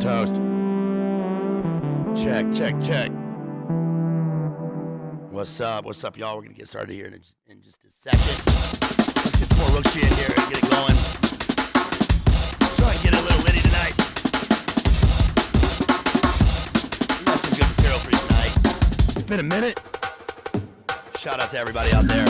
Toast. Check. What's up, y'all? We're going to get started here in just a second. Let's get some more rook shit here and get it going. Try and get it a little litty tonight. We got some good material for you tonight. It's been a minute. Shout out to everybody out there.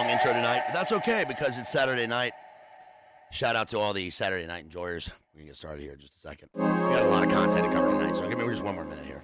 long intro tonight. But that's okay because it's Saturday night. Shout out to all the Saturday night enjoyers. We're going to get started here in just a second. We got a lot of content to cover tonight, so give me just one more minute here.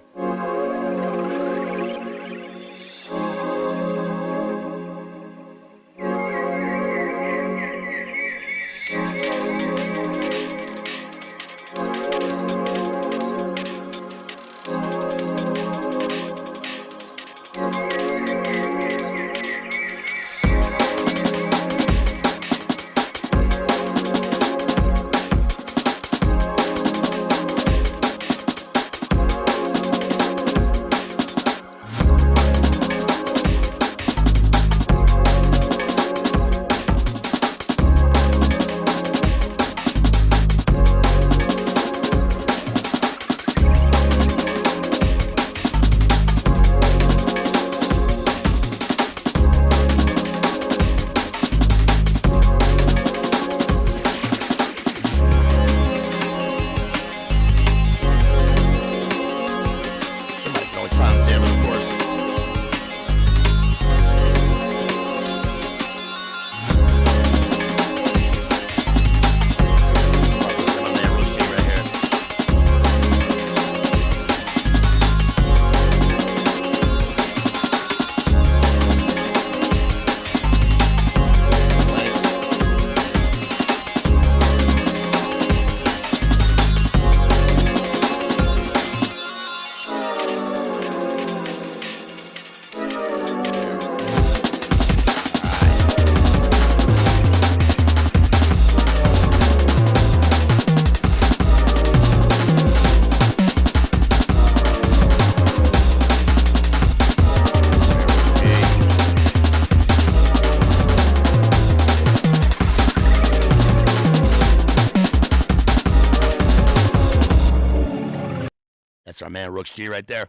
That's our man Rooks G right there.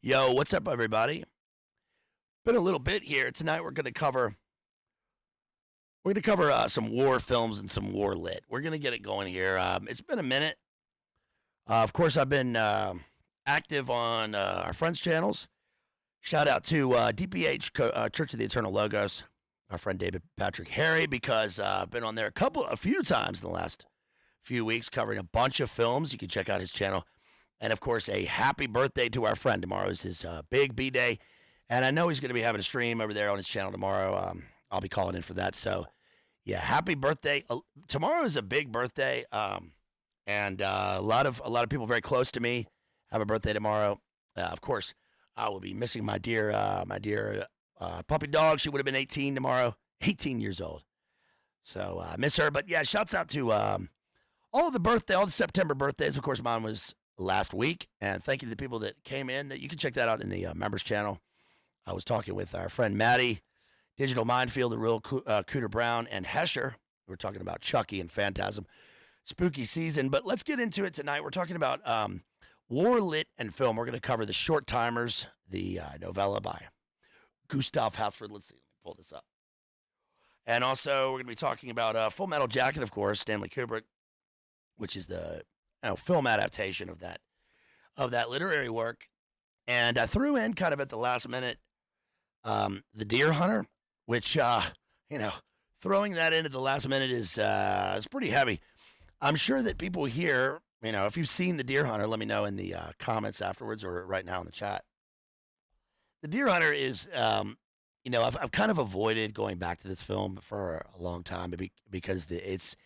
Yo, what's up, everybody? Been a little bit here tonight. We're gonna cover some war films and some war lit. We're gonna get it going here. It's been a minute. Of course, I've been active on our friends' channels. Shout out to DPH Church of the Eternal Logos, our friend David Patrick Harry, because I've been on there a few times in the last few weeks, covering a bunch of films. You can check out his channel. And, of course, a happy birthday to our friend. Tomorrow is his big B-Day. And I know he's going to be having a stream over there on his channel tomorrow. I'll be calling in for that. So, yeah, happy birthday. Tomorrow is a big birthday. And a lot of people very close to me have a birthday tomorrow. Of course, I will be missing my dear puppy dog. She would have been 18 tomorrow. 18 years old. So, I miss her. But, yeah, shouts out to all the September birthdays. Of course, mine was last week, and thank you to the people that came in. That you can check that out in the members channel. I was talking with our friend Maddie, Digital Minefield, the real Cooter Brown, and Hesher. We're talking about Chucky and Phantasm, spooky season. But let's get into it tonight. We're talking about war lit and film. We're going to cover The Short Timers, the novella by Gustav Hausford. Let's see, let me pull this up. And also, we're going to be talking about Full Metal Jacket, of course, Stanley Kubrick, which is the film adaptation of that literary work. And I threw in kind of at the last minute The Deer Hunter, which throwing that in at the last minute is pretty heavy. I'm sure that people here, if you've seen The Deer Hunter, let me know in the comments afterwards or right now in the chat. The Deer Hunter is I've kind of avoided going back to this film for a long time because it's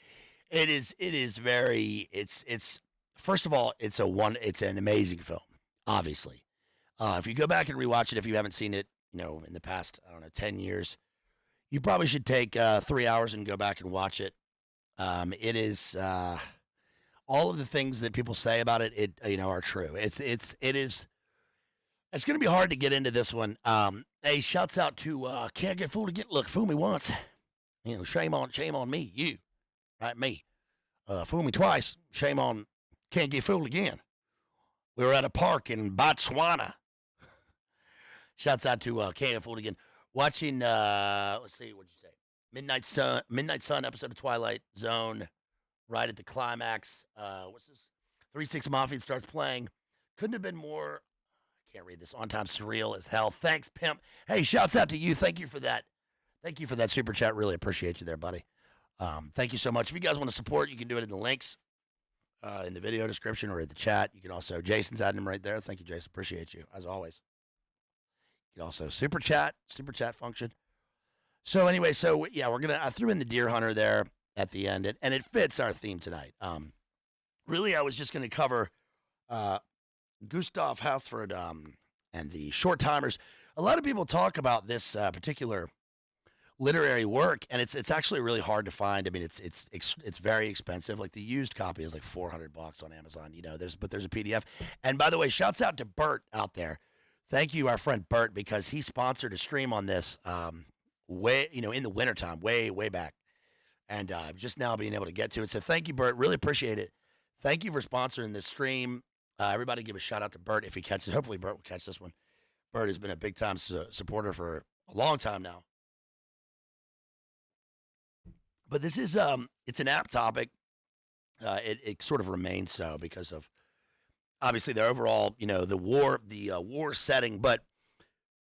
first of all, it's an amazing film, obviously. If you go back and rewatch it, if you haven't seen it, in the past, 10 years, you probably should take 3 hours and go back and watch it. It is all of the things that people say about it, are true. It's going to be hard to get into this one. Hey, shouts out to Can't Get Fooled Again. Look, fool me once, shame on me, you, right? Me. Fool me twice, shame on Can't Get Fooled Again. We were at a park in Botswana. Shouts out to Can't Get Fooled Again. Watching, let's see, what'd you say? Midnight Sun episode of Twilight Zone, right at the climax. What's this? 3-6 Mafia starts playing. Couldn't have been more, I can't read this, on time surreal as hell. Thanks, pimp. Hey, shouts out to you. Thank you for that Thank you for that super chat. Really appreciate you there, buddy. Thank you so much. If you guys want to support, you can do it in the links in the video description or in the chat. You can also, Jason's adding them right there. Thank you, Jason. Appreciate you, as always. You can also super chat function. So anyway, yeah, I threw in the deer hunter there at the end, and it fits our theme tonight. Really, I was just going to cover Gustav Hausford and the short timers. A lot of people talk about this particular literary work, and it's actually really hard to find. I mean, it's very expensive. Like the used copy is like $400 on Amazon. But there's a PDF. And by the way, shouts out to Bert out there. Thank you, our friend Bert, because he sponsored a stream on this way in the wintertime, way back, and just now being able to get to it. So thank you, Bert. Really appreciate it. Thank you for sponsoring this stream. Everybody give a shout out to Bert if he catches it. Hopefully Bert will catch this one. Bert has been a big time supporter for a long time now. But this is it's an apt topic. It sort of remains so because of obviously the overall, the war setting. But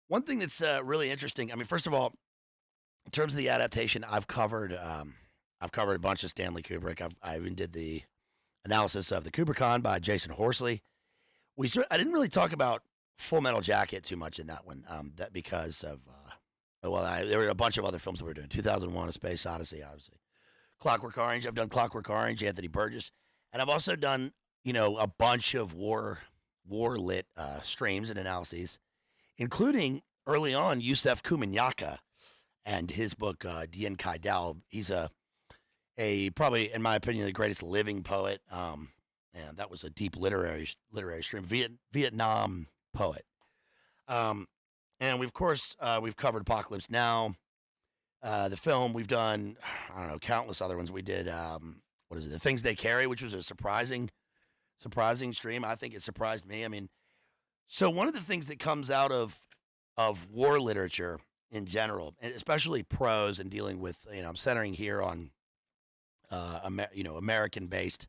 one thing that's really interesting. I mean, first of all, in terms of the adaptation, I've covered a bunch of Stanley Kubrick. I even did the analysis of the Kubrickon by Jason Horsley. I didn't really talk about Full Metal Jacket too much in that one. That because of there were a bunch of other films that we were doing. 2001: A Space Odyssey, obviously. Clockwork Orange. I've done Clockwork Orange, Anthony Burgess, and I've also done a bunch of war lit streams and analyses, including early on Yusef Komunyakaa and his book Dien Kai Dao. He's a probably, in my opinion, the greatest living poet. And that was a deep literary stream. Vietnam poet. And we've covered Apocalypse Now, the film. We've done, I don't know, countless other ones. We did, The Things They Carry, which was a surprising stream. I think it surprised me. I mean, so one of the things that comes out of war literature in general, and especially prose and dealing with, I'm centering here on, American-based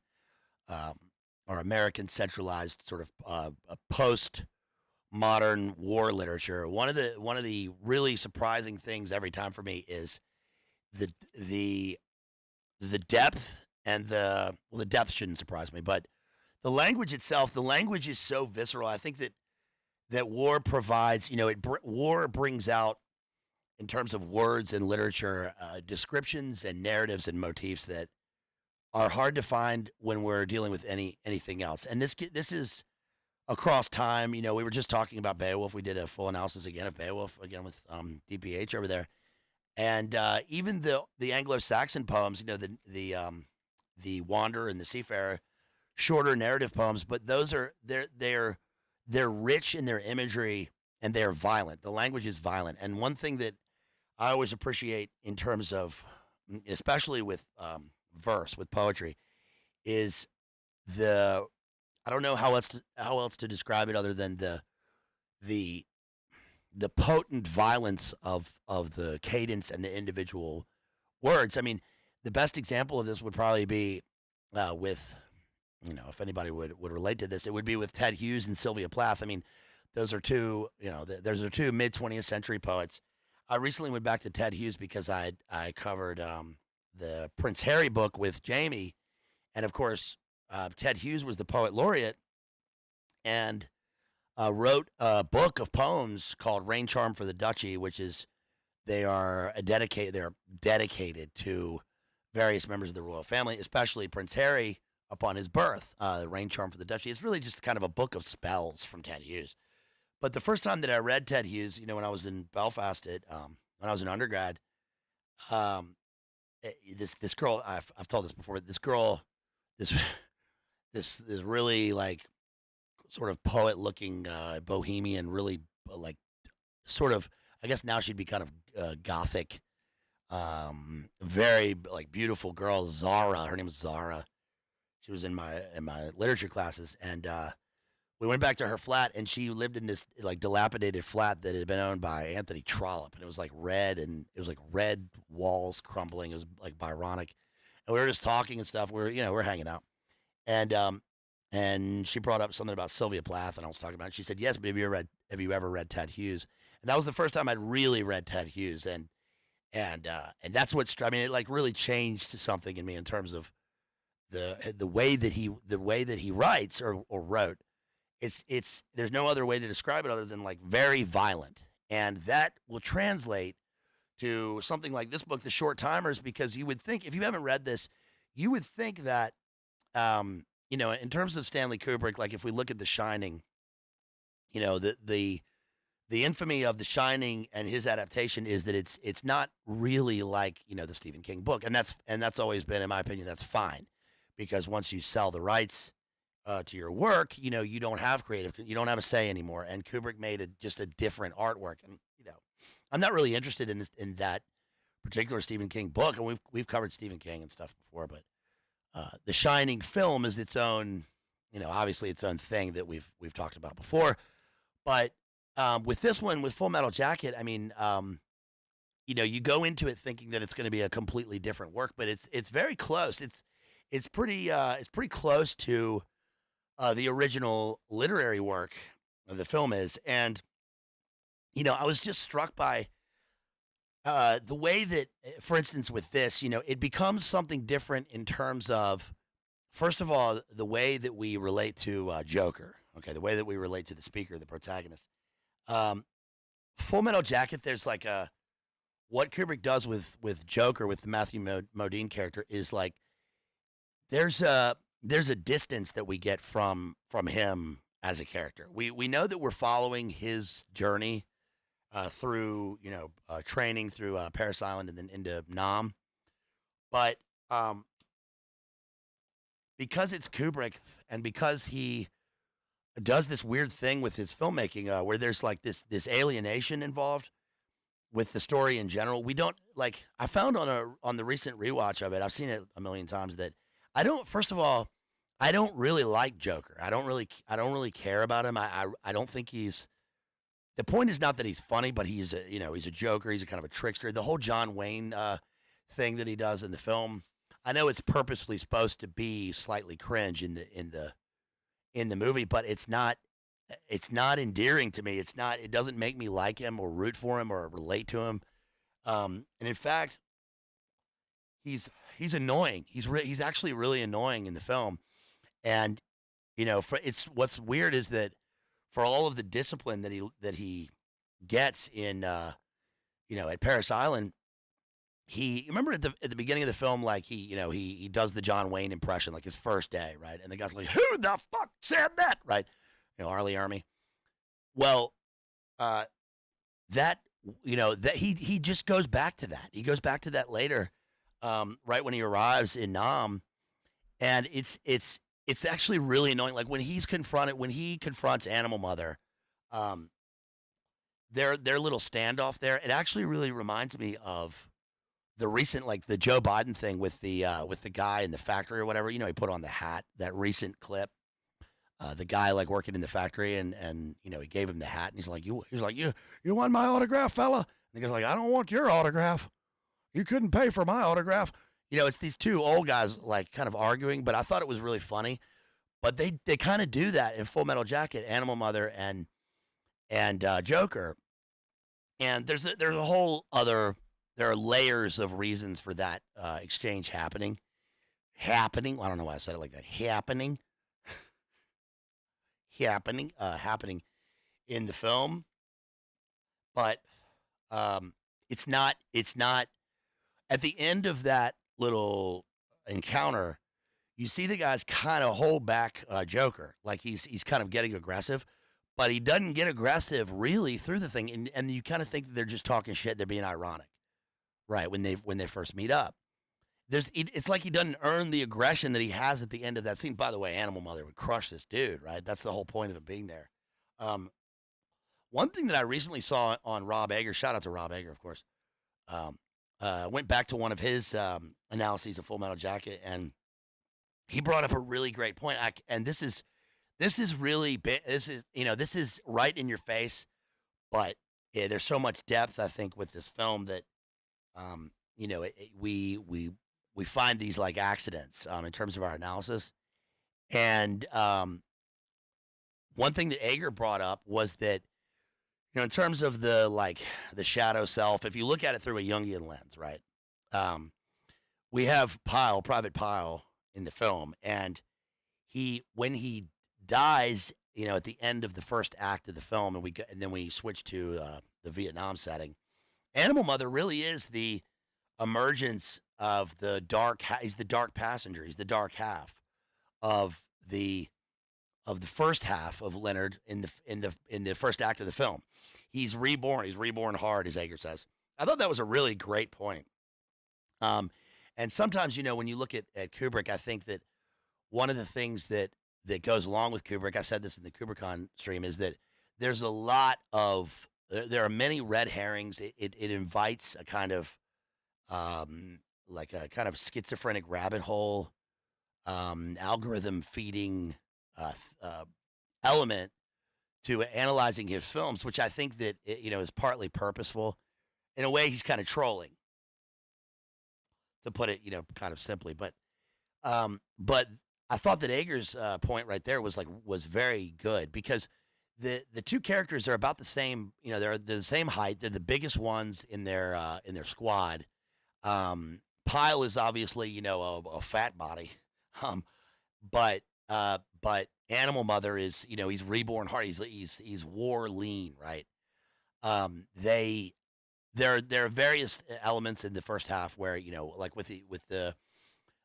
or American centralized sort of post-modern war literature. One of the really surprising things every time for me is the depth and the depth shouldn't surprise me, but the language itself. The language is so visceral. I think that war provides. War brings out, in terms of words and literature, descriptions and narratives and motifs that are hard to find when we're dealing with anything else. And this is across time. We were just talking about Beowulf. We did a full analysis again of Beowulf again with DPH over there, and even the Anglo-Saxon poems. The Wanderer and the Seafarer, shorter narrative poems, but those are they're rich in their imagery and they're violent. The language is violent, and one thing that I always appreciate in terms of, especially with verse, with poetry, is I don't know how else to describe it other than the potent violence of the cadence and the individual words. I mean, the best example of this would probably be with, if anybody would relate to this, it would be with Ted Hughes and Sylvia Plath. I mean, those are two, those are two mid-20th century poets. I recently went back to Ted Hughes because I covered the Prince Harry book with Jamie, and of course, Ted Hughes was the poet laureate, and wrote a book of poems called Rain Charm for the Duchy, which is they're dedicated to various members of the royal family, especially Prince Harry upon his birth. Rain Charm for the Duchy. It's really just kind of a book of spells from Ted Hughes. But the first time that I read Ted Hughes, when I was in Belfast when I was an undergrad, this girl, I've told this before, this girl, this really like sort of poet looking bohemian, really like sort of, I guess now she'd be kind of gothic, very like beautiful girl, Zara. Her name was Zara. She was in my literature classes, and we went back to her flat, and she lived in this like dilapidated flat that had been owned by Anthony Trollope, and it was like red, and it was like red walls crumbling. It was like Byronic, and we were just talking and stuff. We're hanging out, and she brought up something about Sylvia Plath, and I was talking about it. She said, "Yes, but have you ever read Ted Hughes?" And that was the first time I'd really read Ted Hughes, and and that's what I mean. It like really changed something in me in terms of the way that he writes or wrote. It's there's no other way to describe it other than like very violent, and that will translate to something like this book, The Short Timers, because you would think if you haven't read this, you would think that in terms of Stanley Kubrick, like if we look at The Shining, the infamy of The Shining and his adaptation is that it's not really like the Stephen King book, and that's always been, in my opinion, that's fine, because once you sell the rights to your work, you don't have you don't have a say anymore. And Kubrick made just a different artwork, and I'm not really interested in that particular Stephen King book, and we've covered Stephen King and stuff before, but the Shining film is its own, obviously its own thing that we've talked about before. But with this one, with Full Metal Jacket, I mean, you go into it thinking that it's going to be a completely different work, but it's very close. It's pretty close to the original literary work of the film is, and I was just struck by the way that, for instance, with this, it becomes something different in terms of, first of all, the way that we relate to Joker. Okay, the way that we relate to the speaker, the protagonist. Um, Full Metal Jacket, there's like what Kubrick does with Joker, with the Matthew Modine character, is like there's a distance that we get from him as a character. We know that we're following his journey through training through Paris Island and then into Nam, but because it's Kubrick and because he does this weird thing with his filmmaking where there's like this alienation involved with the story in general. We don't like. I found on the recent rewatch of it, I've seen it a million times, that I don't. First of all, I don't really like Joker. I don't really care about him. I don't think he's. The point is not that he's funny, but he's he's a joker. He's a kind of a trickster. The whole John Wayne thing that he does in the film, I know it's purposefully supposed to be slightly cringe in the movie, but it's not endearing to me. It doesn't make me like him or root for him or relate to him. And in fact, he's annoying. He's actually really annoying in the film. And it's what's weird is that for all of the discipline that he gets in at Paris Island, he remember at the beginning of the film, like he does the John Wayne impression, like his first day, right? And the guy's like, "Who the fuck said that?" Right? Arlie Army. Well, that that he just goes back to that. He goes back to that later, right when he arrives in Nam, and it's actually really annoying. Like when he confronts Animal Mother, um, their little standoff there. It actually really reminds me of the recent, like the Joe Biden thing with the guy in the factory or whatever. He put on the hat. That recent clip, the guy like working in the factory, and he gave him the hat, and you want my autograph, fella? And the guy's like, I don't want your autograph. You couldn't pay for my autograph. It's these two old guys like kind of arguing, but I thought it was really funny. But they kind of do that in Full Metal Jacket, Animal Mother and Joker, and there's a whole other. There are layers of reasons for that exchange happening. Happening. I don't know why I said it like that. Happening. Happening in the film, but it's not. It's not. At the end of that little encounter, you see the guys kind of hold back Joker, like he's kind of getting aggressive, but he doesn't get aggressive really through the thing, and you kind of think that they're just talking shit, they're being ironic, right? When they first meet up, it's like he doesn't earn the aggression that he has at the end of that scene. By the way, Animal Mother would crush this dude, right? That's the whole point of him being there. Um, One thing that I recently saw on Rob Egger, shout out to Rob Egger, of course. Um, went back to one of his analyses of Full Metal Jacket, and he brought up a really great point. And this is really this is right in your face, but yeah, there's so much depth I think with this film that we find these like accidents in terms of our analysis. And one thing that Ager brought up was that in terms of the shadow self, if you look at it through a Jungian lens, right? Um, we have Private Pyle in the film, and when he dies, at the end of the first act of the film, and then we switch to the Vietnam setting. Animal Mother really is the emergence of the dark. He's the dark passenger. He's the dark half of the first half of Leonard in the first act of the film. He's reborn. He's reborn hard, as Ager says. I thought that was a really great point. And sometimes, when you look at Kubrick, I think that one of the things that goes along with Kubrick, I said this in the Kubrickon stream, is that there's a lot of there are many red herrings. It invites a kind of like a kind of schizophrenic rabbit hole, algorithm feeding element to analyzing his films, which I think that is partly purposeful. In a way, he's kind of trolling, to put it kind of simply. But I thought that Ager's point right there was very good, because the two characters are about the same. They're the same height. They're the biggest ones in their squad. Pyle is obviously a fat body, but Animal Mother is he's reborn hard. He's war lean, right? They there are various elements in the first half where like with the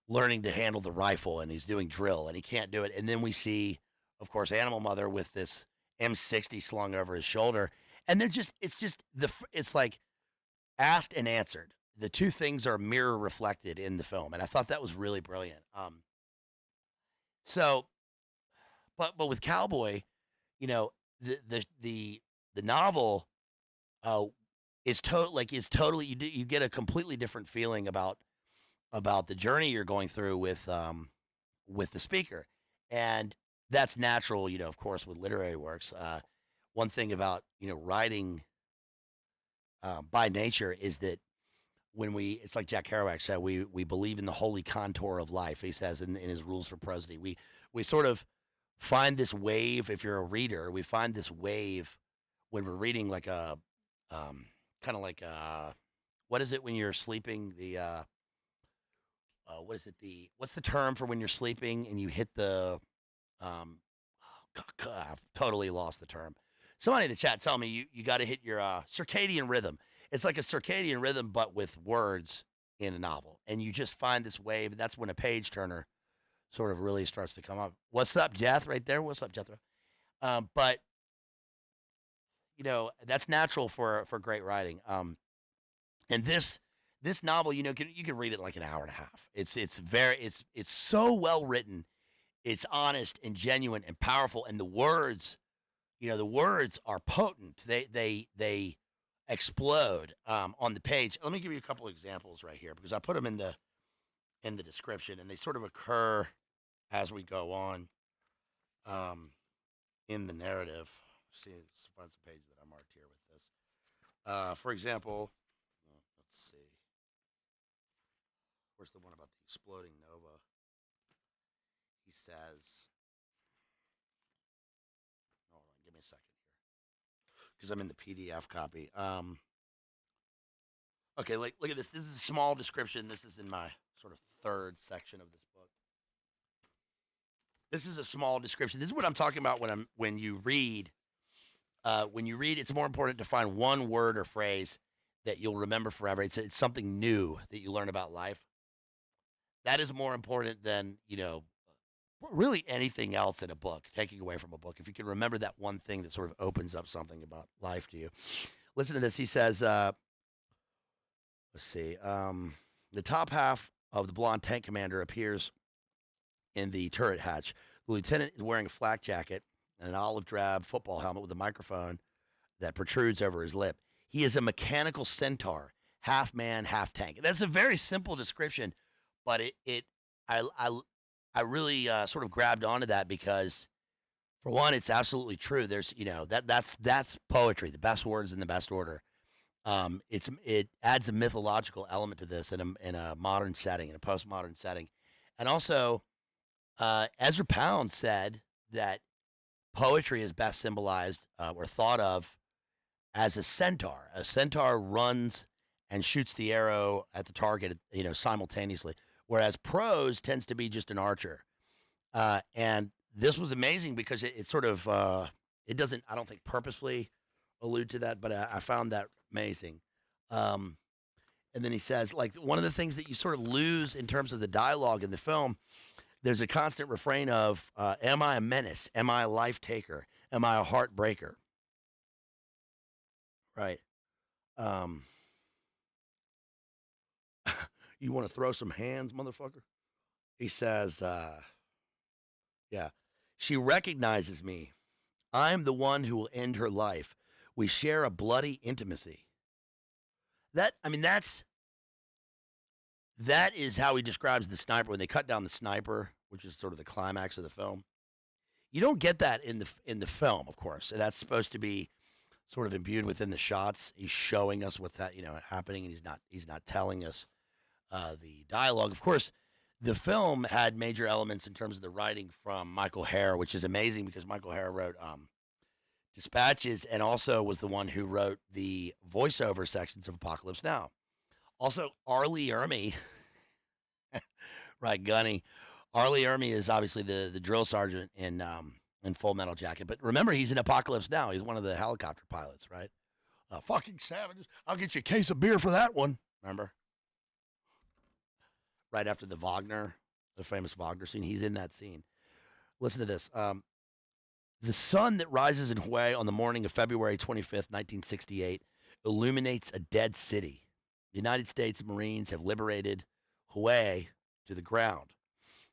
learning to handle the rifle, and he's doing drill and he can't do it, and then we see, of course, Animal Mother with this M60 slung over his shoulder, and it's like asked and answered. The two things are mirror reflected in the film, and I thought that was really brilliant. So, but with Cowboy, the novel is totally you get a completely different feeling about the journey you're going through with the speaker, and that's natural. Of course, with literary works, one thing about writing by nature is that it's like Jack Kerouac said, we believe in the holy contour of life. He says in his rules for prosody, we sort of find this wave. If you're a reader, we find this wave when we're reading like a kind of like what is it when you're sleeping? What is it? What's the term for when you're sleeping and you hit the I've totally lost the term. Somebody in the chat tell me you got to hit your circadian rhythm. It's like a circadian rhythm, but with words in a novel, and you just find this wave. And that's when a page turner sort of really starts to come up. What's up, Jeth? Right there. What's up, Jethro? But that's natural for great writing. And this novel, you can read it like an hour and a half. It's so well written. It's honest and genuine and powerful, and the words are potent. They explode on the page. Let me give you a couple examples right here, because I put them in the description, and they sort of occur as we go on in the narrative. See, let's find some pages that I marked here with this. For example, let's see. Where's the one about the exploding nova? He says, hold on, give me a second here, because I'm in the PDF copy. Okay, look at this. This is a small description. This is in my sort of third section of this book. This is a small description. This is what I'm talking about when you read. It's more important to find one word or phrase that you'll remember forever. It's something new that you learn about life. That is more important than really anything else in a book. Taking away from a book, if you can remember that one thing that sort of opens up something about life to you. Listen to this. He says, let's see. The top half of the blonde tank commander appears in the turret hatch. The lieutenant is wearing a flak jacket and an olive drab football helmet with a microphone that protrudes over his lip. He is a mechanical centaur, half man, half tank. That's a very simple description, but I really sort of grabbed onto that because, for one, it's absolutely true. There's that's poetry. The best words in the best order. It adds a mythological element to this in a modern setting, in a postmodern setting, and also Ezra Pound said that poetry is best symbolized or thought of as a centaur. A centaur runs and shoots the arrow at the target, simultaneously, whereas prose tends to be just an archer. And this was amazing because it sort of it doesn't, I don't think, purposefully allude to that, but I found that amazing. Um, and then he says, like, one of the things that you sort of lose in terms of the dialogue in the film, there's a constant refrain of, am I a menace? Am I a life taker? Am I a heartbreaker? Right. Um, you want to throw some hands, motherfucker? He says, yeah, she recognizes me. I'm the one who will end her life. We share a bloody intimacy. That is how he describes the sniper when they cut down the sniper, which is sort of the climax of the film. You don't get that in the film, of course. That's supposed to be sort of imbued within the shots. He's showing us what's happening, and he's not telling us the dialogue. Of course, the film had major elements in terms of the writing from Michael Herr, which is amazing because Michael Herr wrote Dispatches and also was the one who wrote the voiceover sections of Apocalypse Now. Also, Arlie Ermy, right, Gunny. Arlie Ermy is obviously the drill sergeant in Full Metal Jacket. But remember, he's in Apocalypse Now. He's one of the helicopter pilots, right? Fucking savages. I'll get you a case of beer for that one. Remember? Right after the famous Wagner scene. He's in that scene. Listen to this. The sun that rises in Hawaii on the morning of February 25th, 1968, illuminates a dead city. The United States Marines have liberated Hawaii to the ground.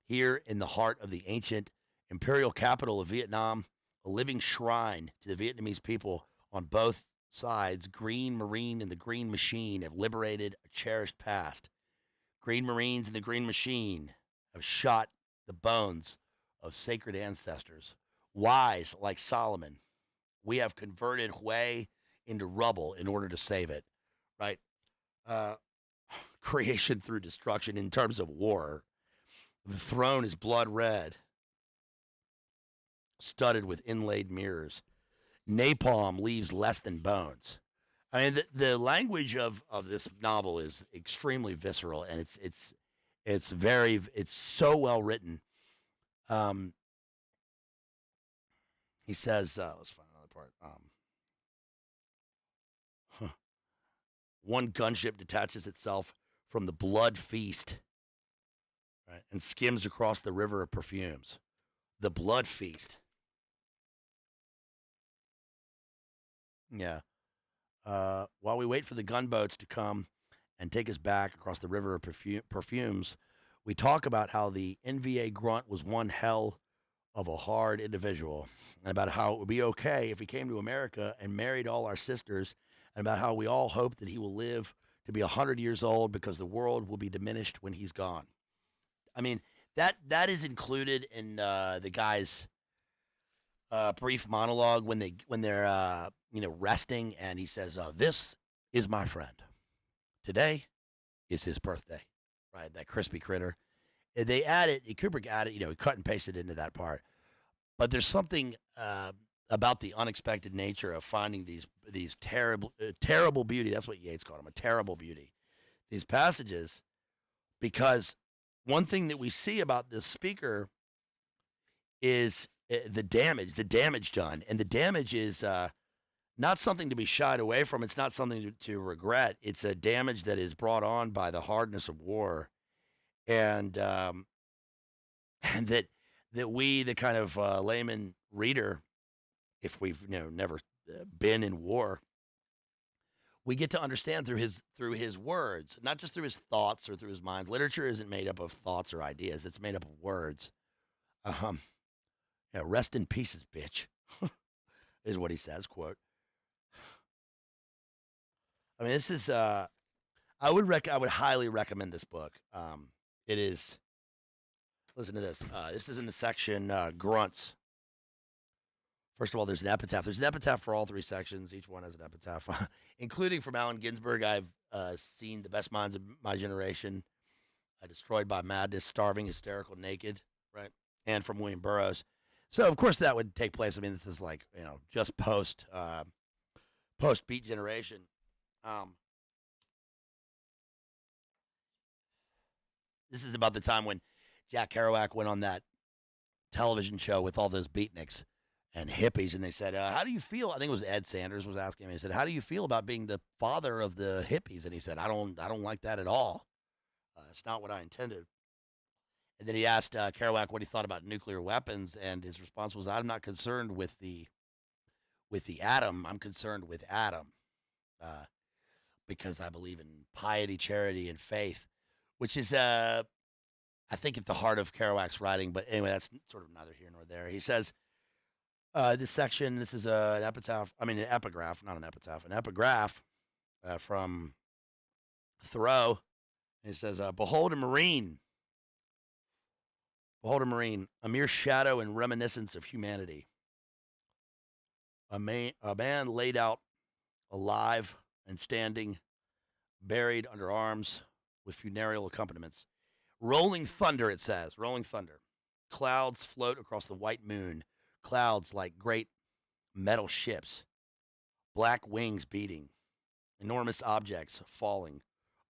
Here in the heart of the ancient imperial capital of Vietnam, a living shrine to the Vietnamese people on both sides, Green Marine and the Green Machine have liberated a cherished past. Green Marines and the Green Machine have shot the bones of sacred ancestors. Wise like Solomon, we have converted Hue into rubble in order to save it. Right? Creation through destruction in terms of war. The throne is blood red, studded with inlaid mirrors. Napalm leaves less than bones. I mean, the language of this novel is extremely visceral, and it's so well written. He says, let's find another part. One gunship detaches itself from the blood feast, right, and skims across the river of perfumes. The blood feast. Yeah. While we wait for the gunboats to come and take us back across the river of perfumes, we talk about how the NVA grunt was one hell of a hard individual, and about how it would be okay if he came to America and married all our sisters, and about how we all hope that he will live to be 100 years old because the world will be diminished when he's gone. I mean, that is included in the guy's brief monologue when they're resting, and he says, "This is my friend. Today is his birthday." Right, that crispy critter. They added, Kubrick added, he cut and pasted into that part. But there's something about the unexpected nature of finding these terrible beauty. That's what Yeats called them, a terrible beauty. These passages, because one thing that we see about this speaker is the damage done. And the damage is not something to be shied away from. It's not something to regret. It's a damage that is brought on by the hardness of war. And that we, the kind of layman reader, if we've never been in war, we get to understand through his words, not just through his thoughts or through his mind. Literature isn't made up of thoughts or ideas; it's made up of words. Rest in pieces, bitch, is what he says. Quote. I mean, this is. I would highly recommend this book. It is. Listen to this. This is in the section grunts. First of all, there's an epitaph. There's an epitaph for all three sections. Each one has an epitaph, including from Allen Ginsberg. I've seen The Best Minds of My Generation, Destroyed by Madness, Starving, Hysterical, Naked, right? And from William Burroughs. So, of course, that would take place. I mean, this is like, just post post Beat generation. Um, this is about the time when Jack Kerouac went on that television show with all those beatniks and hippies, and they said, "How do you feel?" I think it was Ed Sanders was asking him. He said, "How do you feel about being the father of the hippies?" And he said, I don't like that at all. It's not what I intended." And then he asked Kerouac what he thought about nuclear weapons, and his response was, "I'm not concerned with the atom. I'm concerned with Adam, uh, because I believe in piety, charity, and faith," which is, I think, at the heart of Kerouac's writing. But anyway, that's sort of neither here nor there. He says, this section, this is an epitaph, I mean, an epigraph, not an epitaph, an epigraph from Thoreau. It says, behold a marine, a mere shadow and reminiscence of humanity. A man laid out alive and standing, buried under arms with funereal accompaniments. Rolling thunder, it says, rolling thunder. Clouds float across the white moon, clouds like great metal ships, black wings beating, enormous objects falling,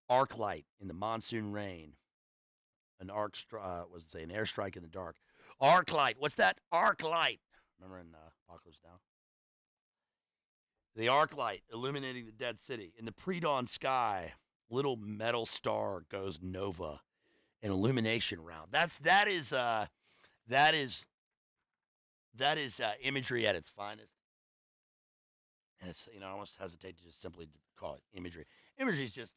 arc light in the monsoon rain, an an airstrike in the dark. Arc light, what's that? Arc light. Remember in Apocalypse Now? The arc light illuminating the dead city. In the predawn sky, little metal star goes nova. An illumination round. That is imagery at its finest. And it's, I almost hesitate to just simply call it imagery. Imagery is just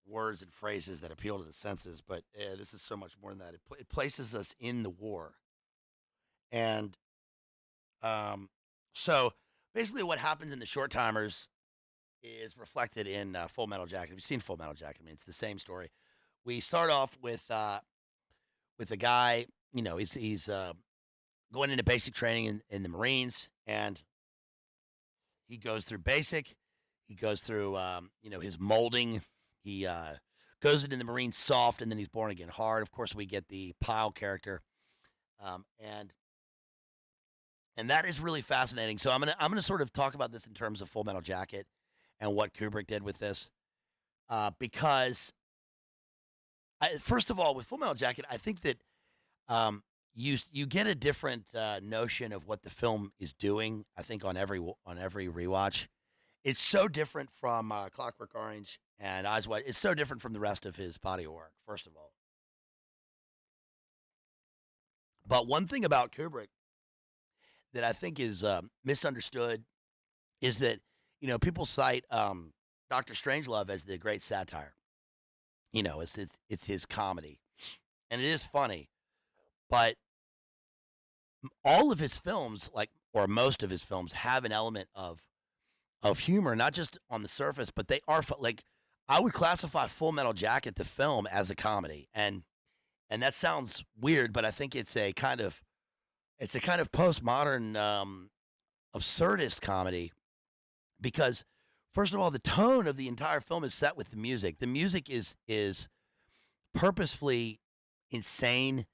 words and phrases that appeal to the senses, but this is so much more than that. It places us in the war. And so basically what happens in the short timers is reflected in Full Metal Jacket. If you've seen Full Metal Jacket, I mean, it's the same story. We start off with a guy, he's going into basic training in the Marines, and he goes through basic. He goes through, his molding. He goes into the Marines soft, and then he's born again hard. Of course, we get the Pyle character, and that is really fascinating. So I'm gonna sort of talk about this in terms of Full Metal Jacket and what Kubrick did with this, because first of all, with Full Metal Jacket, I think that you get a different notion of what the film is doing. I think on every rewatch, it's so different from Clockwork Orange and Eyes Wide. It's so different from the rest of his body of work. First of all, but one thing about Kubrick that I think is misunderstood is that people cite Dr. Strangelove as the great satire. It's his comedy, and it is funny, but all of his films, or most of his films, have an element of humor, not just on the surface, but they are I would classify Full Metal Jacket, the film, as a comedy, and that sounds weird, but I think it's a kind of postmodern absurdist comedy, because first of all, the tone of the entire film is set with the music. The music is purposefully insane.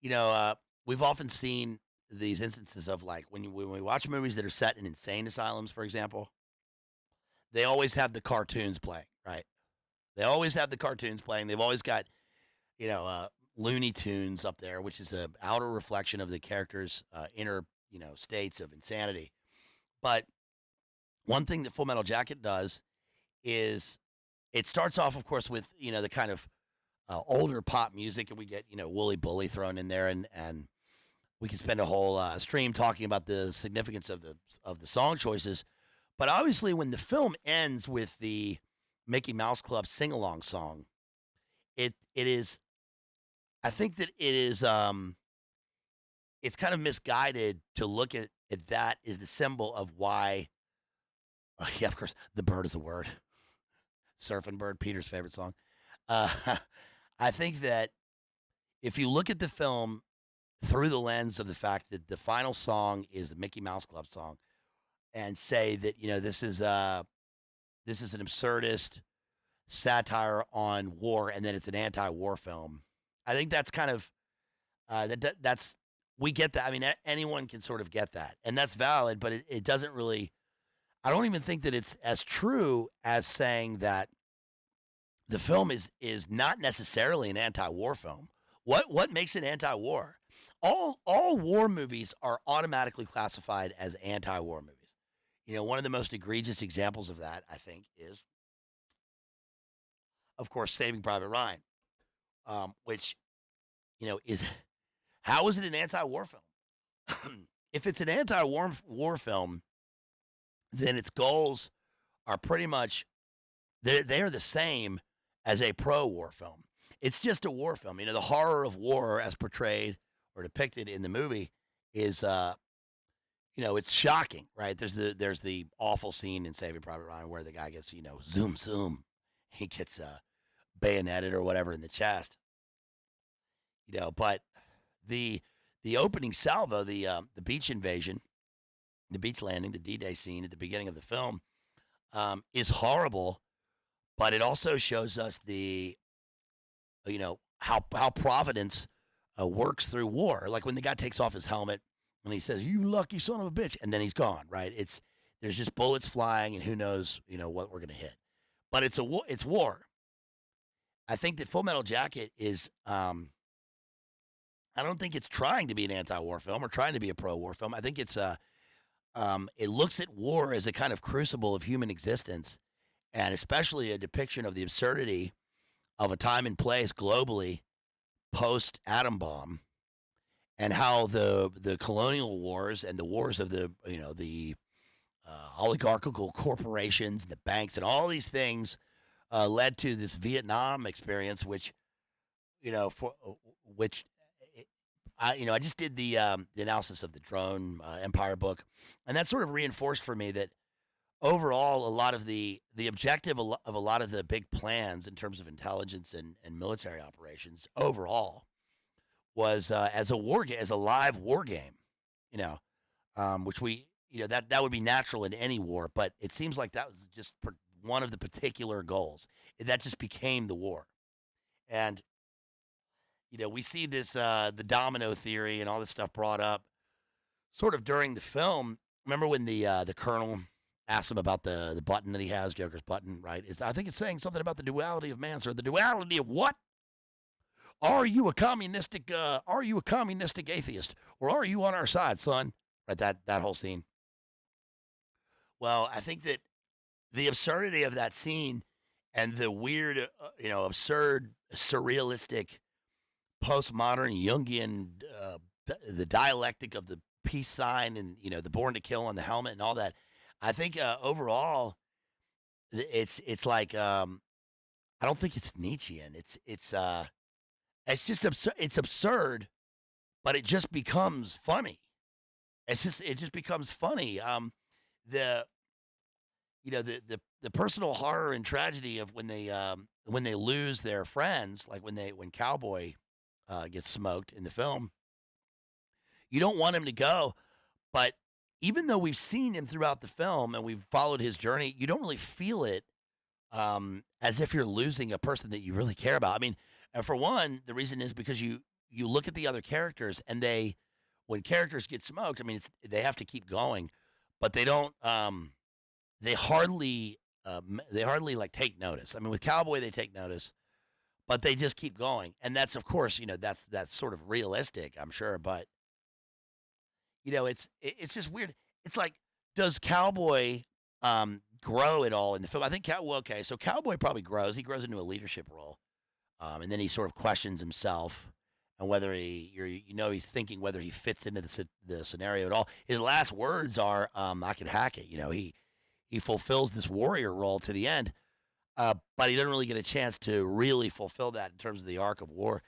We've often seen these instances of when we watch movies that are set in insane asylums, for example, they always have the cartoons playing, right? They always have the cartoons playing. They've always got, Looney Tunes up there, which is an outer reflection of the characters' inner, states of insanity. But one thing that Full Metal Jacket does is it starts off, of course, with the kind of older pop music, and we get Wooly Bully thrown in there, and we can spend a whole stream talking about the significance of the song choices. But obviously, when the film ends with the Mickey Mouse Club sing along song, it is. I think that it is. It's kind of misguided to look at that as the symbol of why. Yeah, of course, the bird is a word. Surfing Bird, Peter's favorite song. I think that if you look at the film through the lens of the fact that the final song is the Mickey Mouse Club song, and say that this is an absurdist satire on war, and then it's an anti-war film, I think that's kind of that's we get that. I mean, anyone can sort of get that, and that's valid, but it doesn't really I don't even think that it's as true as saying that the film is not necessarily an anti-war film. What makes it anti-war? All war movies are automatically classified as anti-war movies. One of the most egregious examples of that, I think, is of course Saving Private Ryan, which is how is it an anti-war film? If it's an anti-war film, then its goals are pretty much they are the same as a pro-war film. It's just a war film. The horror of war as portrayed or depicted in the movie is it's shocking, right? There's the awful scene in Saving Private Ryan where the guy gets, zoom zoom. He gets bayoneted or whatever in the chest. But the opening salvo, the beach invasion, the beach landing, the D-Day scene at the beginning of the film, is horrible, but it also shows us how Providence works through war. Like when the guy takes off his helmet and he says, "You lucky son of a bitch," and then he's gone. Right? There's just bullets flying, and who knows, what we're gonna hit. But it's war. I think that Full Metal Jacket is. I don't think it's trying to be an anti-war film or trying to be a pro-war film. I think it looks at war as a kind of crucible of human existence, and especially a depiction of the absurdity of a time and place globally post atom bomb, and how the colonial wars and the wars of the oligarchical corporations, the banks, and all these things led to this Vietnam experience, which for which I just did the analysis of the Drone Empire book, and that sort of reinforced for me that overall, a lot of the objective of a lot of the big plans in terms of intelligence and military operations overall was as a as a live war game, which that would be natural in any war, but it seems like that was just one of the particular goals. That just became the war, and we see this the domino theory and all this stuff brought up sort of during the film. Remember when the colonel asked him about the button that he has, Joker's button, right? I think it's saying something about the duality of man, sir. The duality of what? Are you a communistic atheist, or are you on our side, son? Right, that whole scene. Well, I think that the absurdity of that scene and the weird, absurd, surrealistic, postmodern Jungian, the dialectic of the peace sign and the born to kill on the helmet and all that. I think overall, it's like I don't think it's Nietzschean. It's just absurd. It's absurd, but it just becomes funny. It just becomes funny. The the personal horror and tragedy of when they lose their friends, like when Cowboy gets smoked in the film. You don't want him to go, but even though we've seen him throughout the film and we've followed his journey, you don't really feel it as if you're losing a person that you really care about. I mean, for one, the reason is because you look at the other characters and when characters get smoked, I mean, they have to keep going, but they don't. They hardly like take notice. I mean, with Cowboy, they take notice, but they just keep going, and that's of course, that's sort of realistic, I'm sure, but it's just weird. It's like, does Cowboy grow at all in the film? I think okay, so Cowboy probably grows. He grows into a leadership role, and then he sort of questions himself and whether he's thinking whether he fits into the scenario at all. His last words are, "I can hack it." He fulfills this warrior role to the end, but he doesn't really get a chance to really fulfill that in terms of the arc of war.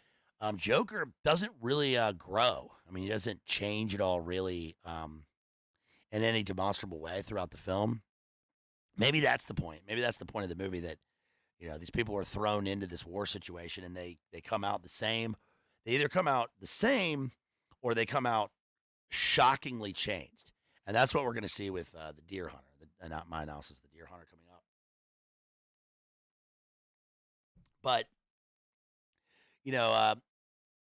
Joker doesn't really grow. I mean, he doesn't change at all, really, in any demonstrable way throughout the film. Maybe that's the point. Maybe that's the point of the movie, that these people are thrown into this war situation and they come out the same. They either come out the same or they come out shockingly changed, and that's what we're going to see with the Deer Hunter. Not my analysis, the Deer Hunter coming up, but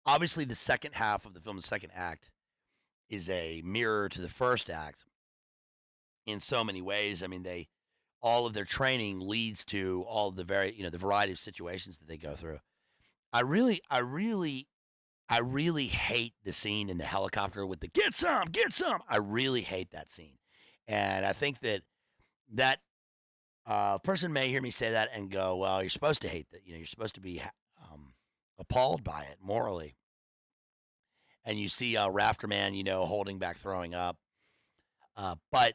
obviously the second half of the film, the second act, is a mirror to the first act, in so many ways. I mean, all of their training leads to all of the the variety of situations that they go through. I really, I really, I really hate the scene in the helicopter with the get some. I really hate that scene, and I think that person may hear me say that and go, "Well, you're supposed to hate that. You're supposed to be appalled by it morally." And you see Rafterman, holding back, throwing up. But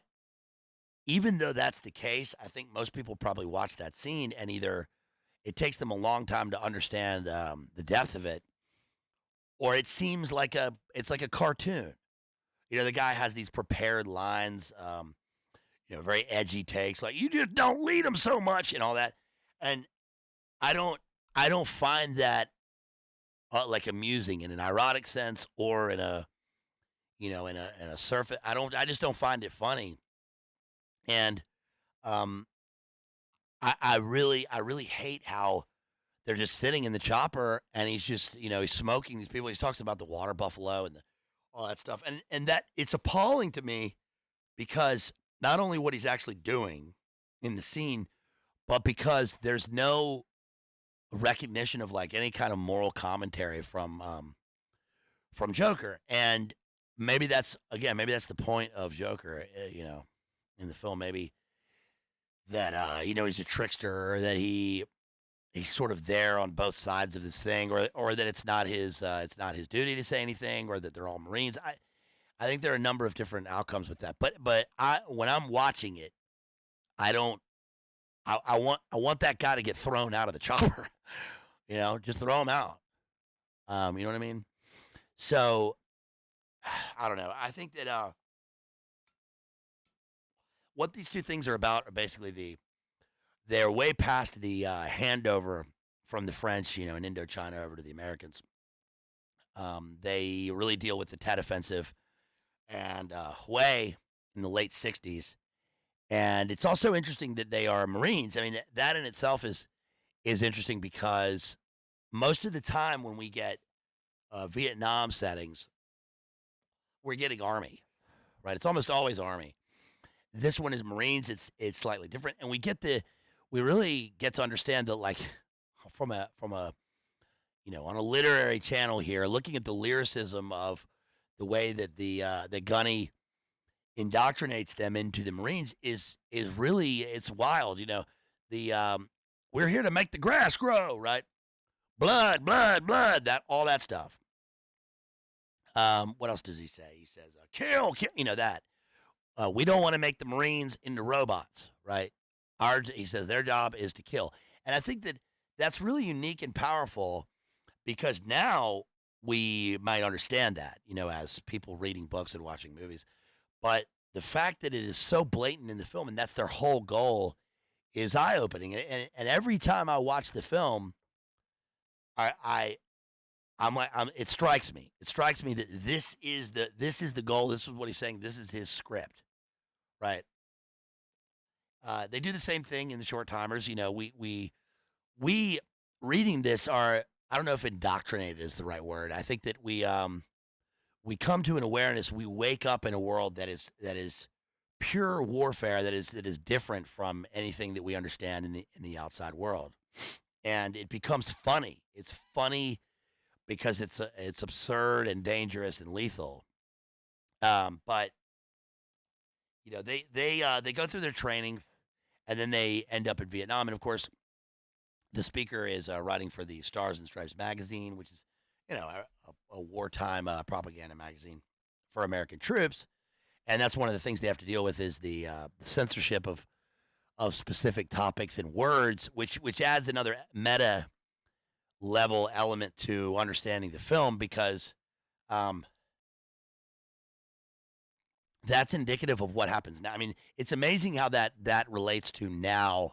even though that's the case, I think most people probably watch that scene and either it takes them a long time to understand the depth of it, or it seems like it's like a cartoon. The guy has these prepared lines, very edgy takes, like you just don't lead them so much and all that. And I don't, I don't find that like amusing in an ironic sense or in a, in a surface. I just don't find it funny. And um, I really hate how they're just sitting in the chopper and he's just, he's smoking these people. He talks about the water buffalo and all that stuff. And that it's appalling to me because not only what he's actually doing in the scene, but because there's no recognition of like any kind of moral commentary from Joker. And maybe that's the point of Joker, in the film. Maybe that he's a trickster, or that he's sort of there on both sides of this thing, or that it's not his duty to say anything, or that they're all Marines. I think there are a number of different outcomes with that. But when I'm watching it, I don't. I want that guy to get thrown out of the chopper. Just throw him out. You know what I mean? So I don't know. I think that what these two things are about are basically they're way past the handover from the French, in Indochina over to the Americans. They really deal with the Tet Offensive and Hue in the late '60s, and it's also interesting that they are Marines. I mean, that in itself is interesting because most of the time when we get Vietnam settings, we're getting Army, right? It's almost always Army. This one is Marines. It's slightly different, and we really get to understand that, like, from a on a literary channel here, looking at the lyricism of the way that the Gunny indoctrinates them into the Marines is really, it's wild. The we're here to make the grass grow, right? Blood, blood, blood. That all that stuff. What else does he say? He says, "Kill, kill." That. We don't want to make the Marines into robots, right? He says their job is to kill, and I think that's really unique and powerful because now we might understand that, as people reading books and watching movies. But the fact that it is so blatant in the film, and that's their whole goal, is eye opening. And every time I watch the film, I'm like, it strikes me. It strikes me that this is the goal. This is what he's saying. This is his script, right? They do the same thing in the short timers. We reading this are, I don't know if indoctrinated is the right word. I think that we come to an awareness. We wake up in a world that is pure warfare. That is different from anything that we understand in the outside world, and it becomes funny. It's funny because it's absurd and dangerous and lethal. But they go through their training, and then they end up in Vietnam. And of course, the speaker is writing for the Stars and Stripes magazine, which is a wartime propaganda magazine for American troops. And that's one of the things they have to deal with is the censorship of specific topics and words, which adds another meta level element to understanding the film because that's indicative of what happens now. I mean, it's amazing how that relates to now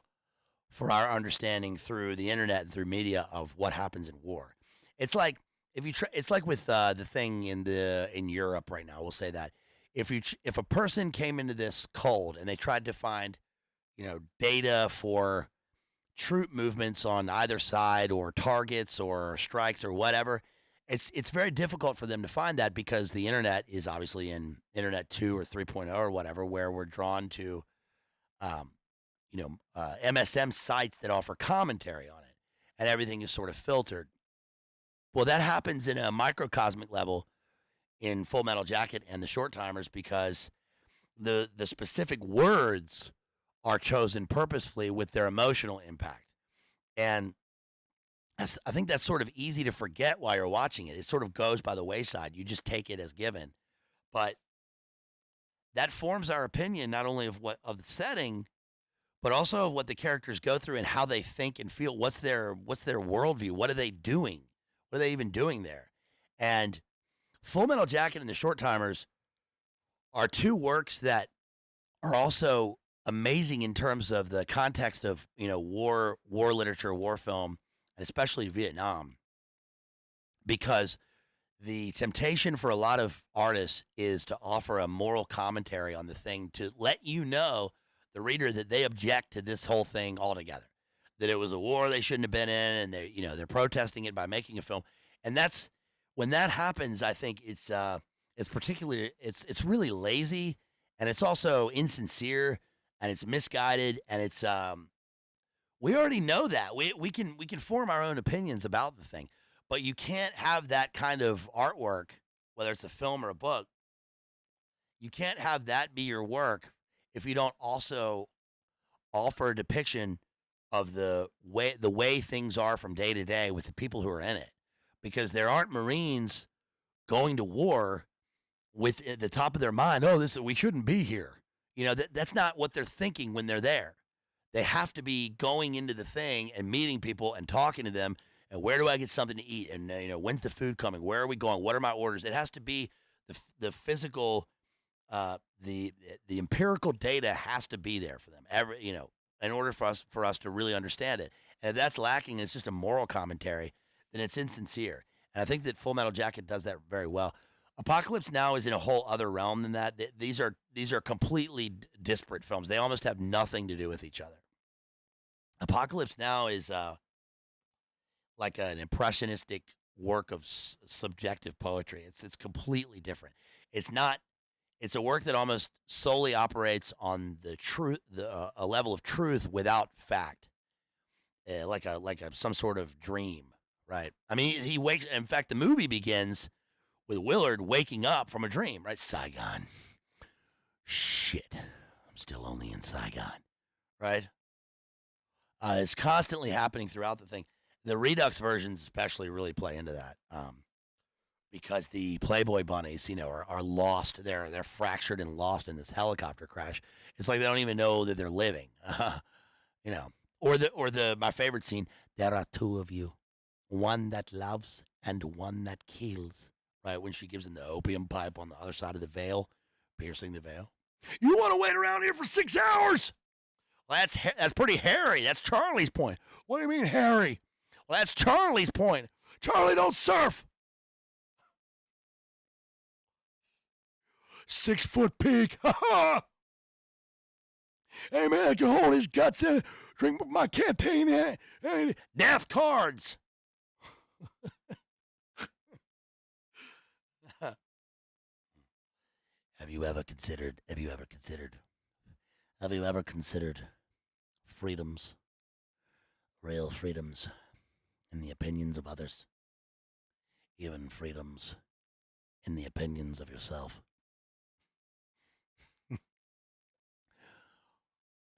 for our understanding through the internet and through media of what happens in war. It's like it's like with the thing in Europe right now. We'll say that if a person came into this cold and they tried to find data for troop movements on either side or targets or strikes or whatever, it's very difficult for them to find that because the internet is obviously in Internet 2 or 3.0 or whatever, where we're drawn to um, MSM sites that offer commentary on it, and everything is sort of filtered. Well, that happens in a microcosmic level in Full Metal Jacket and the Short Timers because the specific words are chosen purposefully with their emotional impact. And I think that's sort of easy to forget while you're watching it. It sort of goes by the wayside. You just take it as given. But that forms our opinion not only of the setting, but also of what the characters go through and how they think and feel. What's their worldview? What are they doing? What are they even doing there? And Full Metal Jacket and the Short Timers are two works that are also amazing in terms of the context of war literature, war film, and especially Vietnam, because the temptation for a lot of artists is to offer a moral commentary on the thing to let the reader, that they object to this whole thing altogether, that it was a war they shouldn't have been in, and they're protesting it by making a film, and that's when that happens. I think it's particularly it's really lazy, and it's also insincere, and it's misguided, and it's we already know that we can form our own opinions about the thing, but you can't have that kind of artwork, whether it's a film or a book. You can't have that be your work if you don't also offer a depiction of the way things are from day to day with the people who are in it, because there aren't Marines going to war with at the top of their mind, oh, we shouldn't be here. That's not what they're thinking when they're there. They have to be going into the thing and meeting people and talking to them. And where do I get something to eat? And when's the food coming? Where are we going? What are my orders? It has to be the physical, the empirical data has to be there for them. In order for us to really understand it. And if that's lacking, it's just a moral commentary, then it's insincere. And I think that Full Metal Jacket does that very well. Apocalypse Now is in a whole other realm than that. These are completely disparate films. They almost have nothing to do with each other. Apocalypse Now is like an impressionistic work of subjective poetry. It's completely different. It's not. It's a work that almost solely operates on the truth, a level of truth without fact, like some sort of dream, right? I mean, he wakes. In fact, the movie begins with Willard waking up from a dream, right? Saigon. Shit, I'm still only in Saigon, right? It's constantly happening throughout the thing. The Redux versions especially really play into that, because the Playboy bunnies, are lost. They're fractured and lost in this helicopter crash. It's like they don't even know that they're living, Or my favorite scene. There are two of you, one that loves and one that kills. Right when she gives him the opium pipe on the other side of the veil, piercing the veil. You want to wait around here for 6 hours? Well, that's pretty hairy. That's Charlie's point. What do you mean hairy? Well, that's Charlie's point. Charlie don't surf. 6-foot peak. Ha ha. Hey man, I can hold his guts in. Drink my canteen in. Hey, death cards. Have you ever considered freedoms, real freedoms, in the opinions of others, even freedoms in the opinions of yourself?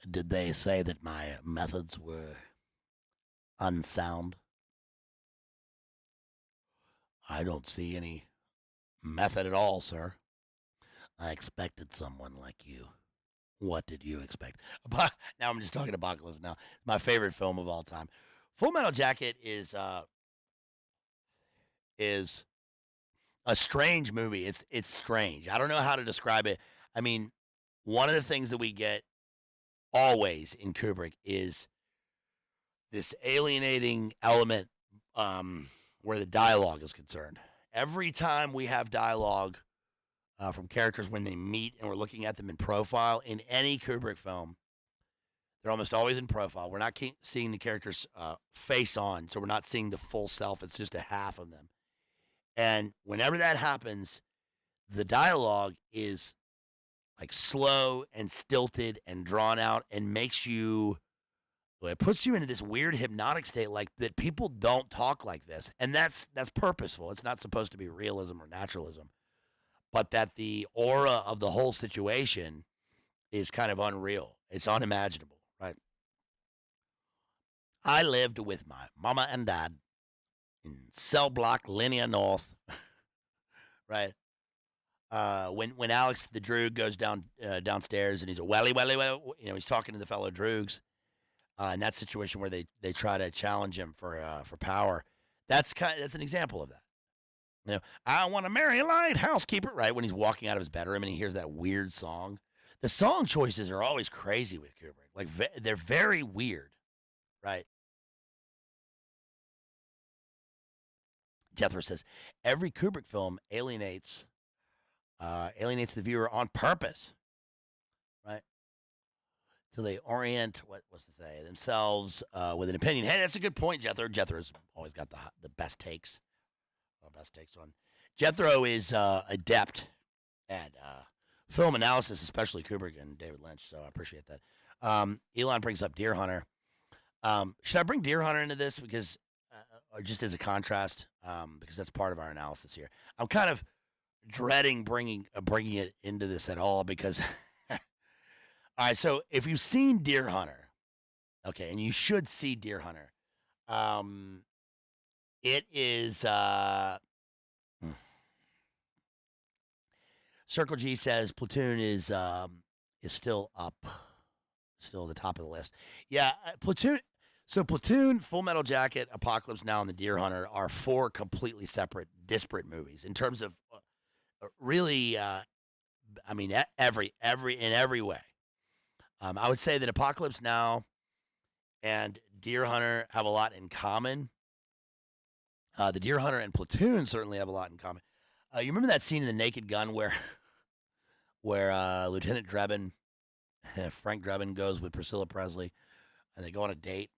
Did they say that my methods were unsound? I don't see any method at all, sir. I expected someone like you. What did you expect? But now I'm just talking Apocalypse Now. My favorite film of all time. Full Metal Jacket is a strange movie. It's strange. I don't know how to describe it. I mean, one of the things that we get always in Kubrick is this alienating element, where the dialogue is concerned. Every time we have dialogue from characters when they meet and we're looking at them in profile in any Kubrick film, they're almost always in profile. We're not seeing the characters face on, so we're not seeing the full self. It's just a half of them. And whenever that happens, the dialogue is like slow and stilted and drawn out and it puts you into this weird hypnotic state like that people don't talk like this. And that's purposeful. It's not supposed to be realism or naturalism, but that the aura of the whole situation is kind of unreal. It's unimaginable, right? I lived with my mama and dad in cell block Linear North, right? When Alex the Droog goes downstairs and he's a welly, he's talking to the fellow Droogs. In that situation where they try to challenge him for power, that's an example of that. I want to marry a lighthouse keeper, right? When he's walking out of his bedroom and he hears that weird song. The song choices are always crazy with Kubrick. Like they're very weird, right? Jethro says every Kubrick film alienates the viewer on purpose, right? So they orient what's to say themselves with an opinion. Hey, that's a good point, Jethro. Jethro's always got the best takes. Best takes on. Jethro is adept at film analysis, especially Kubrick and David Lynch. So I appreciate that. Elon brings up Deer Hunter. Should I bring Deer Hunter into this because, or just as a contrast, because that's part of our analysis here. I'm kind of dreading bringing it into this at all because. All right, so if you've seen Deer Hunter, okay, and you should see Deer Hunter, it is. Circle G says Platoon is still up, still at the top of the list. Yeah, Platoon. So Platoon, Full Metal Jacket, Apocalypse Now, and The Deer Hunter are 4 completely separate, disparate movies in terms of really. I mean, in every way. I would say that Apocalypse Now and Deer Hunter have a lot in common. The Deer Hunter and Platoon certainly have a lot in common. You remember that scene in The Naked Gun where Lieutenant Drebin, Frank Drebin, goes with Priscilla Presley, and they go on a date.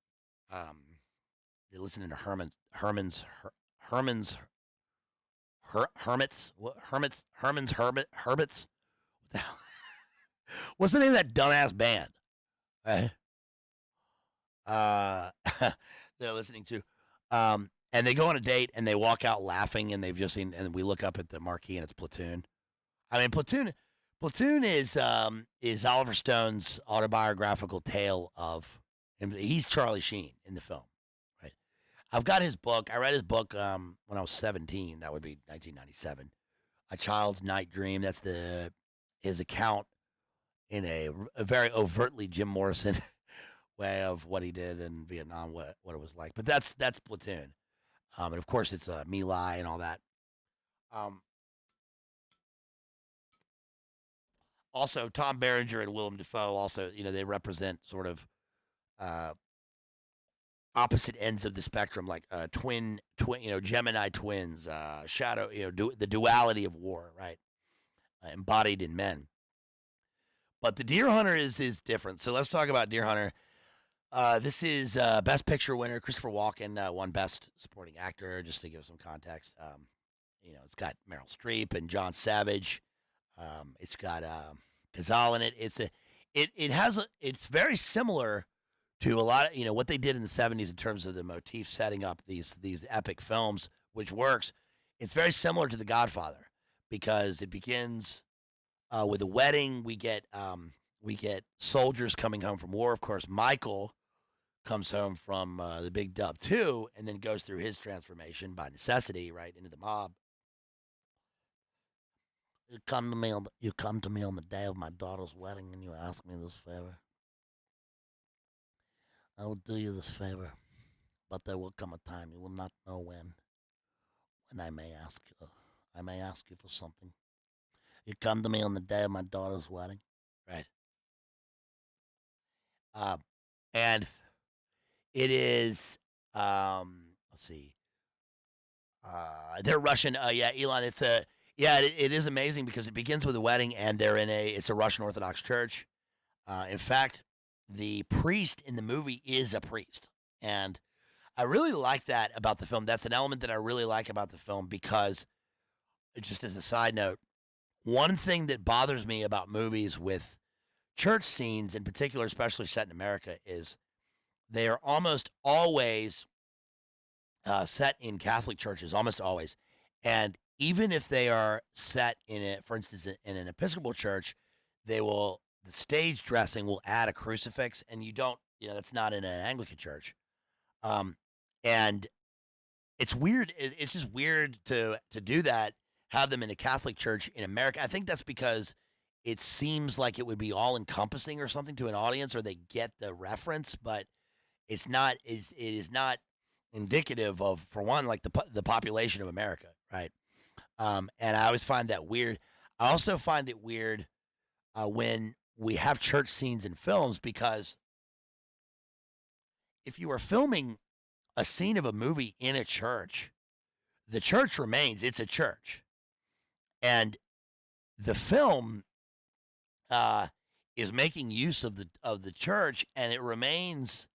They listen to Herman's Hermits. What's the name of that dumbass band? Right? They're listening to. And they go on a date and they walk out laughing and they've just seen, and we look up at the marquee and it's Platoon. I mean, Platoon is Oliver Stone's autobiographical tale of him. He's Charlie Sheen in the film, right? I've got his book. I read his book when I was 17. That would be 1997. A Child's Night Dream. That's his account in a very overtly Jim Morrison way of what he did in Vietnam, what it was like. But that's Platoon. And of course, it's My Lai and all that. Also, Tom Berenger and Willem Dafoe. Also, they represent sort of opposite ends of the spectrum, like twin, Gemini twins. Shadow, the duality of war, right? Embodied in men. But the Deer Hunter is different. So let's talk about Deer Hunter. This is Best Picture winner Christopher Walken won Best Supporting Actor. Just to give some context, it's got Meryl Streep and John Savage. It's got Cazal in it. It's very similar to a lot of what they did in the 70s in terms of the motif setting up these epic films, which works. It's very similar to The Godfather because it begins with a wedding. We get soldiers coming home from war. Of course, Michael comes home from the Big Dub too, and then goes through his transformation by necessity, right, into the mob. You come to me on the day of my daughter's wedding, and you ask me this favor. I will do you this favor, but there will come a time you will not know when I may ask you. I may ask you for something. You come to me on the day of my daughter's wedding, right? And it is, let's see, they're Russian. Yeah, Elon, it is amazing because it begins with a wedding and it's a Russian Orthodox church. In fact, the priest in the movie is a priest. And I really like that about the film. That's an element that I really like about the film because, just as a side note, one thing that bothers me about movies with church scenes in particular, especially set in America, is they are almost always set in Catholic churches, almost always. And even if they are set in it, for instance, in an Episcopal church, the stage dressing will add a crucifix, and that's not in an Anglican church. Um, and it's weird. It's just weird to do that. Have them in a Catholic church in America. I think that's because it seems like it would be all encompassing or something to an audience, or they get the reference, but it's not. It is not indicative of, for one, like the population of America, right? And I always find that weird. I also find it weird when we have church scenes in films because if you are filming a scene of a movie in a church, the church remains. It's a church, and the film is making use of the church, and it remains.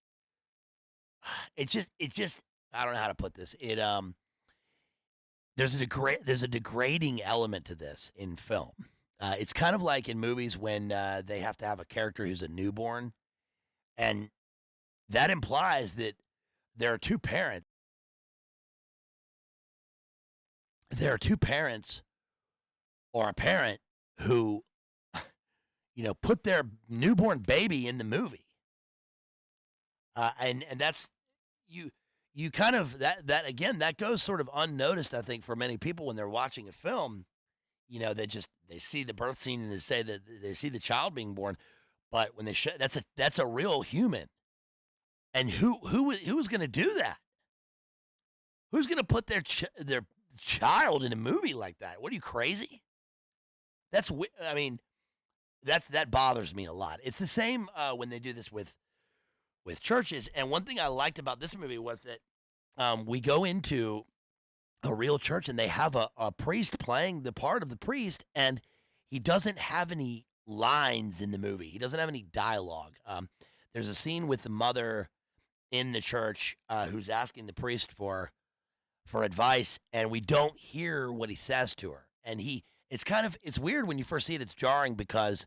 It just I don't know how to put this. There's a degrading element to this in film. It's kind of like in movies when they have to have a character who's a newborn, and that implies that there are two parents. There are two parents or a parent who, put their newborn baby in the movie, and that's you. You kind of that again. That goes sort of unnoticed, I think, for many people when they're watching a film. They see the birth scene and they say that they see the child being born, but when they show that's a real human, and who is going to do that? Who's going to put their child in a movie like that? What are you, crazy? I mean, that bothers me a lot. It's the same when they do this with churches. And one thing I liked about this movie was that we go into a real church and they have a priest playing the part of the priest, and he doesn't have any lines in the movie. He doesn't have any dialogue. There's a scene with the mother in the church who's asking the priest for advice, and we don't hear what he says to her. And it's weird when you first see it. It's jarring because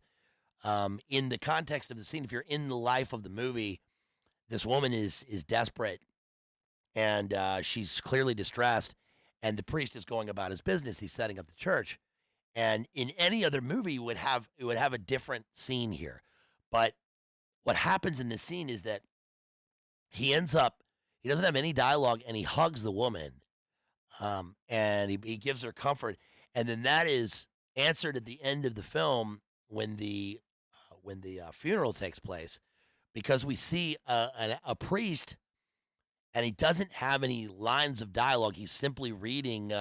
in the context of the scene, if you're in the life of the movie, this woman is desperate, and she's clearly distressed, and the priest is going about his business. He's setting up the church. And in any other movie, it would have a different scene here. But what happens in this scene is that he doesn't have any dialogue, and he hugs the woman, and he gives her comfort. And then that is answered at the end of the film when the funeral takes place, because we see a priest, and he doesn't have any lines of dialogue. He's simply reading,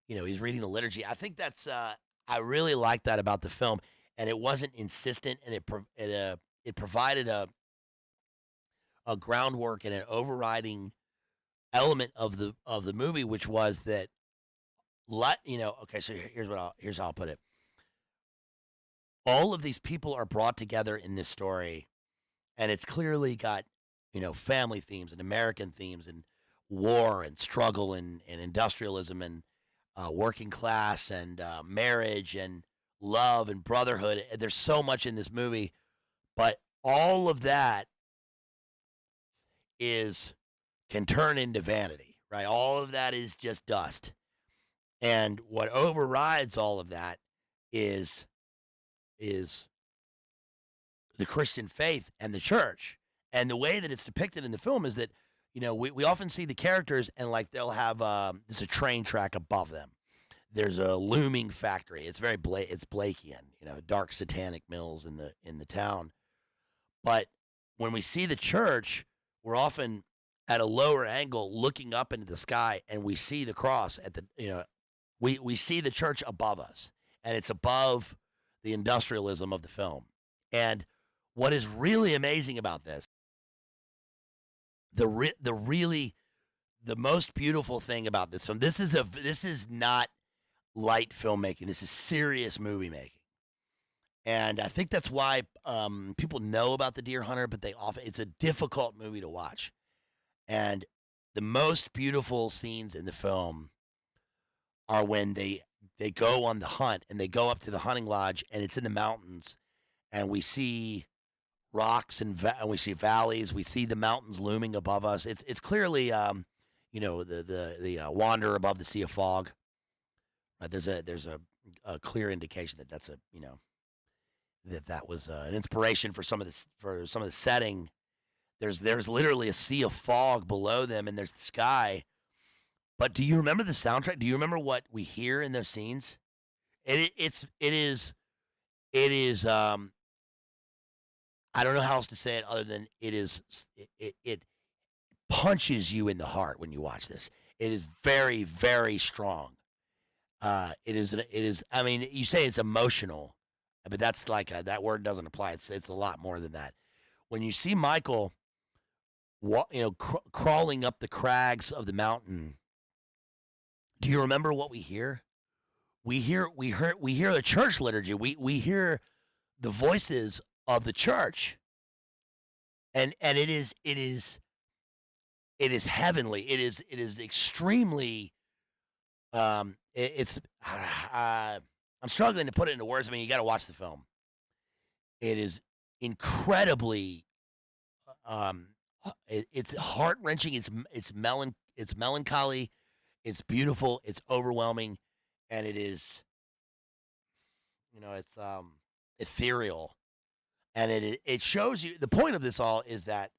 he's reading the liturgy. I think that's I really like that about the film, and it wasn't insistent, and it provided a groundwork and an overriding element of the movie, which was that okay, so here's how I'll put it. All of these people are brought together in this story, and it's clearly got family themes and American themes and war and struggle and industrialism and working class and marriage and love and brotherhood. There's so much in this movie, but all of that can turn into vanity, right? All of that is just dust. And what overrides all of that is the Christian faith and the church. And the way that it's depicted in the film is that, we often see the characters, and like they'll have there's a train track above them. There's a looming factory. It's very it's Blakean, dark satanic mills in the town. But when we see the church, we're often at a lower angle looking up into the sky, and we see the cross at the we see the church above us, and it's above the industrialism of the film. And what is really amazing about this, the most beautiful thing about this film, this is not light filmmaking. This is serious movie making. And I think that's why people know about The Deer Hunter, but it's a difficult movie to watch. And the most beautiful scenes in the film are when they go on the hunt and they go up to the hunting lodge and it's in the mountains and we see rocks and we see valleys. We see the mountains looming above us. It's clearly the wander above the sea of fog. There's a clear indication that that's a that was an inspiration for some of the setting. There's literally a sea of fog below them, and there's the sky. But do you remember the soundtrack? Do you remember what we hear in those scenes? It is I don't know how else to say it other than it punches you in the heart when you watch this. It is very, very strong. It is. I mean, you say it's emotional, but that's like that word doesn't apply. It's a lot more than that. When you see Michael, crawling up the crags of the mountain, do you remember what we hear? We hear the church liturgy. We hear the voices of the church, and it is heavenly. It is extremely. It's I'm struggling to put it into words. I mean, you got to watch the film. It is incredibly it's heart wrenching. It's melancholy. It's beautiful. It's overwhelming, and it is it's ethereal, and it shows you the point of this all is that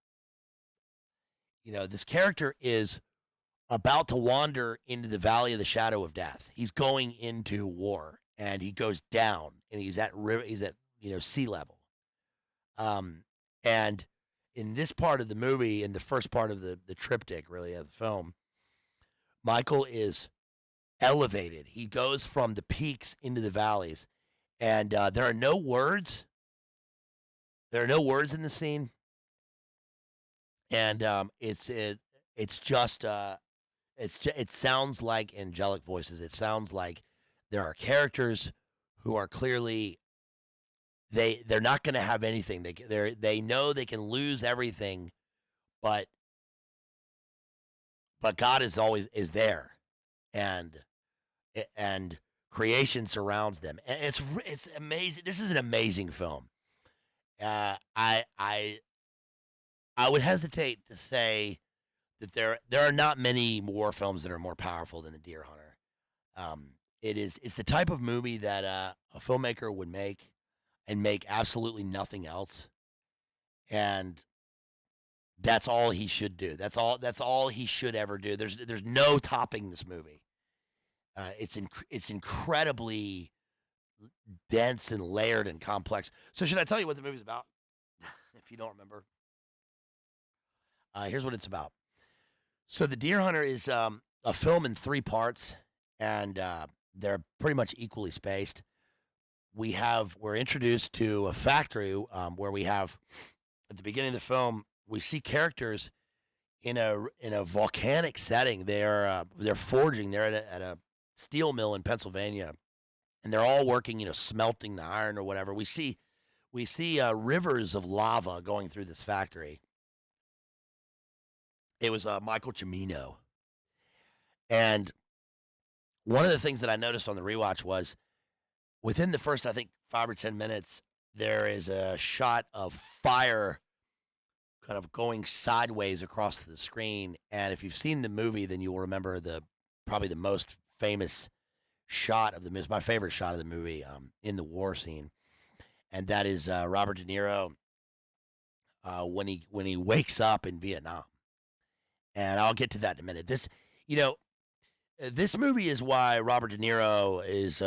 this character is about to wander into the valley of the shadow of death. He's going into war, and he goes down, and he's at river. He's at sea level. And in this part of the movie, in the first part of the triptych, really of the film, Michael is elevated. He goes from the peaks into the valleys, and there are no words. There are no words in the scene, and it's just it sounds like angelic voices. It sounds like there are characters who are clearly they're not going to have anything. They know they can lose everything, but God is there, and and creation surrounds them. And it's amazing. This is an amazing film. I would hesitate to say that there are not many war films that are more powerful than The Deer Hunter. It's the type of movie that a filmmaker would make and make absolutely nothing else, and that's all he should do. That's all he should ever do. There's no topping this movie. It's incredibly dense and layered and complex. So should I tell you what the movie's about? If you don't remember, here's what it's about. So The Deer Hunter is a film in three parts, and they're pretty much equally spaced. We're introduced to a factory where we have at the beginning of the film we see characters in a volcanic setting. They're forging. They're at a steel mill in Pennsylvania, and they're all working, smelting the iron or whatever. We see rivers of lava going through this factory. It was Michael Cimino, and one of the things that I noticed on the rewatch was within the first, I think, 5 or 10 minutes, there is a shot of fire kind of going sideways across the screen. And if you've seen the movie, then you'll remember probably the most famous shot of the movie. It's my favorite shot of the movie in the war scene, and that is Robert De Niro when he wakes up in Vietnam. And I'll get to that in a minute. This movie is why Robert De Niro is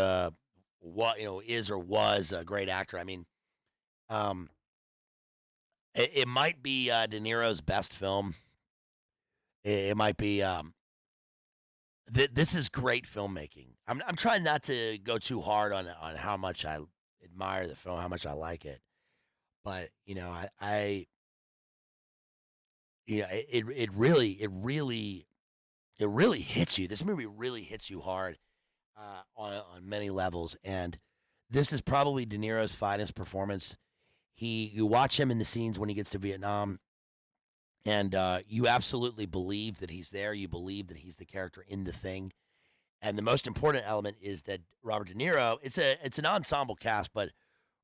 is or was a great actor. I mean, it might be De Niro's best film. It might be. This is great filmmaking. I'm trying not to go too hard on how much I admire the film, how much I like it, but it really hits you. This movie really hits you hard on many levels, and this is probably De Niro's finest performance. You watch him in the scenes when he gets to Vietnam, and you absolutely believe that he's there. You believe that he's the character in the thing. And the most important element is that Robert De Niro. It's an ensemble cast, but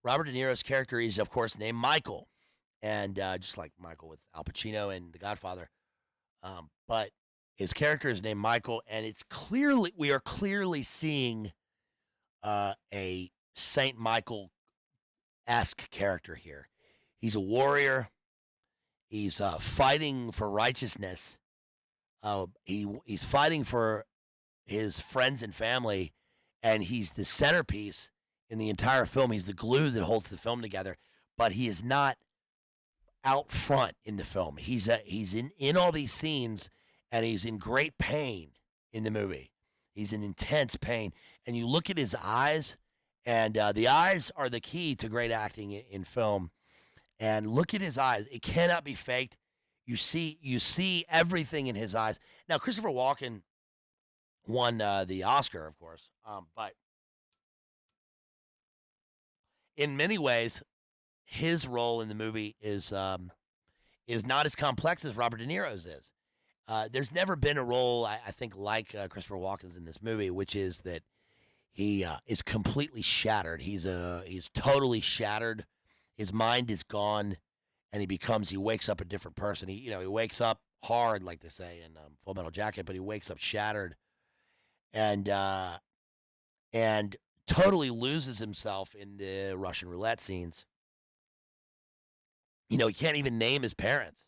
Robert De Niro's character is of course named Michael, and just like Michael with Al Pacino and The Godfather. But his character is named Michael, and it's clearly we are clearly seeing a Saint Michael esque character here. He's a warrior. He's fighting for righteousness. He's fighting for his friends and family, and he's the centerpiece in the entire film. He's the glue that holds the film together. But he is not out front in the film. He's in all these scenes, and he's in great pain in the movie. He's in intense pain, and you look at his eyes, and the eyes are the key to great acting in film. And look at his eyes; it cannot be faked. You see everything in his eyes. Now, Christopher Walken won the Oscar, of course, but in many ways, his role in the movie is not as complex as Robert De Niro's is. There's never been a role I think like Christopher Walken's in this movie, which is that he is completely shattered. He's totally shattered. His mind is gone, and he wakes up a different person. He wakes up hard, like they say in Full Metal Jacket, but he wakes up shattered, and and totally loses himself in the Russian roulette scenes. He can't even name his parents.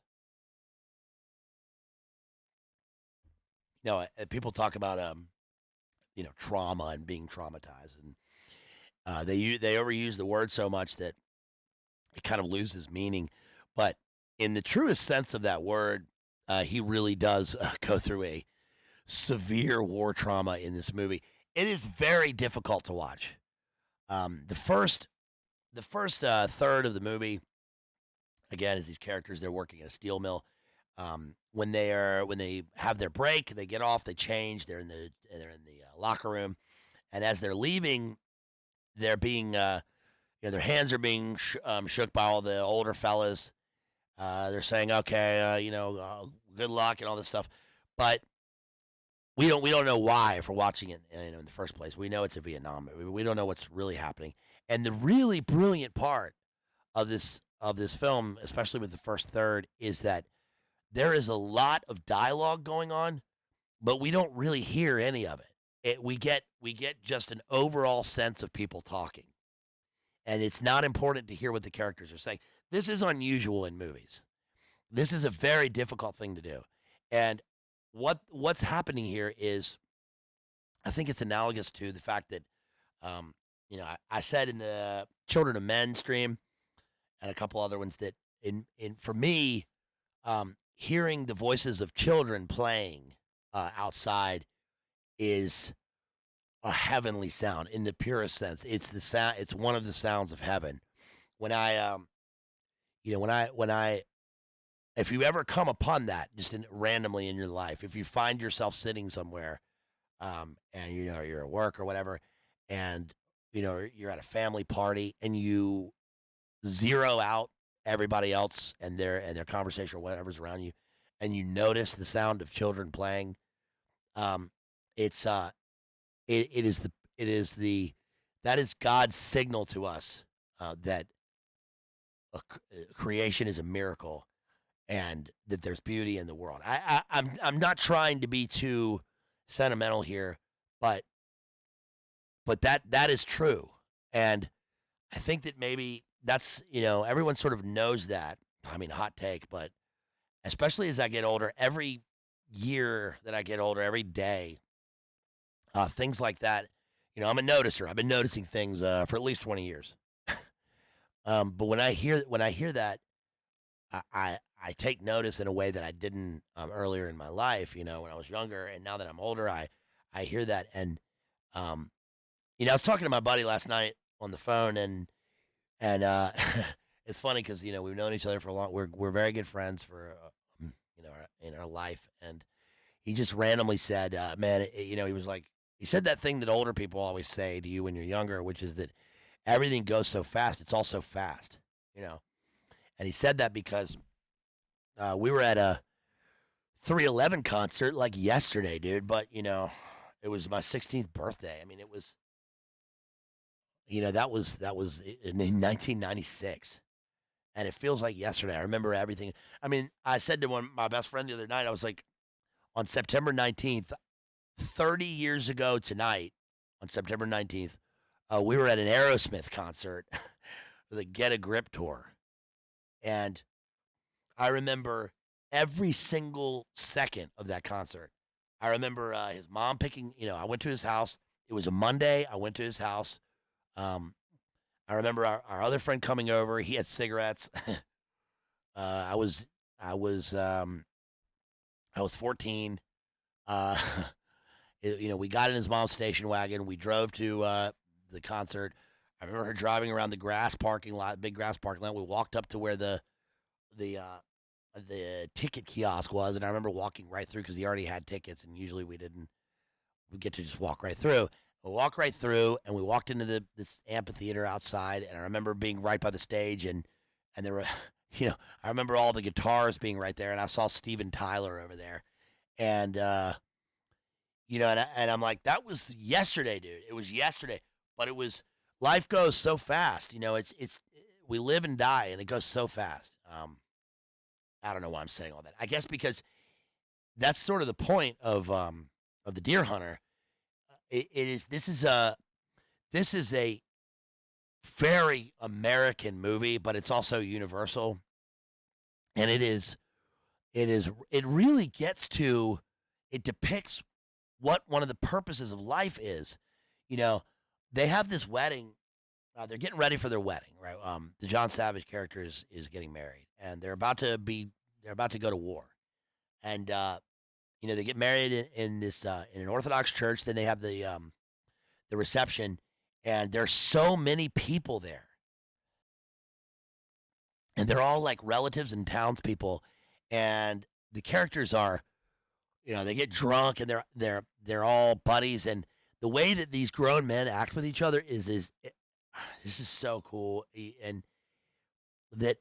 People talk about trauma and being traumatized, and they overuse the word so much that it kind of loses meaning. But in the truest sense of that word, he really does go through a severe war trauma in this movie. It is very difficult to watch. The first third of the movie, again, is these characters. They're working at a steel mill. When they have their break, they get off, they change. They're in the locker room, and as they're leaving, they're being their hands are being shook by all the older fellas. They're saying, "Okay, good luck" and all this stuff, but we don't know why if we're watching it in the first place. We know it's a Vietnam movie. We don't know what's really happening, and the really brilliant part of this film, especially with the first third, is that there is a lot of dialogue going on, but we don't really hear any of it. We get just an overall sense of people talking, and it's not important to hear what the characters are saying. This is unusual in movies. This is a very difficult thing to do, and what's happening here is, I think it's analogous to the fact that, I said in the Children of Men stream and a couple other ones that for me, hearing the voices of children playing outside is a heavenly sound in the purest sense. It's the sound. It's one of the sounds of heaven. When I, when I, if you ever come upon that randomly in your life, if you find yourself sitting somewhere, and you're at work or whatever, and you're at a family party, and you zero out everybody else and their conversation or whatever's around you, and you notice the sound of children playing, um, it's it is the that is God's signal to us that creation is a miracle and that there's beauty in the world. I'm not trying to be too sentimental here, but that is true, and I think that maybe that's everyone sort of knows that. I mean, hot take, but especially as I get older, every year that I get older, every day, things like that. I'm a noticer. I've been noticing things for at least 20 years. But when I hear that, I take notice in a way that I didn't earlier in my life. When I was younger, and now that I'm older, I hear that, and um, I was talking to my buddy last night on the phone, and it's funny because we've known each other for a long. We're very good friends for in our life, and he just randomly said, "Man," he was like, he said that thing that older people always say to you when you're younger, which is that everything goes so fast. It's all so fast, you know. And he said that because We were at a 311 concert like yesterday, dude. But it was my 16th birthday. I mean, it was that was in 1996, and it feels like yesterday. I remember everything. I mean, I said to my best friend the other night, I was like, on September 19th, 30 years ago tonight, on September 19th, we were at an Aerosmith concert, the Get a Grip tour, and I remember every single second of that concert. I remember his mom picking. I went to his house. It was a Monday. I went to his house. Um, I remember our other friend coming over. He had cigarettes. I was I was I was 14. Uh, we got in his mom's station wagon. We drove to the concert. I remember her driving around the grass parking lot, big grass parking lot. We walked up to where the ticket kiosk was, and I remember walking right through because he already had tickets, and usually we didn't. We get to just walk right through. We walked right through, and we walked into this amphitheater outside, and I remember being right by the stage, and there were, I remember all the guitars being right there, and I saw Steven Tyler over there, and and I'm like, that was yesterday, dude. It was yesterday, but it was. Life goes so fast, it's we live and die, and it goes so fast. I don't know why I'm saying all that. I guess because that's sort of the point of the Deer Hunter. It is this is a very American movie, but it's also universal, and it really gets to it depicts what one of the purposes of life is. You know, they have this wedding. They're getting ready for their wedding, right? The John Savage character is getting married, and they're about to go to war, and they get married in this in an Orthodox church. Then they have the reception, and there's so many people there, and they're all like relatives and townspeople, and the characters are, they get drunk, and they're all buddies, and the way that these grown men act with each other is this is so cool, and that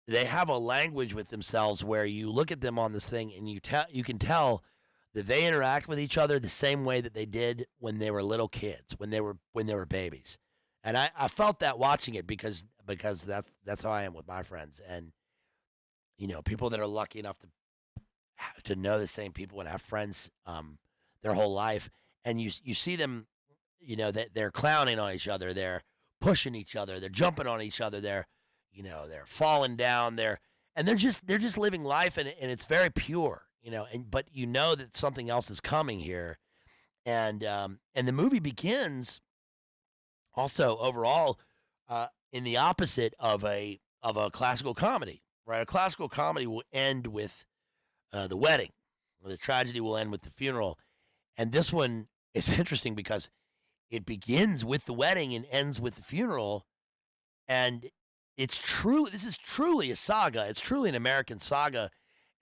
they have a language with themselves where you look at them on this thing, and you can tell that they interact with each other the same way that they did when they were little kids, when they were babies. And I felt that watching it because that's how I am with my friends, and people that are lucky enough to know the same people and have friends their whole life, and you see them, that they're clowning on each other, they're pushing each other, they're jumping on each other, they're falling down, they're just living life, and it's very pure, but that something else is coming here, and the movie begins also overall in the opposite of a classical comedy, right? A classical comedy will end with the wedding, or the tragedy will end with the funeral, and this one is interesting because it begins with the wedding and ends with the funeral, and this is truly a saga. It's truly an American saga,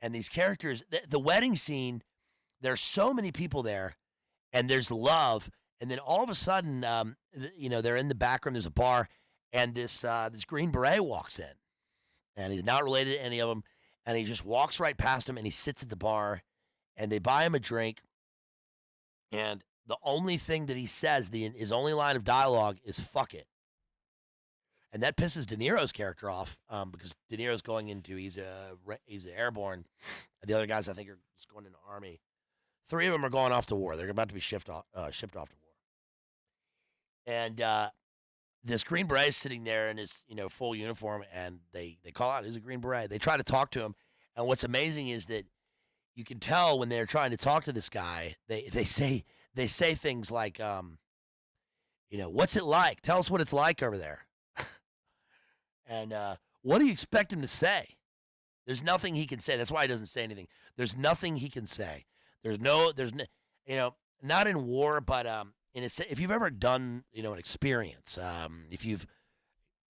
and these characters, the wedding scene, there's so many people there, and there's love, and then all of a sudden, they're in the back room. There's a bar, and this Green Beret walks in, and he's not related to any of them, and he just walks right past him, and he sits at the bar, and they buy him a drink, and the only thing that he says, his only line of dialogue is "fuck it," and that pisses De Niro's character off because De Niro's going into he's airborne, and the other guys I think are just going into Army. 3 of them are going off to war. They're about to be shipped off to war, and this Green Beret is sitting there in his full uniform, and they call out, "He's a Green Beret." They try to talk to him, and what's amazing is that you can tell when they're trying to talk to this guy, they say things like, "What's it like? Tell us what it's like over there." And what do you expect him to say? There's nothing he can say. That's why he doesn't say anything. There's nothing he can say. Not in war, but if you've ever done, an experience, if you've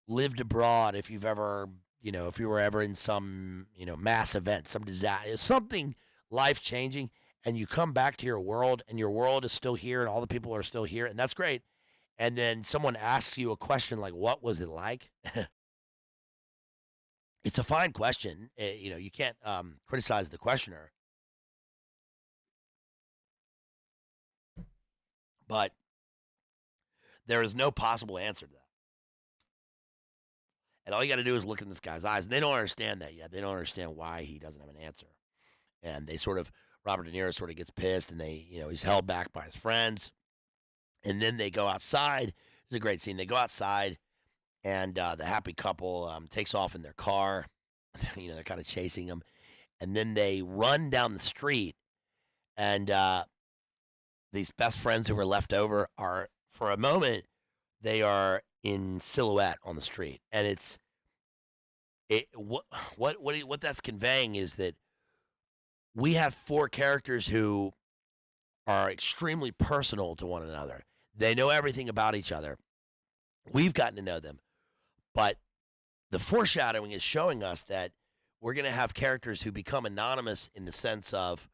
lived abroad, if you've ever, if you were ever in some, mass event, some disaster, something life changing, and you come back to your world, and your world is still here, and all the people are still here, and that's great. And then someone asks you a question like, "What was it like?" It's a fine question. You can't criticize the questioner, but there is no possible answer to that. And all you got to do is look in this guy's eyes, and they don't understand that yet. They don't understand why he doesn't have an answer. And they sort of Robert De Niro sort of gets pissed, and he's held back by his friends, and then they go outside. It's a great scene. They go outside, and the happy couple takes off in their car. They're kind of chasing him, and then they run down the street, and these best friends who were left over are, for a moment, they are in silhouette on the street, and what that's conveying is that we have four characters who are extremely personal to one another. They know everything about each other. We've gotten to know them, but the foreshadowing is showing us that we're going to have characters who become anonymous in the sense of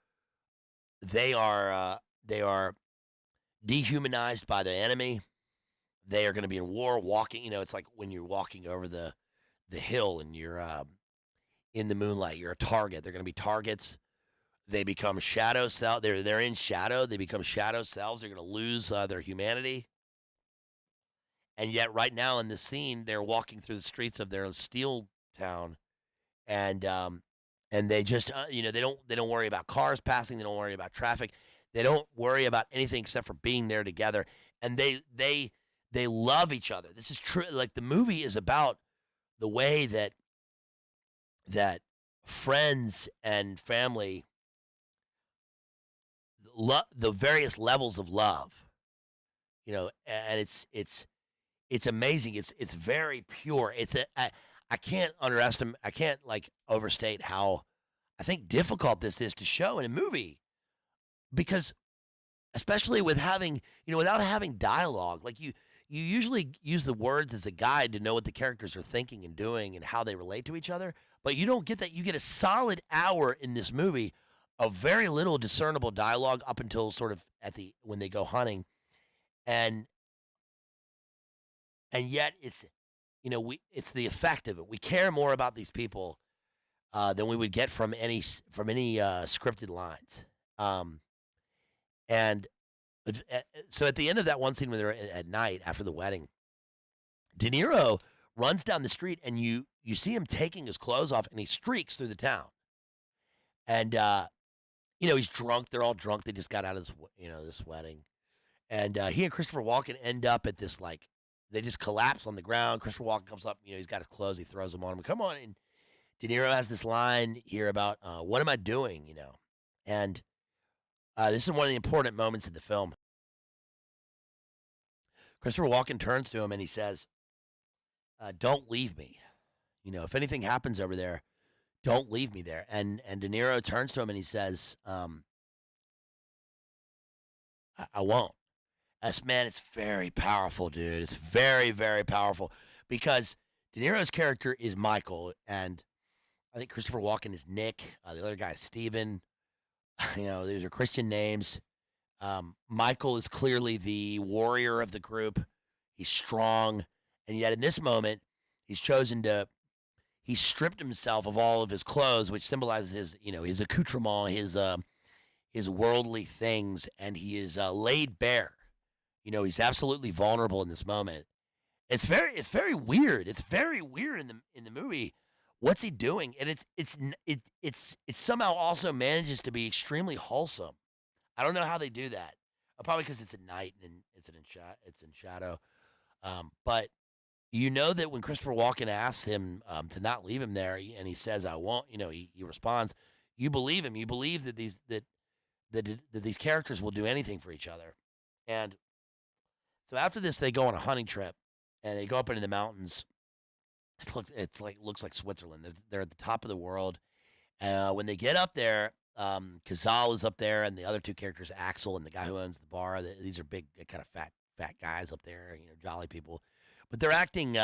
they are dehumanized by the enemy. They are going to be in war, walking. It's like when you're walking over the hill and you're in the moonlight. You're a target. They're going to be targets. They become shadow self. They're in shadow. They become shadow selves. They're going to lose their humanity. And yet, right now in this scene, they're walking through the streets of their steel town, and they just they don't worry about cars passing. They don't worry about traffic. They don't worry about anything except for being there together. And they love each other. This is true. Like, the movie is about the way that friends and family, the various levels of love, and it's amazing. It's very pure. I can't overstate how I think difficult this is to show in a movie, because especially with without having dialogue, like you usually use the words as a guide to know what the characters are thinking and doing and how they relate to each other, but you don't get that. You get a solid hour in this movie of very little discernible dialogue up until sort of when they go hunting, and yet it's it's the effect of it. We care more about these people than we would get from any scripted lines. And so at the end of that one scene when they're at night after the wedding, De Niro runs down the street, and you see him taking his clothes off, and he streaks through the town. And he's drunk. They're all drunk. They just got out of this wedding, and he and Christopher Walken end up at this, like, they just collapse on the ground. Christopher Walken comes up. He's got his clothes. He throws them on him. Come on. And De Niro has this line here about, what am I doing? And this is one of the important moments in the film. Christopher Walken turns to him and he says, don't leave me. If anything happens over there, don't leave me there. And De Niro turns to him and he says, I won't. Man, it's very powerful, dude. It's very, very powerful, because De Niro's character is Michael, and I think Christopher Walken is Nick. The other guy is Steven. These are Christian names. Michael is clearly the warrior of the group. He's strong, and yet in this moment, he's stripped himself of all of his clothes, which symbolizes his accoutrement, his worldly things, and he is laid bare. He's absolutely vulnerable in this moment. It's very weird. It's very weird in the movie. What's he doing? And it somehow also manages to be extremely wholesome. I don't know how they do that. Probably because it's at night and it's in shadow. But that when Christopher Walken asks him to not leave him there, and he says, "I won't," he responds, "You believe him. You believe that these characters will do anything for each other." And so after this, they go on a hunting trip, and they go up into the mountains. It looks like Switzerland. They're at the top of the world. When they get up there, Cazal is up there, and the other two characters, Axel and the guy who owns the bar. These are big, kind of fat guys up there, jolly people. But they're acting.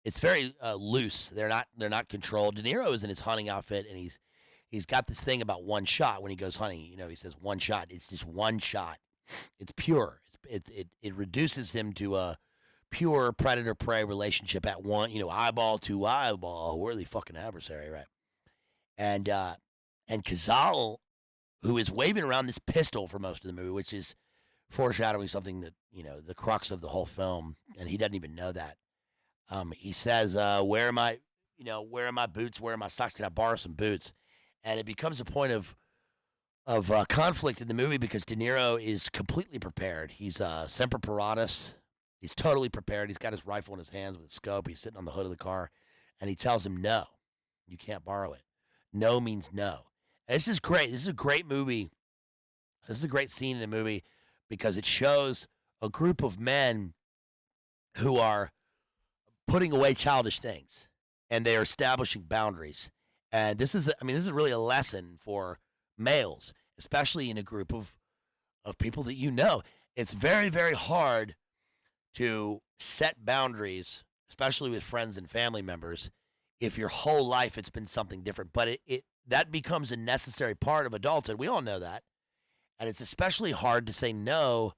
It's very loose. They're not controlled. De Niro is in his hunting outfit, and he's got this thing about one shot when he goes hunting. He says one shot. It's just one shot. It's pure. It reduces him to pure predator prey relationship at one, eyeball to eyeball, worthy fucking adversary, right? And Cazal, who is waving around this pistol for most of the movie, which is foreshadowing something that the crux of the whole film, and he doesn't even know that. He says, "Where are my, where are my boots? Where are my socks? Can I borrow some boots?" And it becomes a point of conflict in the movie because De Niro is completely prepared. He's semper paratus. He's totally prepared. He's got his rifle in his hands with a scope. He's sitting on the hood of the car, and he tells him, "No, you can't borrow it. No means no." And this is great. This is a great movie. This is a great scene in the movie because it shows a group of men who are putting away childish things, and they are establishing boundaries. And this is really a lesson for males, especially in a group of people that It's very, very hard to set boundaries, especially with friends and family members, if your whole life it's been something different. But that becomes a necessary part of adulthood. We all know that. And it's especially hard to say no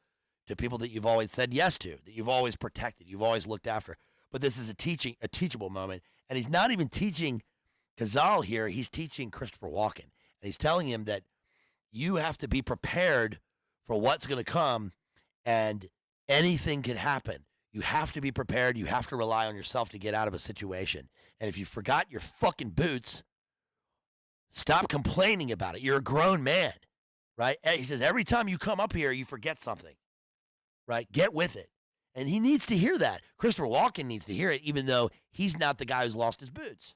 to people that you've always said yes to, that you've always protected, you've always looked after. But this is a teachable moment. And he's not even teaching Cazal here. He's teaching Christopher Walken. And he's telling him that you have to be prepared for what's going to come, and anything can happen. You have to be prepared. You have to rely on yourself to get out of a situation. And if you forgot your fucking boots, stop complaining about it. You're a grown man, right? And he says, every time you come up here, you forget something, right? Get with it. And he needs to hear that. Christopher Walken needs to hear it, even though he's not the guy who's lost his boots.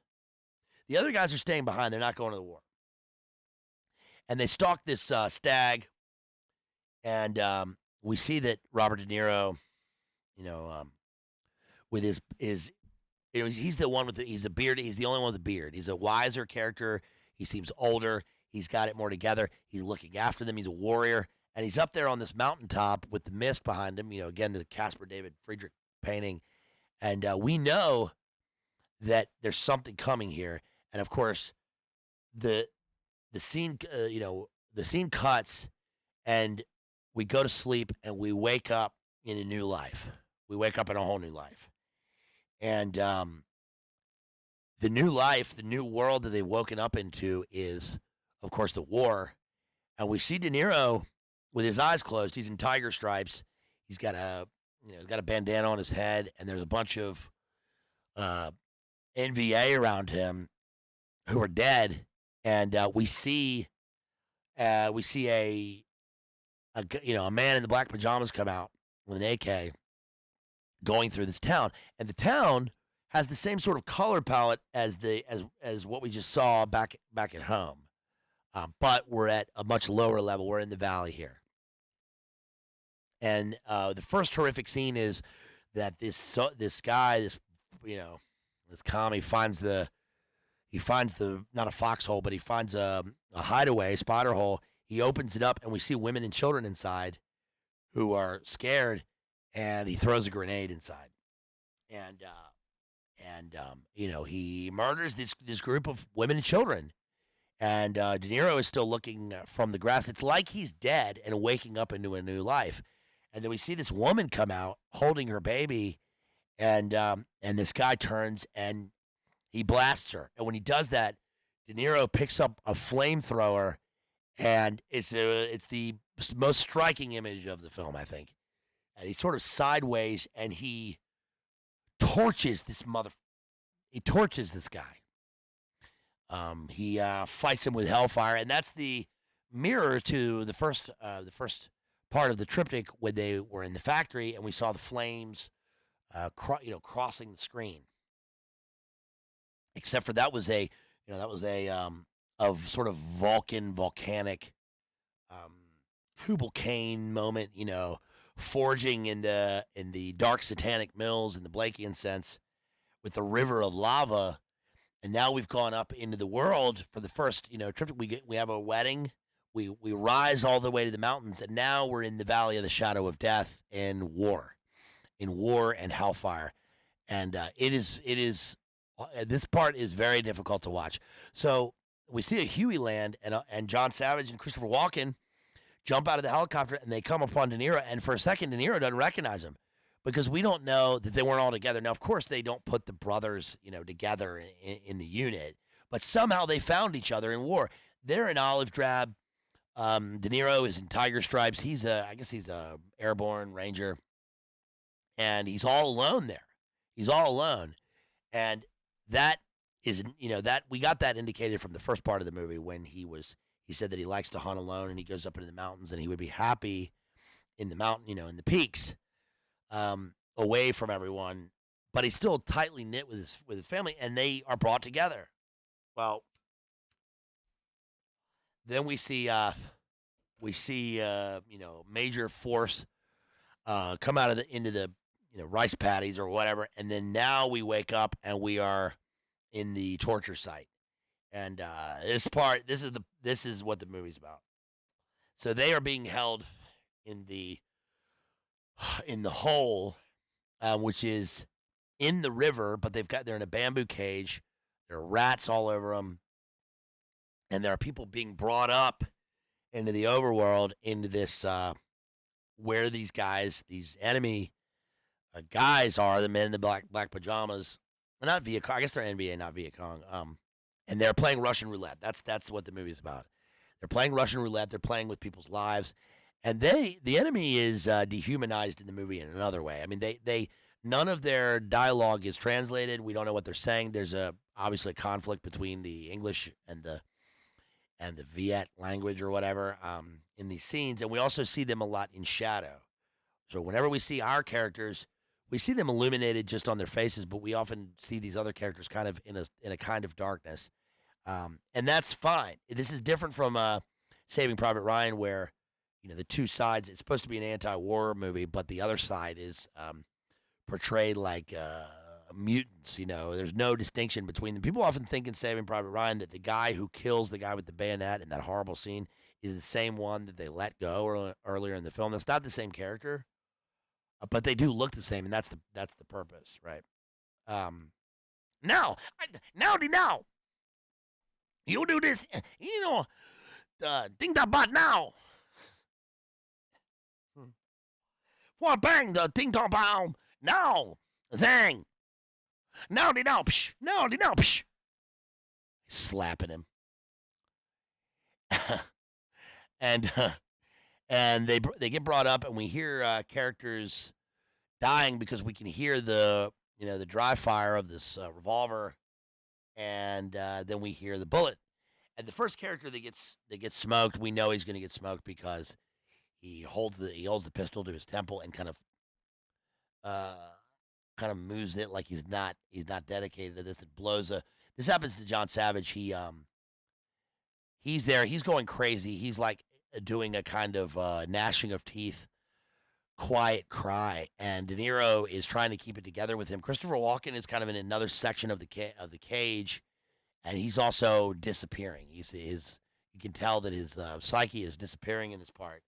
The other guys are staying behind. They're not going to the war. And they stalk this stag, and we see that Robert De Niro, with his he's the one with he's a beard. He's the only one with a beard. He's a wiser character. He seems older. He's got it more together. He's looking after them. He's a warrior. And he's up there on this mountaintop with the mist behind him, again, the Caspar David Friedrich painting. And we know that there's something coming here. And, of course, the scene, the scene cuts, and we go to sleep, and we wake up in a new life. We wake up in a whole new life. And the new life, the new world that they've woken up into is, of course, the war. And we see De Niro with his eyes closed. He's in tiger stripes. He's got a bandana on his head, and there's a bunch of NVA around him who are dead. And we see a man in the black pajamas come out with an AK going through this town, and the town has the same sort of color palette as what we just saw back at home, but we're at a much lower level. We're in the valley here, and the first horrific scene is that this guy, this commie finds the not a foxhole, but he finds a hideaway, spider hole. He opens it up, and we see women and children inside who are scared, and he throws a grenade inside. And he murders this group of women and children. And De Niro is still looking from the grass. It's like he's dead and waking up into a new life. And then we see this woman come out holding her baby, and this guy turns and he blasts her. And when he does that, De Niro picks up a flamethrower, and it's the most striking image of the film, I think. And he's sort of sideways, and he torches this He torches this guy. He fights him with hellfire, and that's the mirror to the first part of the triptych when they were in the factory, and we saw the flames, crossing the screen. Except for that was a sort of volcanic, Tubal Cain moment, forging in the dark satanic mills in the Blakean sense with the river of lava. And now we've gone up into the world for the first, trip. We have a wedding. We rise all the way to the mountains, and now we're in the valley of the shadow of death in war and hellfire. And this part is very difficult to watch. So we see a Huey land, and John Savage and Christopher Walken jump out of the helicopter, and they come upon De Niro. And for a second, De Niro doesn't recognize him. because we don't know that they weren't all together. Now, of course, they don't put the brothers, together in the unit, but somehow they found each other in war. They're in olive drab. De Niro is in tiger stripes. I guess he's a airborne ranger, and he's all alone there. He's all alone, and that is, that we got that indicated from the first part of the movie when he said that he likes to hunt alone and he goes up into the mountains and he would be happy in the mountain, in the peaks, away from everyone, but he's still tightly knit with his family, and they are brought together. Well, then we see major force come out into the rice paddies or whatever, and then now we wake up and we are in the torture site, and this is what the movie's about. So they are being held in the hole, which is in the river, but they're in a bamboo cage. There are rats all over them, and there are people being brought up into the overworld, into this where these enemy guys are, the men in the black pajamas. Not Viet Cong. I guess they're NBA, not Viet Cong. And they're playing Russian roulette. That's what the movie's about. They're playing Russian roulette. They're playing with people's lives, and the enemy is dehumanized in the movie in another way. I mean, they none of their dialogue is translated. We don't know what they're saying. There's obviously a conflict between the English and the Viet language or whatever in these scenes, and we also see them a lot in shadow. So whenever we see our characters, we see them illuminated just on their faces, but we often see these other characters kind of in a kind of darkness, and that's fine. This is different from Saving Private Ryan, where the two sides. It's supposed to be an anti-war movie, but the other side is portrayed like mutants. There's no distinction between them. People often think in Saving Private Ryan that the guy who kills the guy with the bayonet in that horrible scene is the same one that they let go earlier in the film. That's not the same character. But they do look the same, and that's the purpose, right? Now, you do this, think about now. What bang the ting tong pound now, thing. Now, psh, now, psh. Slapping him, and they get brought up, and we hear characters dying because we can hear the dry fire of this revolver, and then we hear the bullet. And the first character that gets smoked, we know he's going to get smoked because he holds the pistol to his temple and kind of moves it like he's not dedicated to this. It blows This happens to John Savage. He's there. He's going crazy. He's like doing a kind of gnashing of teeth, quiet cry, and De Niro is trying to keep it together with him. Christopher Walken is kind of in another section of the cage, and he's also disappearing. You can tell that his psyche is disappearing in this part,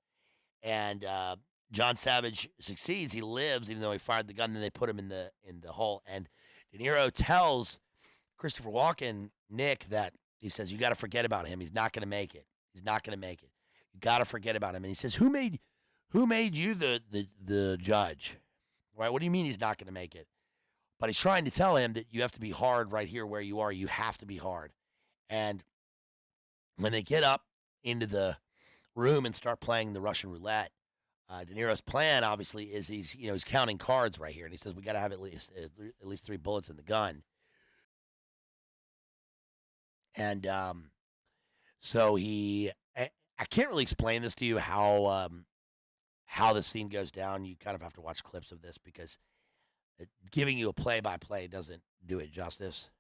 and John Savage succeeds. He lives, even though he fired the gun. Then they put him in the hole, and De Niro tells Christopher Walken, Nick, that he says, "You got to forget about him. He's not going to make it. He's not going to make it. You got to forget about him." And he says, "Who made you the judge? Right? What do you mean he's not going to make it?" But he's trying to tell him that you have to be hard right here where you are. You have to be hard. And when they get up into the room and start playing the Russian roulette, De Niro's plan obviously is he's counting cards right here, and he says we got to have at least 3 bullets in the gun. And so I can't really explain this to you how the scene goes down. You kind of have to watch clips of this because giving you a play-by-play doesn't do it justice.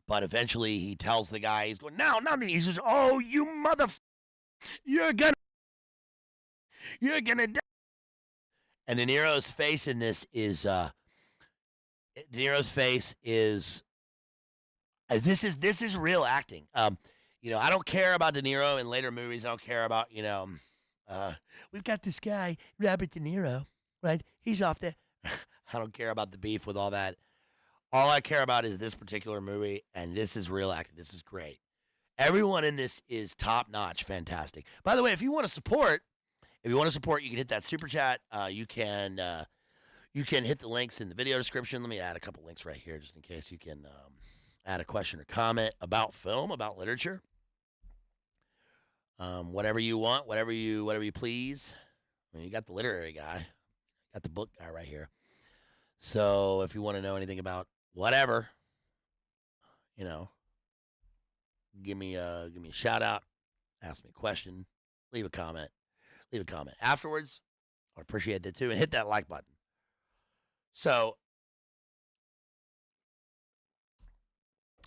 But eventually he tells the guy, he's going, "No, he says, oh, you you're gonna die." And De Niro's face in this is, this is real acting. I don't care about De Niro in later movies. I don't care about, we've got this guy, Robert De Niro, right? He's off there. I don't care about the beef with all that. All I care about is this particular movie, and this is real acting. This is great. Everyone in this is top-notch, fantastic. By the way, if you want to support If you want to support, you can hit that super chat. You can hit the links in the video description. Let me add a couple links right here just in case you can add a question or comment about film, about literature. Whatever you want, whatever you please. I mean, you got the literary guy, got the book guy right here. So if you want to know anything about whatever, give me a shout out, ask me a question, leave a comment afterwards. I appreciate that too, and hit that like button. So,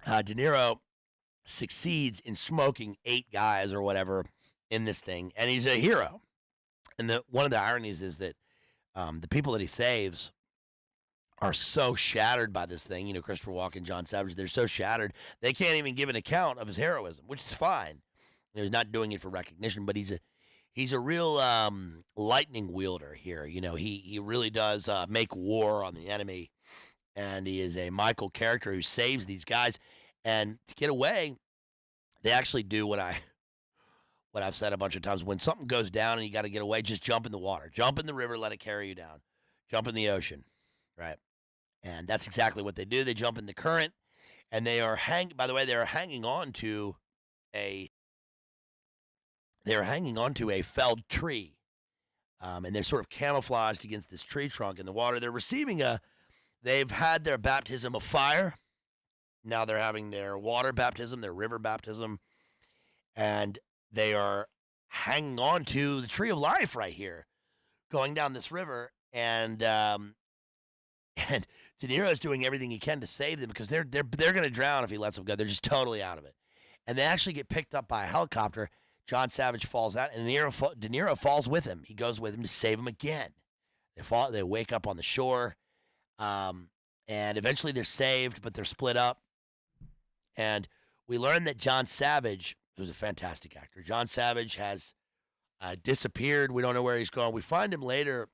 De Niro succeeds in smoking 8 guys or whatever in this thing, and he's a hero. And one of the ironies is that the people that he saves are so shattered by this thing. Christopher Walken, John Savage, they're so shattered they can't even give an account of his heroism, which is fine. He's not doing it for recognition, but he's a real lightning wielder here. He really does make war on the enemy, and he is a Michael character who saves these guys. And to get away, they actually do what I've said a bunch of times. When something goes down and you got to get away, just jump in the water, jump in the river, let it carry you down, jump in the ocean, right? And that's exactly what they do. They jump in the current, and they are hanging on to a felled tree, and they're sort of camouflaged against this tree trunk in the water. They've had their baptism of fire. Now they're having their water baptism, their river baptism, and they are hanging on to the tree of life right here, going down this river, and De Niro is doing everything he can to save them because they're going to drown if he lets them go. They're just totally out of it, and they actually get picked up by a helicopter. John Savage falls out, and De Niro falls with him. He goes with him to save him again. They wake up on the shore, and eventually they're saved, but they're split up. And we learn that John Savage, who's a fantastic actor, John Savage has disappeared. We don't know where he's gone. We find him later.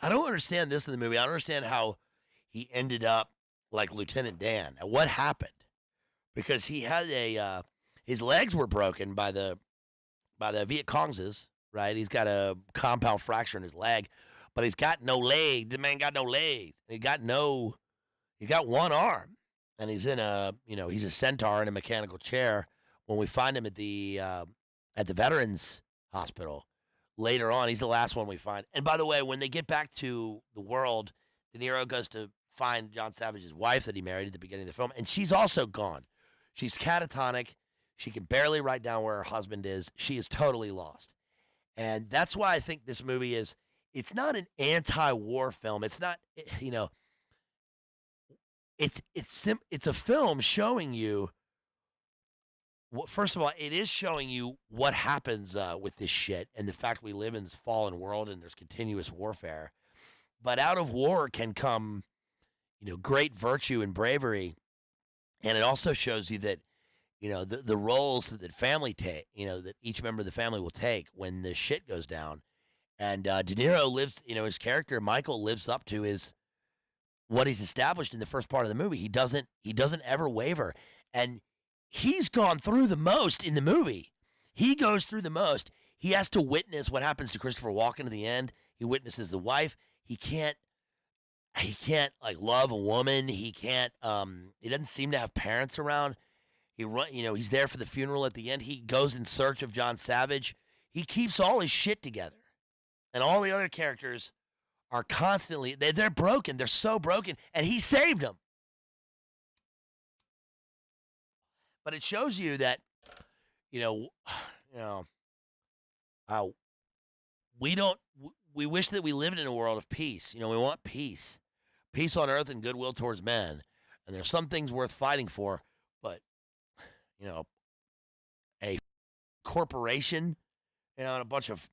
I don't understand this in the movie. I don't understand how he ended up like Lieutenant Dan. What happened? Because he had his legs were broken by the Viet Cong's, right? He's got a compound fracture in his leg, but he's got no leg. The man got no leg. He got one arm, and he's he's a centaur in a mechanical chair. When we find him at the Veterans Hospital later on, he's the last one we find. And by the way, when they get back to the world, De Niro goes to find John Savage's wife that he married at the beginning of the film, and she's also gone. She's catatonic. She can barely write down where her husband is. She is totally lost. And that's why I think this movie it's not an anti-war film. It's not, it's a film showing you, first of all, it is showing you what happens with this shit and the fact we live in this fallen world and there's continuous warfare. But out of war can come, great virtue and bravery. And it also shows you that, the roles that the family take, that each member of the family will take when the shit goes down. And De Niro lives, his character, Michael, lives up to what he's established in the first part of the movie. He doesn't ever waver. And he's gone through the most in the movie. He goes through the most. He has to witness what happens to Christopher Walken at the end. He witnesses the wife. He can't like love a woman. He can't, he doesn't seem to have parents around. He's there for the funeral at the end. He goes in search of John Savage. He keeps all his shit together. And all the other characters are constantly, they're broken. They're so broken. And he saved them. But it shows you that, we wish that we lived in a world of peace. We want peace. Peace on earth and goodwill towards men. And there's some things worth fighting for, but, a corporation, and a bunch of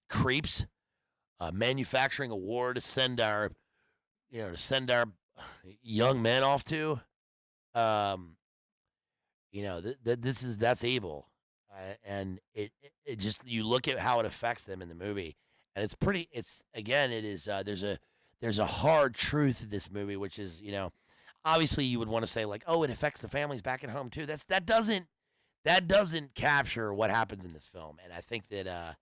creeps manufacturing a war to send our young men off to, that's evil. And it just, you look at how it affects them in the movie, and there's a hard truth in this movie, which is, obviously you would want to say like, oh, it affects the families back at home too. That that doesn't capture what happens in this film. And I think that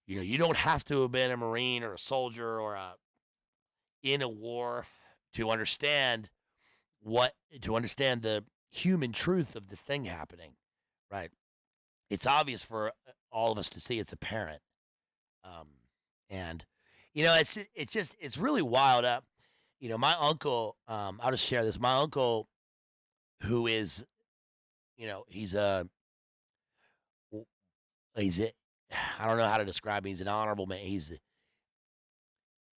you don't have to have been a Marine or a soldier or in a war to understand the human truth of this thing happening, right? It's obvious for all of us to see. It's apparent, um, and it's really wild up. My uncle. I'll just share this. My uncle, who is, he's he's a, I don't know how to describe him. He's an honorable man.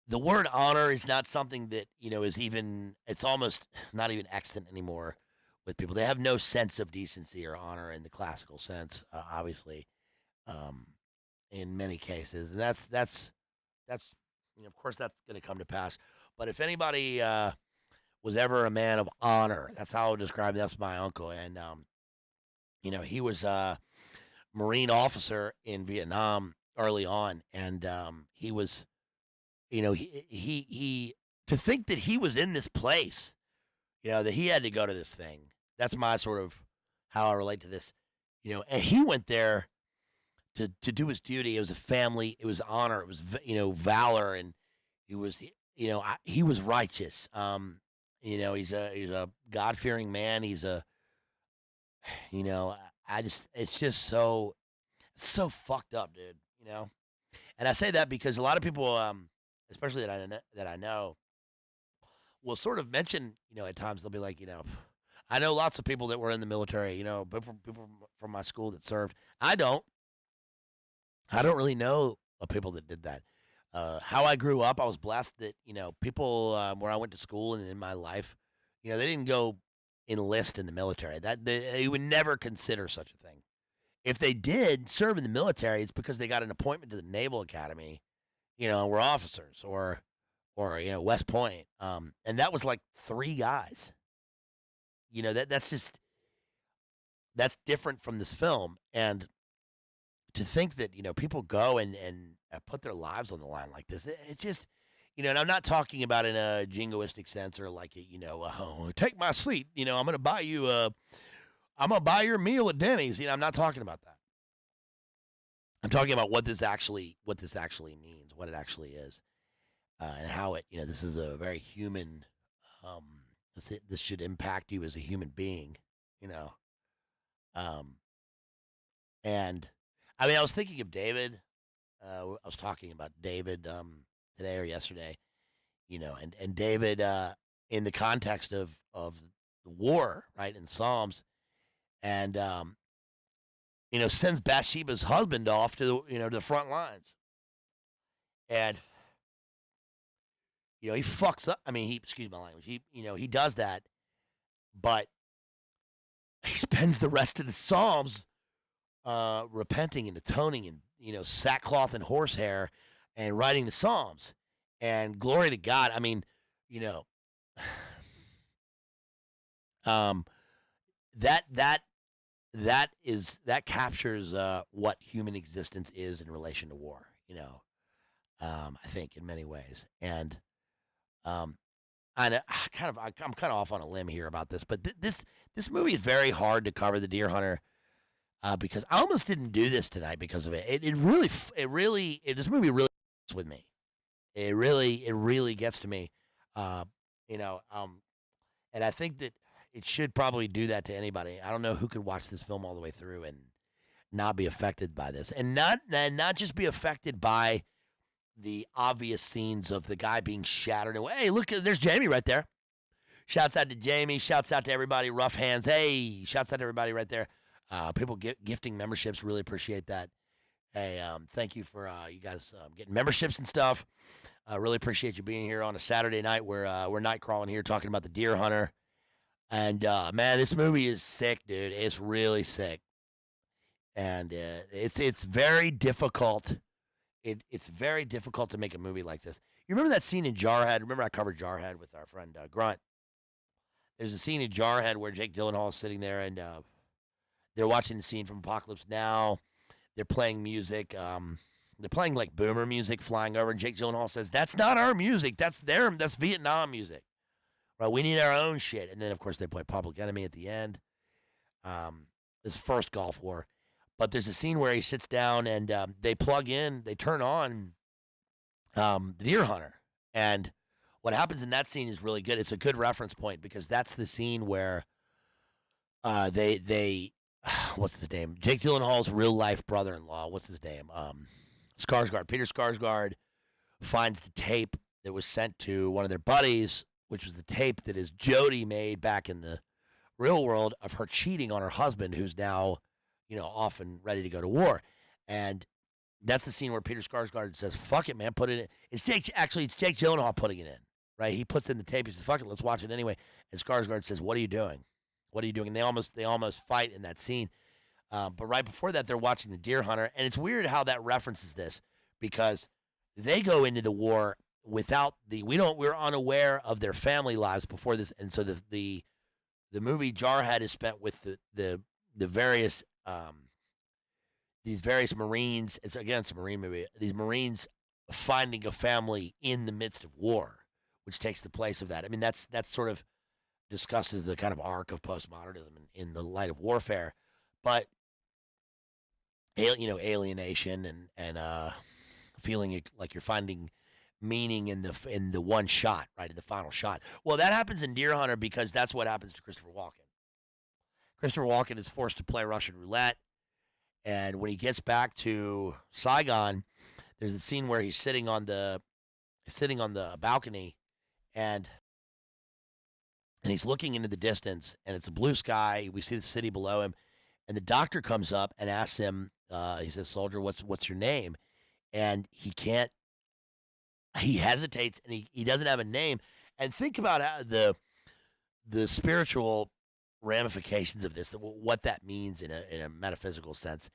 The word honor is not something that is even. It's almost not even extant anymore with people. They have no sense of decency or honor in the classical sense, obviously, um, in many cases, and that's of course that's going to come to pass. But if anybody was ever a man of honor, that's how I would describe. That's my uncle, and he was a Marine officer in Vietnam early on, and he was, he to think that he was in this place, that he had to go to this thing. That's my sort of how I relate to this, and he went there to do his duty. It was a family. It was honor. It was valor, and he was he was righteous. He's a God fearing man. He's a I just it's just so fucked up, dude. And I say that because a lot of people, especially that I know, will sort of mention, at times they'll be like, I know lots of people that were in the military, people from my school that served. I don't really know of people that did that. How I grew up, I was blessed that people where I went to school and in my life, they didn't go enlist in the military. That they would never consider such a thing. If they did serve in the military, it's because they got an appointment to the Naval Academy, and were officers or West Point, and that was like 3 guys. That's different from this film, and to think that people go and put their lives on the line like this, it's just and I'm not talking about in a jingoistic sense or like oh, take my seat, I'm gonna buy you I'm gonna buy your meal at Denny's. I'm not talking about that. I'm talking about what this actually means, what it actually is, and how it this is a very human. This should impact you as a human being, um, and I mean I was thinking of David. I was talking about David today or yesterday, and David in the context of the war, right, in Psalms, and sends Bathsheba's husband off to to the front lines, and he fucks up. I mean, excuse my language. He does that, but he spends the rest of the Psalms repenting and atoning and sackcloth and horsehair and writing the Psalms. And glory to God. I mean, that captures what human existence is in relation to war. I think in many ways, and I'm kind of off on a limb here about this, but this movie is very hard to cover. The Deer Hunter. Because I almost didn't do this tonight because of it. This movie really with me. It really gets to me. Uh, and I think that it should probably do that to anybody. I don't know who could watch this film all the way through and not be affected by this, and not just be affected by the obvious scenes of the guy being shattered away. Hey, look, there's Jamie right there. Shouts out to Jamie. Shouts out to everybody. Rough hands. Hey, shouts out to everybody right there. People gifting memberships, really appreciate that. Hey, thank you for you guys getting memberships and stuff. I really appreciate you being here on a Saturday night. We're night crawling here talking about the Deer Hunter. And man, this movie is sick, dude. It's really sick, and it's very difficult. It's very difficult to make a movie like this. You remember that scene in Jarhead? Remember I covered Jarhead with our friend Grunt. There's a scene in Jarhead where Jake Gyllenhaal is sitting there and they're watching the scene from Apocalypse Now. They're playing music. They're playing like boomer music flying over, and Jake Gyllenhaal says, "That's not our music. That's Vietnam music. Right? We need our own shit." And then of course they play Public Enemy at the end. his first Gulf War. But there's a scene where he sits down and they turn on the deer hunter. And what happens in that scene is really good. It's a good reference point because that's the scene where they what's his name? Jake Gyllenhaal's real life brother-in-law. What's his name? Skarsgård. Peter Skarsgård finds the tape that was sent to one of their buddies, which was the tape that his Jody made back in the real world of her cheating on her husband, who's now, off and ready to go to war. And that's the scene where Peter Skarsgård says, "Fuck it, man, put it in." It's Jake Gyllenhaal putting it in, right? He puts in the tape. He says, "Fuck it, let's watch it anyway." And Skarsgård says, "What are you doing? What are you doing?" And they almost fight in that scene. But right before that, they're watching the deer hunter, and it's weird how that references this because they go into the war without we're unaware of their family lives before this, and so the movie Jarhead is spent with the various these various Marines. It's a Marine movie. These Marines finding a family in the midst of war, which takes the place of that. I mean, that's sort of discusses the kind of arc of postmodernism in the light of warfare, but alienation and feeling like you're finding meaning in the one shot, right, in the final shot. Well, that happens in Deer Hunter because that's what happens to Christopher Walken. Christopher Walken is forced to play Russian roulette, and when he gets back to Saigon, there's a scene where he's sitting on the balcony, and he's looking into the distance, and it's a blue sky. We see the city below him, and the doctor comes up and asks him. He says, "Soldier, what's your name?" And he can't. He hesitates, and he doesn't have a name. And think about how the spiritual ramifications of this, what that means in a metaphysical sense.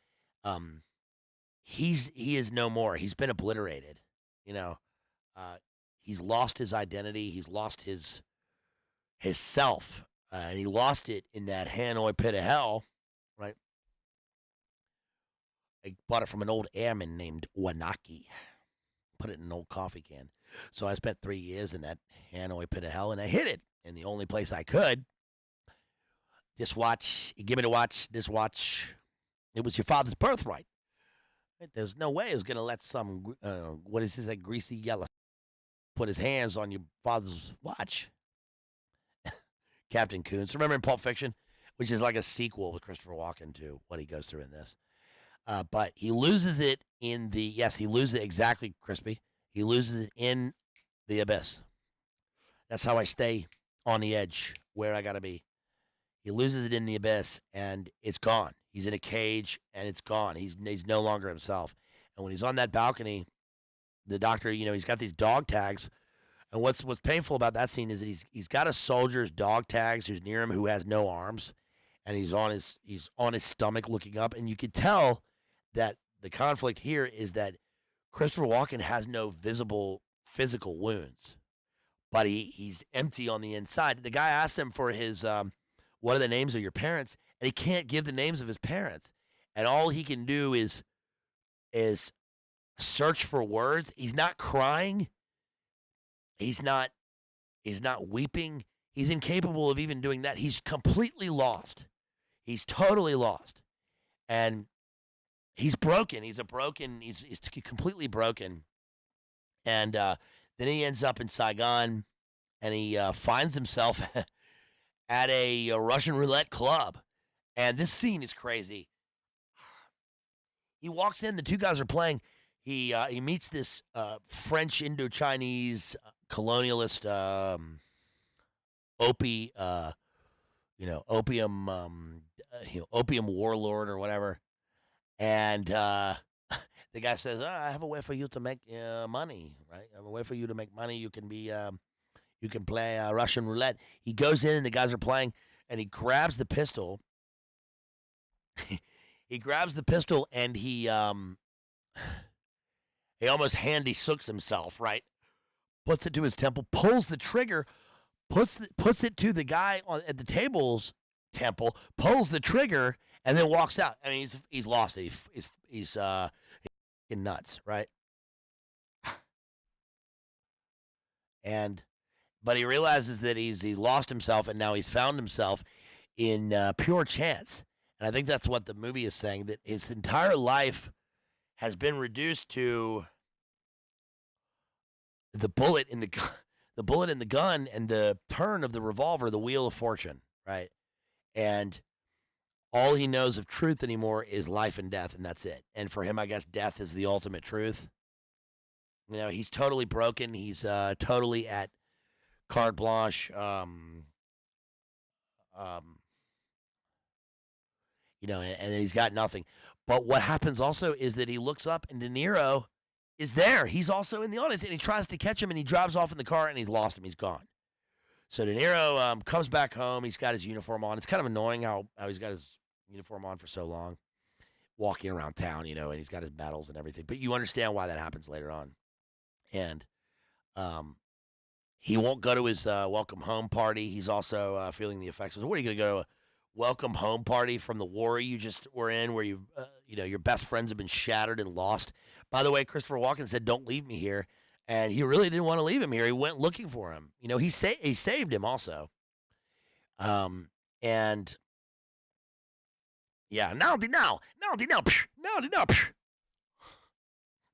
He is no more. He's been obliterated. He's lost his identity. He's lost his self, and he lost it in that Hanoi pit of hell, right? I bought it from an old airman named Wanaki. Put it in an old coffee can. So I spent 3 years in that Hanoi pit of hell, and I hid it in the only place I could. This watch, you give me the watch, this watch, it was your father's birthright. There's no way he was going to let some, what is this, that greasy yellow, put his hands on your father's watch. Captain Coons. Remember in Pulp Fiction? Which is like a sequel with Christopher Walken to what he goes through in this. But he loses it he loses it exactly, Crispy. He loses it in the abyss. That's how I stay on the edge where I got to be. He loses it in the abyss, and it's gone. He's in a cage, and it's gone. He's no longer himself. And when he's on that balcony, the doctor, he's got these dog tags. And what's painful about that scene is that he's got a soldier's dog tags who's near him who has no arms, and he's on his stomach looking up, and you could tell that the conflict here is that Christopher Walken has no visible physical wounds, but he's empty on the inside. The guy asks him for his what are the names of your parents, and he can't give the names of his parents, and all he can do is search for words. He's not crying. He's not weeping. He's incapable of even doing that. He's completely lost. He's totally lost. And he's broken. He's completely broken. And then he ends up in Saigon, and he finds himself at a Russian roulette club. And this scene is crazy. He walks in. The two guys are playing. He meets this French Indochinese colonialist opium warlord or whatever. And the guy says, "I have a way for you to make money, right? I have a way for you to make money. You can play Russian roulette." He goes in, and the guys are playing, and he grabs the pistol. He grabs the pistol, and he almost handy sooks himself, right? Puts it to his temple, pulls the trigger, puts it to the guy at the table's temple, pulls the trigger, and then walks out. I mean, he's lost it. He's nuts, right? But he realizes that he lost himself, and now he's found himself in pure chance. And I think that's what the movie is saying, that his entire life has been reduced to the bullet in the the bullet in the gun and the turn of the revolver, the wheel of fortune, right? And all he knows of truth anymore is life and death, and that's it. And for him, I guess death is the ultimate truth. He's totally broken. He's totally at carte blanche. Um, and then he's got nothing. But what happens also is that he looks up and De Niro is there. He's also in the audience, and he tries to catch him, and he drives off in the car, and he's lost him. He's gone. So De Niro comes back home. He's got his uniform on. It's kind of annoying how he's got his uniform on for so long, walking around town, and he's got his medals and everything. But you understand why that happens later on. And he won't go to his welcome home party. He's also feeling the effects of, what are you going to go to a welcome home party from the war you just were in, where your best friends have been shattered and lost? By the way, Christopher Walken said, "Don't leave me here," and he really didn't want to leave him here. He went looking for him. He saved him also. And yeah, now.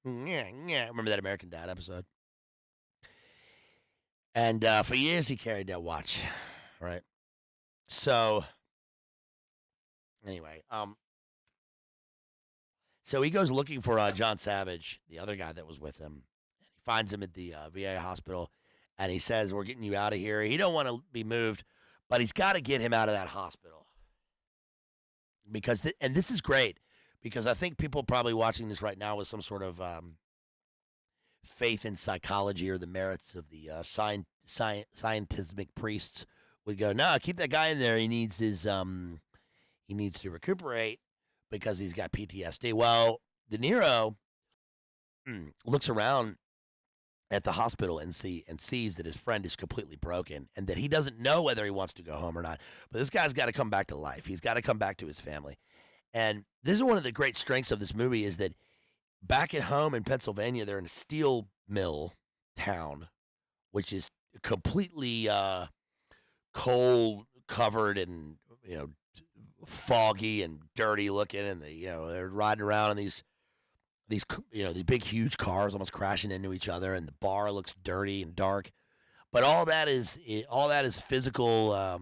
Yeah. Remember that American Dad episode? And for years he carried that watch, right? So anyway, so he goes looking for John Savage, the other guy that was with him. And he finds him at the VA hospital, and he says, "We're getting you out of here." He don't want to be moved, but he's got to get him out of that hospital. Because and this is great, because I think people probably watching this right now with some sort of faith in psychology or the merits of the scientific priests would go, "No, keep that guy in there. He needs he needs to recuperate because he's got PTSD." Well, De Niro looks around at the hospital and sees that his friend is completely broken, and that he doesn't know whether he wants to go home or not. But this guy's got to come back to life. He's got to come back to his family. And this is one of the great strengths of this movie, is that back at home in Pennsylvania, they're in a steel mill town, which is completely coal covered and foggy and dirty looking, and they're riding around in these big huge cars almost crashing into each other, and the bar looks dirty and dark. But all that is physical.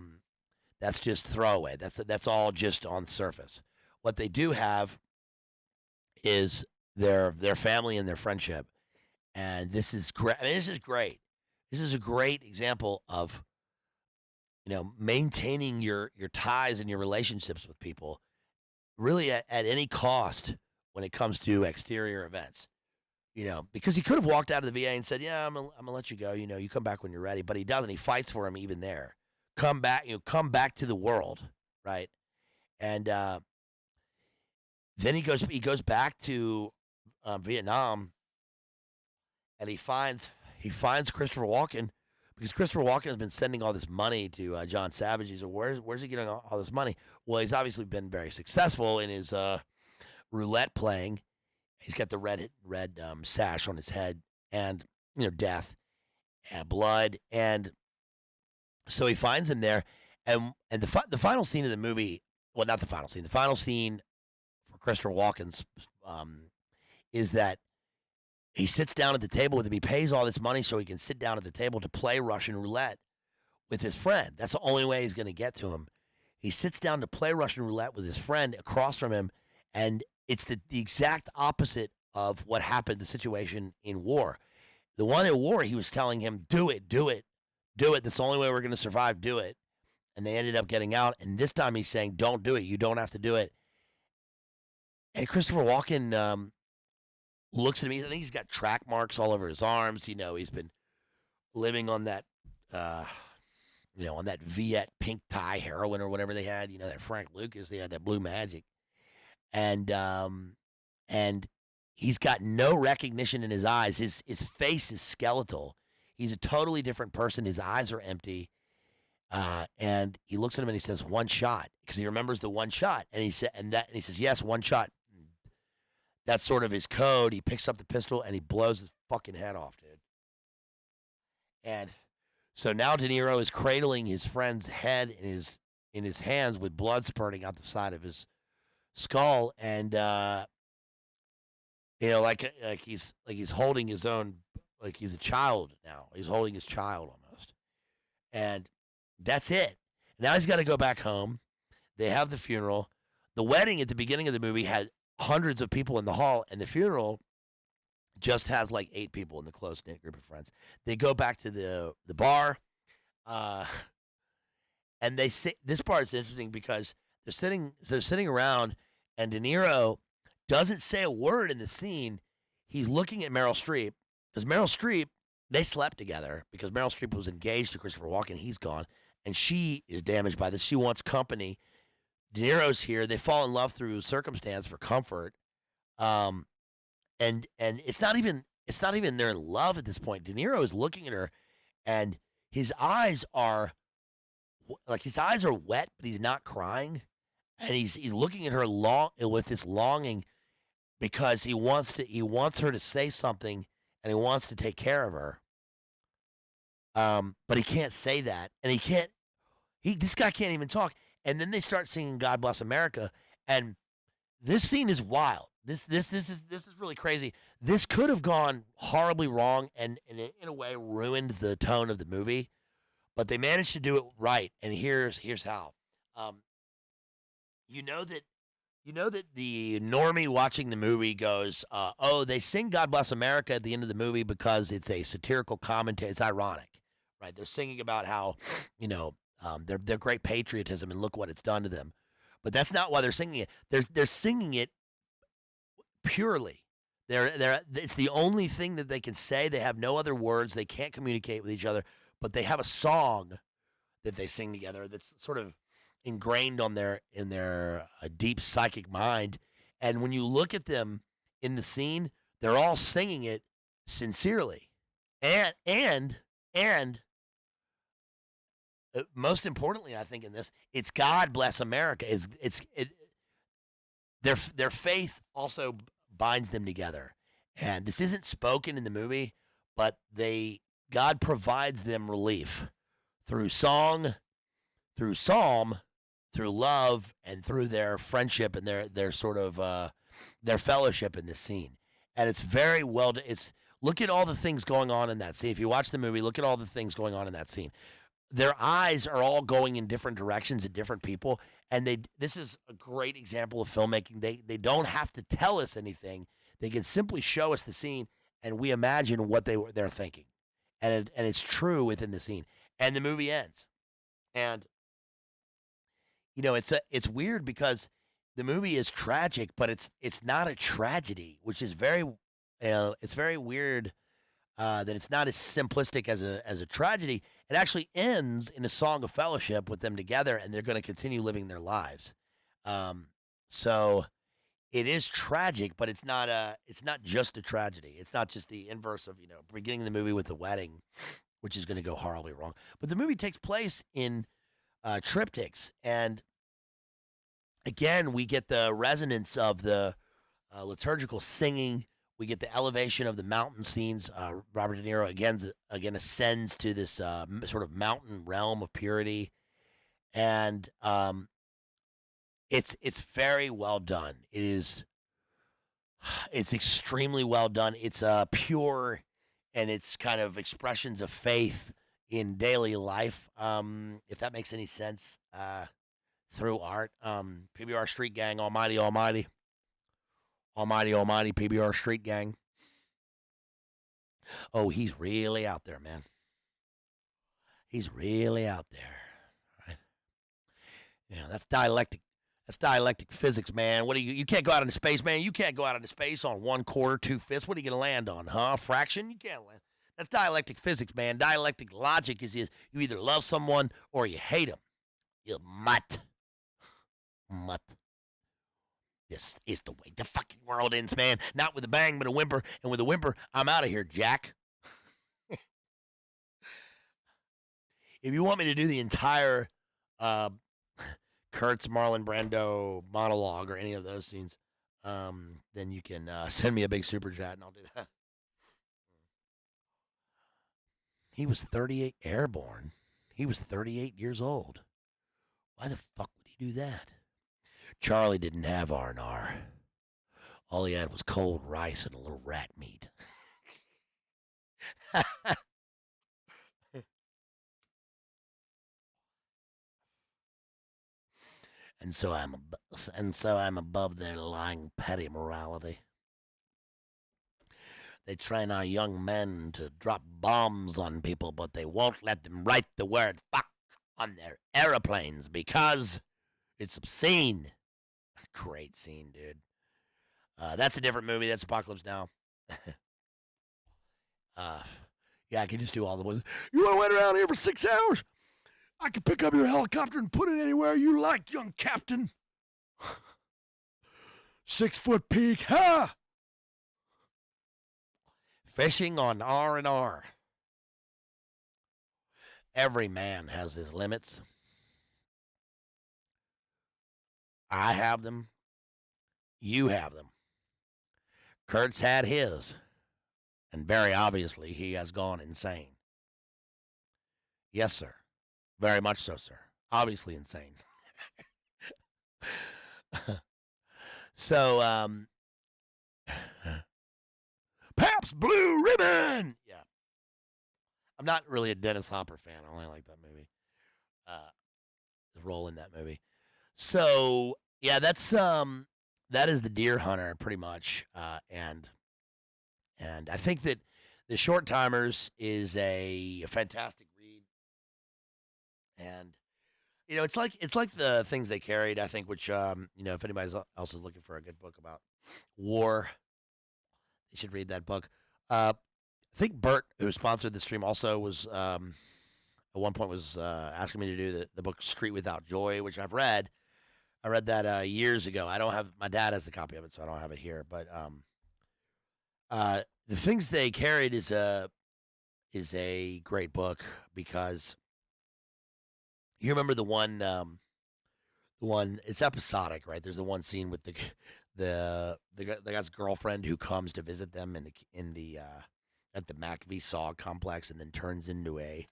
That's just throwaway. That's all just on the surface. What they do have is their family and their friendship, and this is great. I mean, this is great. This is a great example of maintaining your ties and your relationships with people, really at any cost when it comes to exterior events. Because he could have walked out of the VA and said, "Yeah, I'm gonna let you go. You come back when you're ready." But he doesn't. He fights for him even there. Come back, come back to the world, right? And then he goes back to Vietnam, and he finds Christopher Walken, because Christopher Walken has been sending all this money to John Savage. He's like, where's he getting all this money? Well, he's obviously been very successful in his roulette playing. He's got the red sash on his head, and death and blood, and so he finds him there, and the final scene of the movie. Well, not the final scene. The final scene for Christopher Walken's is that he sits down at the table with him. He pays all this money so he can sit down at the table to play Russian roulette with his friend. That's the only way he's going to get to him. He sits down to play Russian roulette with his friend across from him, and it's the exact opposite of what happened, the situation in war. The one in war, he was telling him, do it. That's the only way we're going to survive. Do it. And they ended up getting out. And this time he's saying, don't do it. You don't have to do it. And Christopher Walken looks at me. I think he's got track marks all over his arms. He's been living on that, on that Viet pink tie heroin or whatever they had. That Frank Lucas, they had that Blue Magic. And he's got no recognition in his eyes. His face is skeletal. He's a totally different person. His eyes are empty. And he looks at him and he says, "One shot," because he remembers the one shot. And he says, "Yes, one shot." That's sort of his code. He picks up the pistol and he blows his fucking head off, dude. And so now De Niro is cradling his friend's head in his in his hands with blood spurting out the side of his skull, and like he's holding his own, like he's a child now. He's holding his child almost, and that's it. Now he's got to go back home. They have the funeral. The wedding at the beginning of the movie had hundreds of people in the hall, and the funeral just has like 8 people in the close knit group of friends. They go back to the bar, uh, and they say this part is interesting because they're sitting around, and De Niro doesn't say a word in the scene. He's looking at Meryl Streep because Meryl Streep, they slept together because Meryl Streep was engaged to Christopher Walken. He's gone, and she is damaged by this. She wants company. De Niro's here. They fall in love through circumstance for comfort. Um, and it's not even they're in love at this point. De Niro is looking at her, and his eyes are his eyes are wet, but he's not crying, and he's looking at her long with this longing because he wants her to say something, and he wants to take care of her. But he can't say that, and he can't. This guy can't even talk. And then they start singing "God Bless America," and this scene is wild. This is really crazy. This could have gone horribly wrong, and in a way ruined the tone of the movie. But they managed to do it right, and here's how. Um, you know that the normie watching the movie goes, "Oh, they sing God Bless America at the end of the movie because it's a satirical commentary. It's ironic, right? They're singing about how, their great patriotism and look what it's done to them." But that's not why they're singing it. They're singing it purely. It's the only thing that they can say. They have no other words. They can't communicate with each other, but they have a song that they sing together that's sort of ingrained in their deep psychic mind. And when you look at them in the scene, they're all singing it sincerely, and most importantly, I think in this, it's God Bless America. Their faith also binds them together, and this isn't spoken in the movie, but God provides them relief through song, through psalm, through love, and through their friendship and their sort of their fellowship in this scene. And it's very well. Look at all the things going on in that scene. If you watch the movie, look at all the things going on in that scene. Their eyes are all going in different directions at different people, and this is a great example of filmmaking. They don't have to tell us anything. They can simply show us the scene, and we imagine what they're thinking, and it's true within the scene. And the movie ends, and it's weird because the movie is tragic, but it's not a tragedy, which is it's very weird. That it's not as simplistic as a tragedy. It actually ends in a song of fellowship with them together, and they're going to continue living their lives. So it is tragic, but it's not just a tragedy. It's not just the inverse of beginning the movie with the wedding, which is going to go horribly wrong. But the movie takes place in triptychs, and again, we get the resonance of the liturgical singing. We get the elevation of the mountain scenes. Robert De Niro again ascends to this sort of mountain realm of purity, and it's very well done. It's extremely well done. It's pure, and it's kind of expressions of faith in daily life. If that makes any sense, through art. PBR Street Gang, Almighty, Almighty. Almighty, almighty PBR Street Gang. Oh, he's really out there, man. He's really out there, right? That's dialectic. That's dialectic physics, man. What do you can't go out into space, man. You can't go out into space on 1/4, 2/5. What are you going to land on, huh? Fraction? You can't land. That's dialectic physics, man. Dialectic logic is you either love someone or you hate them. You mutt. Mutt. This is the way the fucking world ends, man. Not with a bang, but a whimper. And with a whimper, I'm out of here, Jack. If you want me to do the entire Kurtz, Marlon Brando monologue or any of those scenes, then you can send me a big super chat and I'll do that. He was 38 airborne. He was 38 years old. Why the fuck would he do that? Charlie didn't have R&R. All he had was cold rice and a little rat meat. and so I'm above their lying petty morality. They train our young men to drop bombs on people, but they won't let them write the word fuck on their aeroplanes because it's obscene. Great scene, dude. That's a different movie. That's Apocalypse Now. Yeah, I can just do all the ones. You want to wait around here for 6 hours? I can pick up your helicopter and put it anywhere you like, young captain. 6-foot peak, ha! Fishing on R&R. Every man has his limits. I have them. You have them. Kurt's had his. And very obviously, he has gone insane. Yes, sir. Very much so, sir. Obviously insane. So, Pabst Blue Ribbon! Yeah. I'm not really a Dennis Hopper fan. I only like that movie. His role in that movie. So, yeah, that is The Deer Hunter, pretty much. And I think that The Short Timers is a fantastic read. And it's like the things they carried, I think, which if anybody else is looking for a good book about war, they should read that book. I think Bert, who sponsored the stream, also was at one point was asking me to do the book Street Without Joy, which I've read. I read that years ago. I don't have my dad has the copy of it, so I don't have it here. But the things they carried is a great book because you remember the one it's episodic, right? There's the one scene with the guy's girlfriend who comes to visit them in the at the McVie Saw complex and then turns into a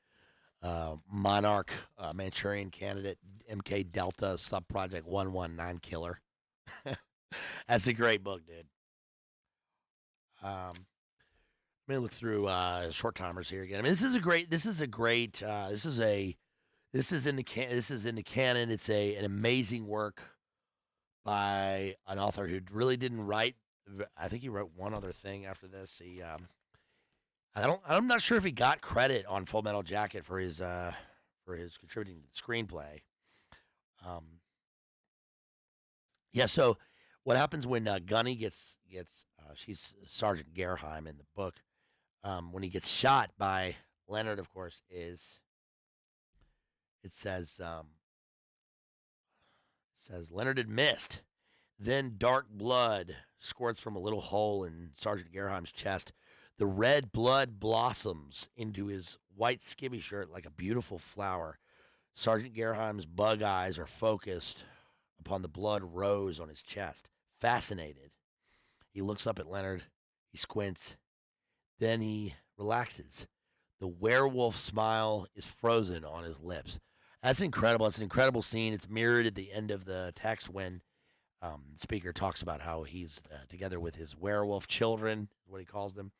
Monarch Manchurian candidate MK Delta Sub Project 119 killer. That's a great book, dude. Let me look through Short Timers here again. I mean, this is in the canon. It's an amazing work by an author who really didn't write. I think he wrote one other thing after this. I'm not sure if he got credit on Full Metal Jacket for his contributing to the screenplay. Yeah. So what happens when Gunny gets she's Sergeant Gerheim in the book. When he gets shot by Leonard, of course, it says Leonard had missed. Then dark blood squirts from a little hole in Sergeant Gerheim's chest. The red blood blossoms into his white skivvy shirt like a beautiful flower. Sergeant Gerheim's bug eyes are focused upon the blood rose on his chest. Fascinated, he looks up at Leonard. He squints. Then he relaxes. The werewolf smile is frozen on his lips. That's incredible. It's an incredible scene. It's mirrored at the end of the text when the speaker talks about how he's together with his werewolf children, what he calls them.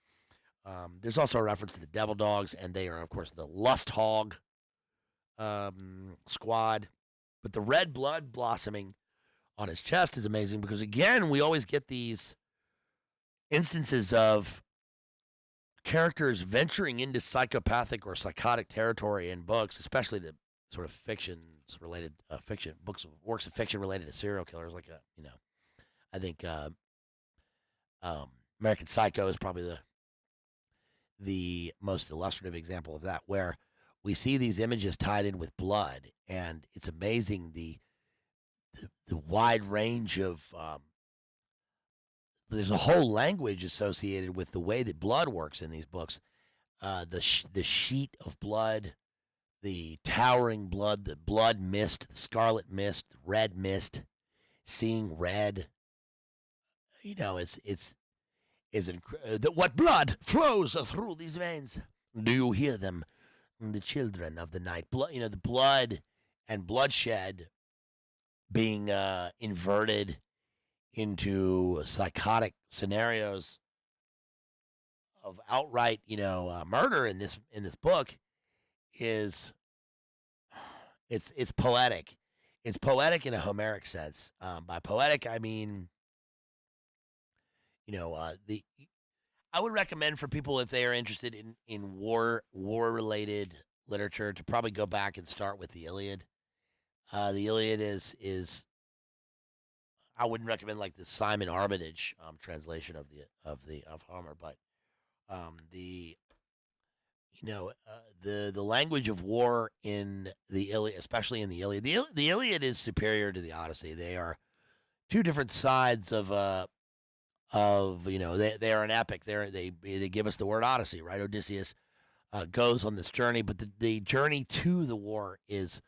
There's also a reference to the devil dogs, and they are, of course, the lust hog squad. But the red blood blossoming on his chest is amazing because, again, we always get these instances of characters venturing into psychopathic or psychotic territory in books, especially the sort of fictions-related works of fiction related to serial killers. Like, I think American Psycho is probably the most illustrative example of that, where we see these images tied in with blood, and it's amazing the wide range of there's a whole language associated with the way that blood works in these books. The sheet of blood, the towering blood, the blood mist, the scarlet mist, the red mist, seeing red. What blood flows through these veins? Do you hear them? The children of the night. Blood, the blood and bloodshed being inverted into psychotic scenarios of outright, murder in this book is it's poetic. It's poetic in a Homeric sense. By poetic, I mean, the I would recommend for people if they are interested in war related literature to probably go back and start with the Iliad. The Iliad is I wouldn't recommend like the Simon Armitage translation of Homer, but the the language of war in the Iliad, especially in the Iliad. The Iliad is superior to the Odyssey. They are two different sides of they are an epic. They give us the word Odyssey, right? Odysseus goes on this journey, but the journey to the war is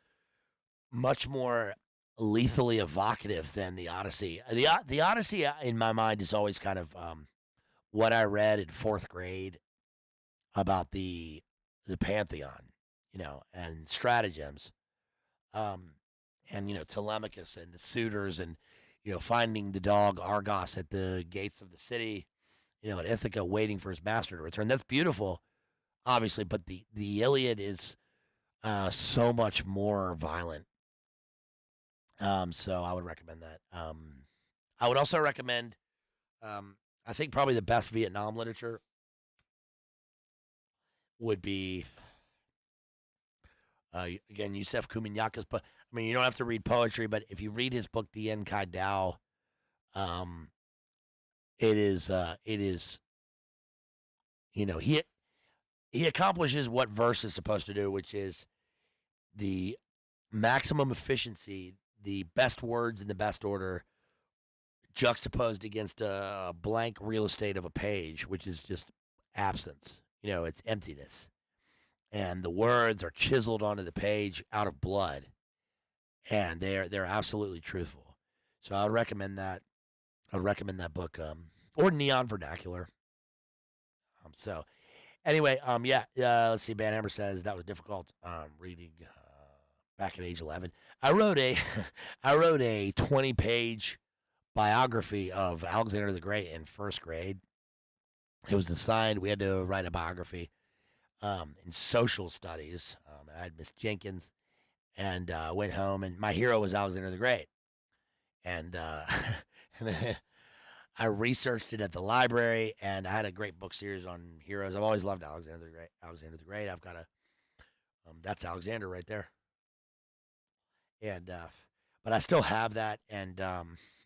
much more lethally evocative than the Odyssey. The Odyssey in my mind is always kind of what I read in fourth grade about the pantheon, and stratagems, um, and Telemachus and the suitors, and finding the dog Argos at the gates of the city, at Ithaca, waiting for his master to return. That's beautiful, obviously, but the Iliad is so much more violent. So I would recommend that. I would also recommend. I think probably the best Vietnam literature would be again Yusef Kuminyaka's. But I mean, you don't have to read poetry, but if you read his book Dien Kai Dao, um, it is he accomplishes what verse is supposed to do, which is the maximum efficiency, the best words in the best order, juxtaposed against a blank real estate of a page, which is just absence. It's emptiness, and the words are chiseled onto the page out of blood, and they're absolutely truthful. So I would recommend that. I would recommend that book, or Neon Vernacular. So anyway, yeah. Let's see. Banhammer says that was difficult reading back at age 11. I wrote a I wrote a 20-page biography of Alexander the Great in first grade. It was assigned. We had to write a biography in social studies. I had Miss Jenkins, and went home, and my hero was Alexander the Great. And I researched it at the library, and I had a great book series on heroes. I've always loved Alexander the Great. Alexander the Great. I've got that's Alexander right there. And but I still have that, and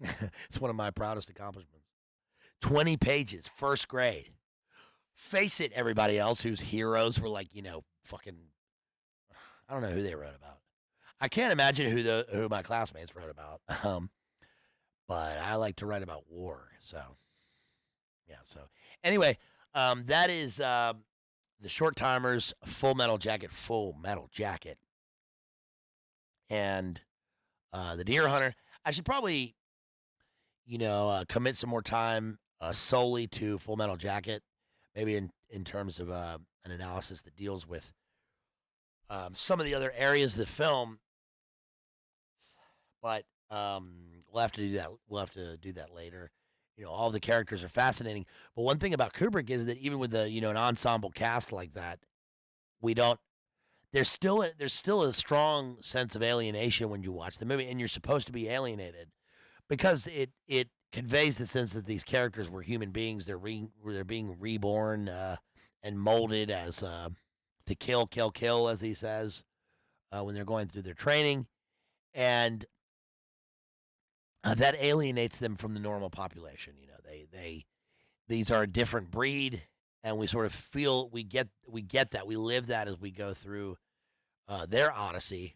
it's one of my proudest accomplishments. 20 pages, first grade. Face it, everybody else whose heroes were like, fucking, I don't know who they wrote about. I can't imagine who my classmates wrote about. But I like to write about war. So, yeah. So, anyway, that is the Short Timers Full Metal Jacket, and the Deer Hunter. I should probably, commit some more time solely to Full Metal Jacket, maybe in terms of an analysis that deals with some of the other areas of the film. But we'll have to do that. We'll have to do that later. All the characters are fascinating. But one thing about Kubrick is that even with an ensemble cast like that, we don't. There's still a strong sense of alienation when you watch the movie, and you're supposed to be alienated because it conveys the sense that these characters were human beings. They're being reborn and molded as to kill, as he says, when they're going through their training, and that alienates them from the normal population. These are a different breed, and we sort of feel we get that, we live that as we go through their odyssey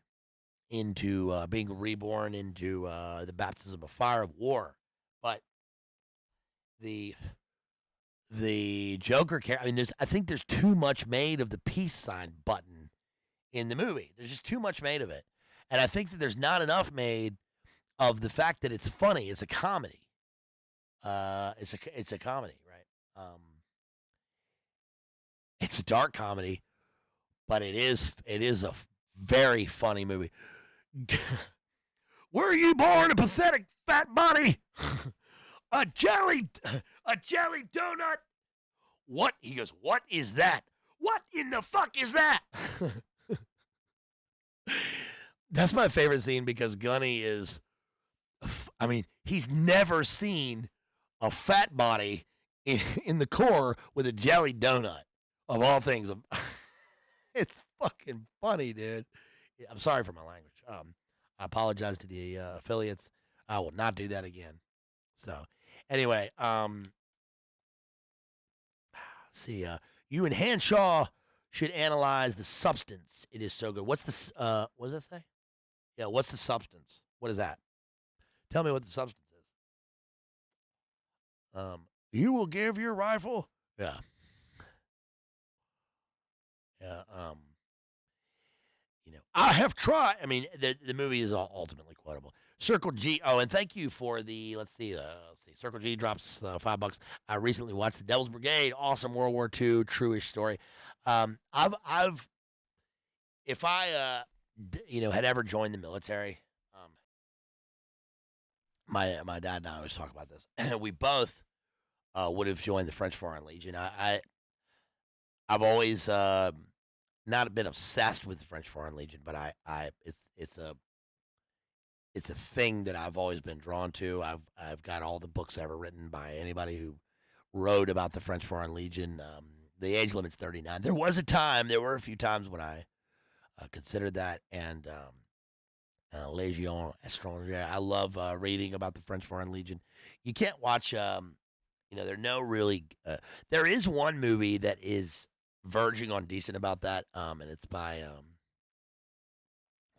into being reborn into the baptism of fire of war. But the Joker character, I mean, I think there's too much made of the peace sign button in the movie. There's just too much made of it, and I think that there's not enough made of the fact that it's funny. It's a comedy. It's a comedy, right? It's a dark comedy, but it is a very funny movie. Were you born a pathetic fat body? a jelly donut? What? He goes, what is that? What in the fuck is that? That's my favorite scene because Gunny is, I mean, he's never seen a fat body in the core with a jelly donut, of all things. It's fucking funny, dude. I'm sorry for my language. I apologize to the affiliates. I will not do that again. So, anyway, see, you and Hanshaw should analyze the substance. It is so good. What's this? What does that say? Yeah, what's the substance? What is that? Tell me what the substance is. You will give your rifle. Yeah. Yeah. I have tried. I mean, the movie is ultimately quotable. Circle G. Oh, and thank you for the. Let's see. Circle G drops $5. I recently watched The Devil's Brigade. Awesome World War II true-ish story. If I had ever joined the military, my dad and I always talk about this. We both would have joined the French Foreign Legion. I've always not been obsessed with the French Foreign Legion, but it's a thing that I've always been drawn to. I've got all the books ever written by anybody who wrote about the French Foreign Legion. The age limit's 39. There were a few times when I considered that, and Légion Étrangère. I love reading about the French Foreign Legion. You can't watch, there are no really. There is one movie that is verging on decent about that, and it's by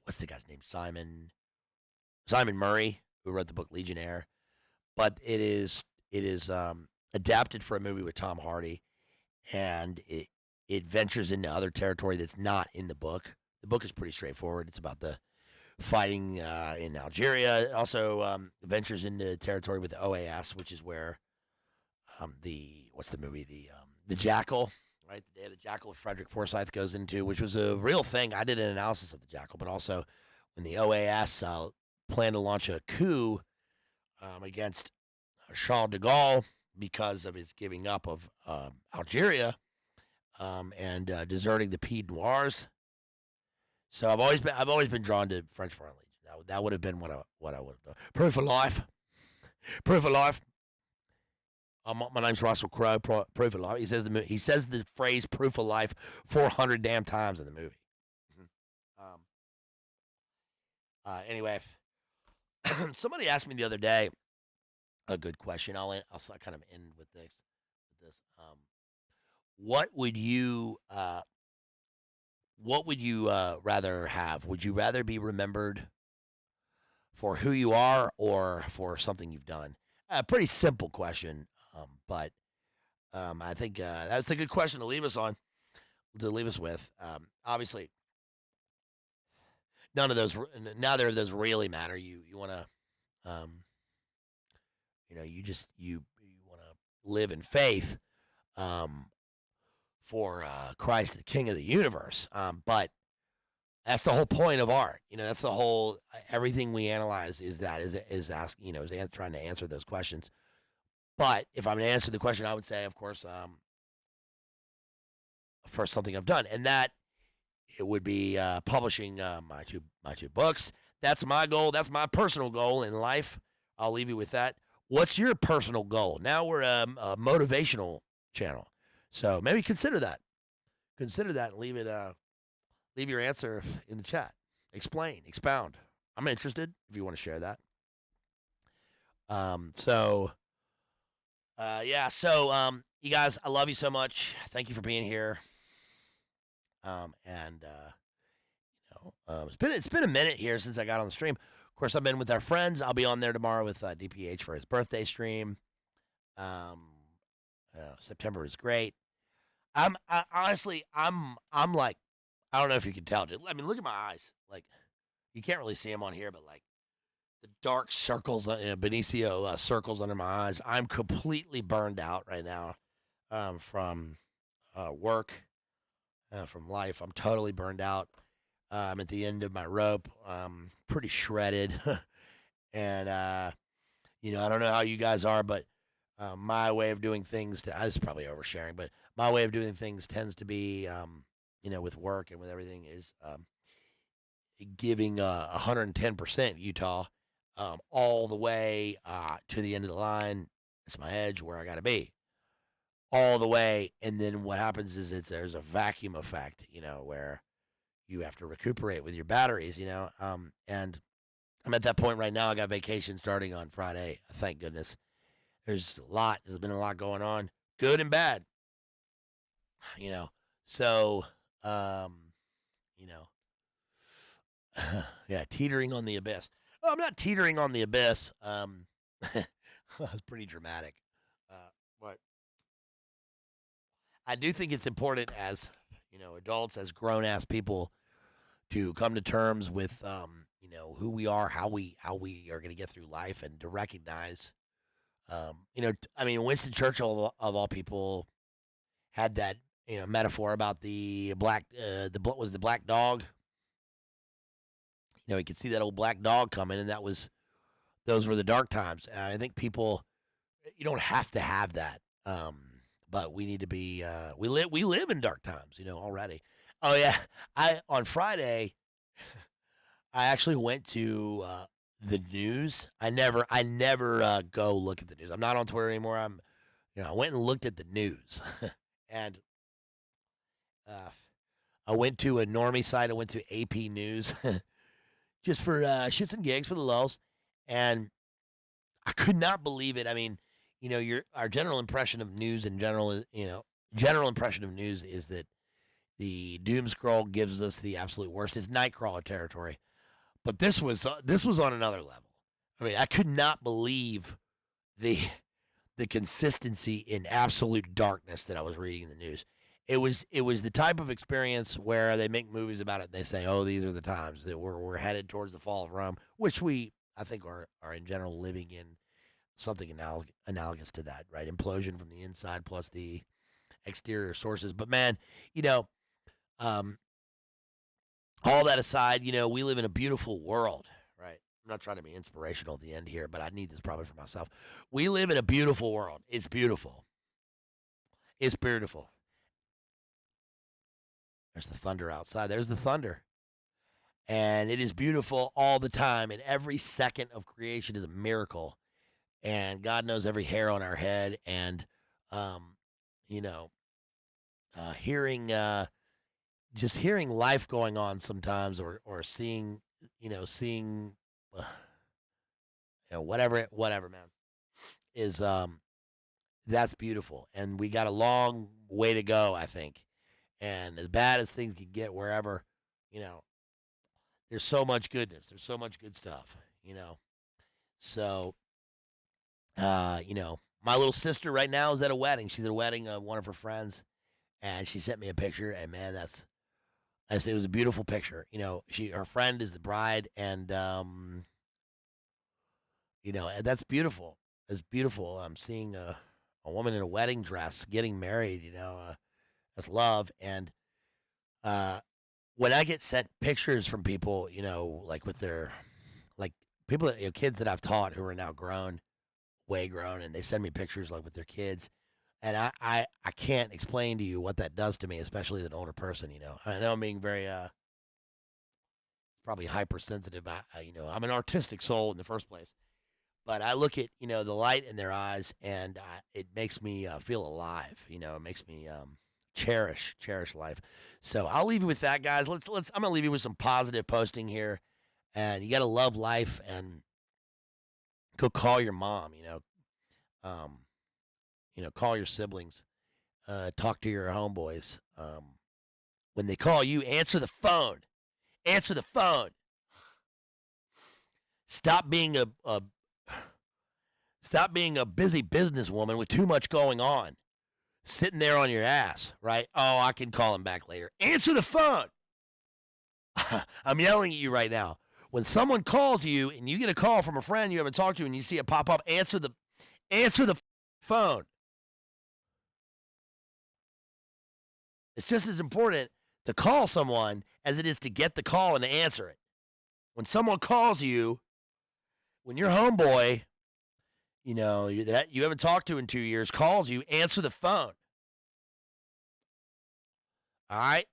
what's the guy's name? Simon Murray, who wrote the book Legionnaire. But it is adapted for a movie with Tom Hardy, and it ventures into other territory that's not in the book. The book is pretty straightforward. It's about the fighting in Algeria. It also ventures into territory with the OAS, which is where what's the movie? The Jackal, right? The Day of the Jackal with Frederick Forsyth goes into, which was a real thing. I did an analysis of the Jackal, but also when the OAS planned to launch a coup against Charles de Gaulle because of his giving up of Algeria and deserting the Pied Noirs. So I've always been drawn to French Foreign Legion. That would have been what I would have done. Proof of life. My name's Russell Crowe. Proof of life. He says the phrase "proof of life" 400 damn times in the movie. Anyway, somebody asked me the other day a good question. I'll kind of end with this. What would you rather have? Would you rather be remembered for who you are or for something you've done? A pretty simple question, but I think that's a good question to leave us with. Obviously, neither of those really matter. You want to, you want to live in faith. For Christ, the King of the universe. But that's the whole point of art. That's the whole, everything we analyze is asking, is trying to answer those questions. But if I'm going to answer the question, I would say, of course, for something I've done, and that it would be publishing my two books. That's my goal. That's my personal goal in life. I'll leave you with that. What's your personal goal? Now we're a motivational channel. So maybe consider that. Consider that and leave your answer in the chat. Expound. I'm interested if you want to share that. So you guys, I love you so much. Thank you for being here. It's been a minute here since I got on the stream. Of course, I've been with our friends. I'll be on there tomorrow with DPH for his birthday stream. September is great. Honestly, I'm like, I don't know if you can tell. I mean, look at my eyes. Like, you can't really see them on here, but like the dark circles, Benicio circles under my eyes. I'm completely burned out right now from work, from life. I'm totally burned out. I'm at the end of my rope. Pretty shredded. And I don't know how you guys are, but my way of doing things, this is probably oversharing, but my way of doing things tends to be, with work and with everything is giving 110% Utah all the way to the end of the line. It's my edge where I got to be all the way. And then what happens is there's a vacuum effect, where you have to recuperate with your batteries, and I'm at that point right now. I got vacation starting on Friday. Thank goodness. There's been a lot going on, good and bad, you know. So, you know, yeah, teetering on the abyss. Oh, I'm not teetering on the abyss. That's pretty dramatic. But I do think it's important as, adults, as grown ass people to come to terms with, who we are, how we are going to get through life, and to recognize, Winston Churchill of all people had that, metaphor about the black, was the black dog. He could see that old black dog coming, and those were the dark times. I think people, you don't have to have that, but we need to be. We live in dark times, already. Oh yeah, on Friday, I actually went to the news. I never go look at the news. I'm not on Twitter anymore. I went and looked at the news, and uh, I went to a normie site. I went to AP News just for shits and gigs for the lulz, and I could not believe it. I mean, our general impression of news in general is, general impression of news is that the doom scroll gives us the absolute worst. It's Nightcrawler territory. But this was on another level. I mean, I could not believe the the consistency in absolute darkness that I was reading in the news. It was the type of experience where they make movies about it. And they say, "Oh, these are the times that we're headed towards the fall of Rome," which I think are in general living in something analogous to that, right? Implosion from the inside plus the exterior sources. But man, you know, um, all that aside, we live in a beautiful world, right? I'm not trying to be inspirational at the end here, but I need this probably for myself. We live in a beautiful world. It's beautiful. It's beautiful. There's the thunder outside. There's the thunder. And it is beautiful all the time. And every second of creation is a miracle. And God knows every hair on our head. And, um, you know, hearing, just hearing life going on sometimes, or seeing, seeing, whatever, man, is, that's beautiful. And we got a long way to go, I think. And as bad as things can get wherever, you know, there's so much goodness. There's so much good stuff. So, my little sister right now is at a wedding. She's at a wedding of one of her friends, and she sent me a picture. And man, it was a beautiful picture. Her friend is the bride, and and that's beautiful. It's beautiful. I'm seeing a woman in a wedding dress getting married. That's love. And uh, when I get sent pictures from people, like with their, like people that, kids that I've taught who are now grown, way grown, and they send me pictures like with their kids, and I can't explain to you what that does to me, especially as an older person. I know I'm being very probably hypersensitive. I'm an artistic soul in the first place, but I look at the light in their eyes, and it makes me feel alive. It makes me cherish life. So I'll leave you with that, guys. I'm gonna leave you with some positive posting here, and you gotta love life, and go call your mom. Um, call your siblings, talk to your homeboys. When they call you, answer the phone. Answer the phone. Stop being a busy businesswoman with too much going on, sitting there on your ass, right? Oh, I can call him back later. Answer the phone. I'm yelling at you right now. When someone calls you and you get a call from a friend you haven't talked to and you see it pop up, answer the phone. It's just as important to call someone as it is to get the call and to answer it. When someone calls you, when your homeboy, that you haven't talked to in 2 years, calls you, answer the phone. All right?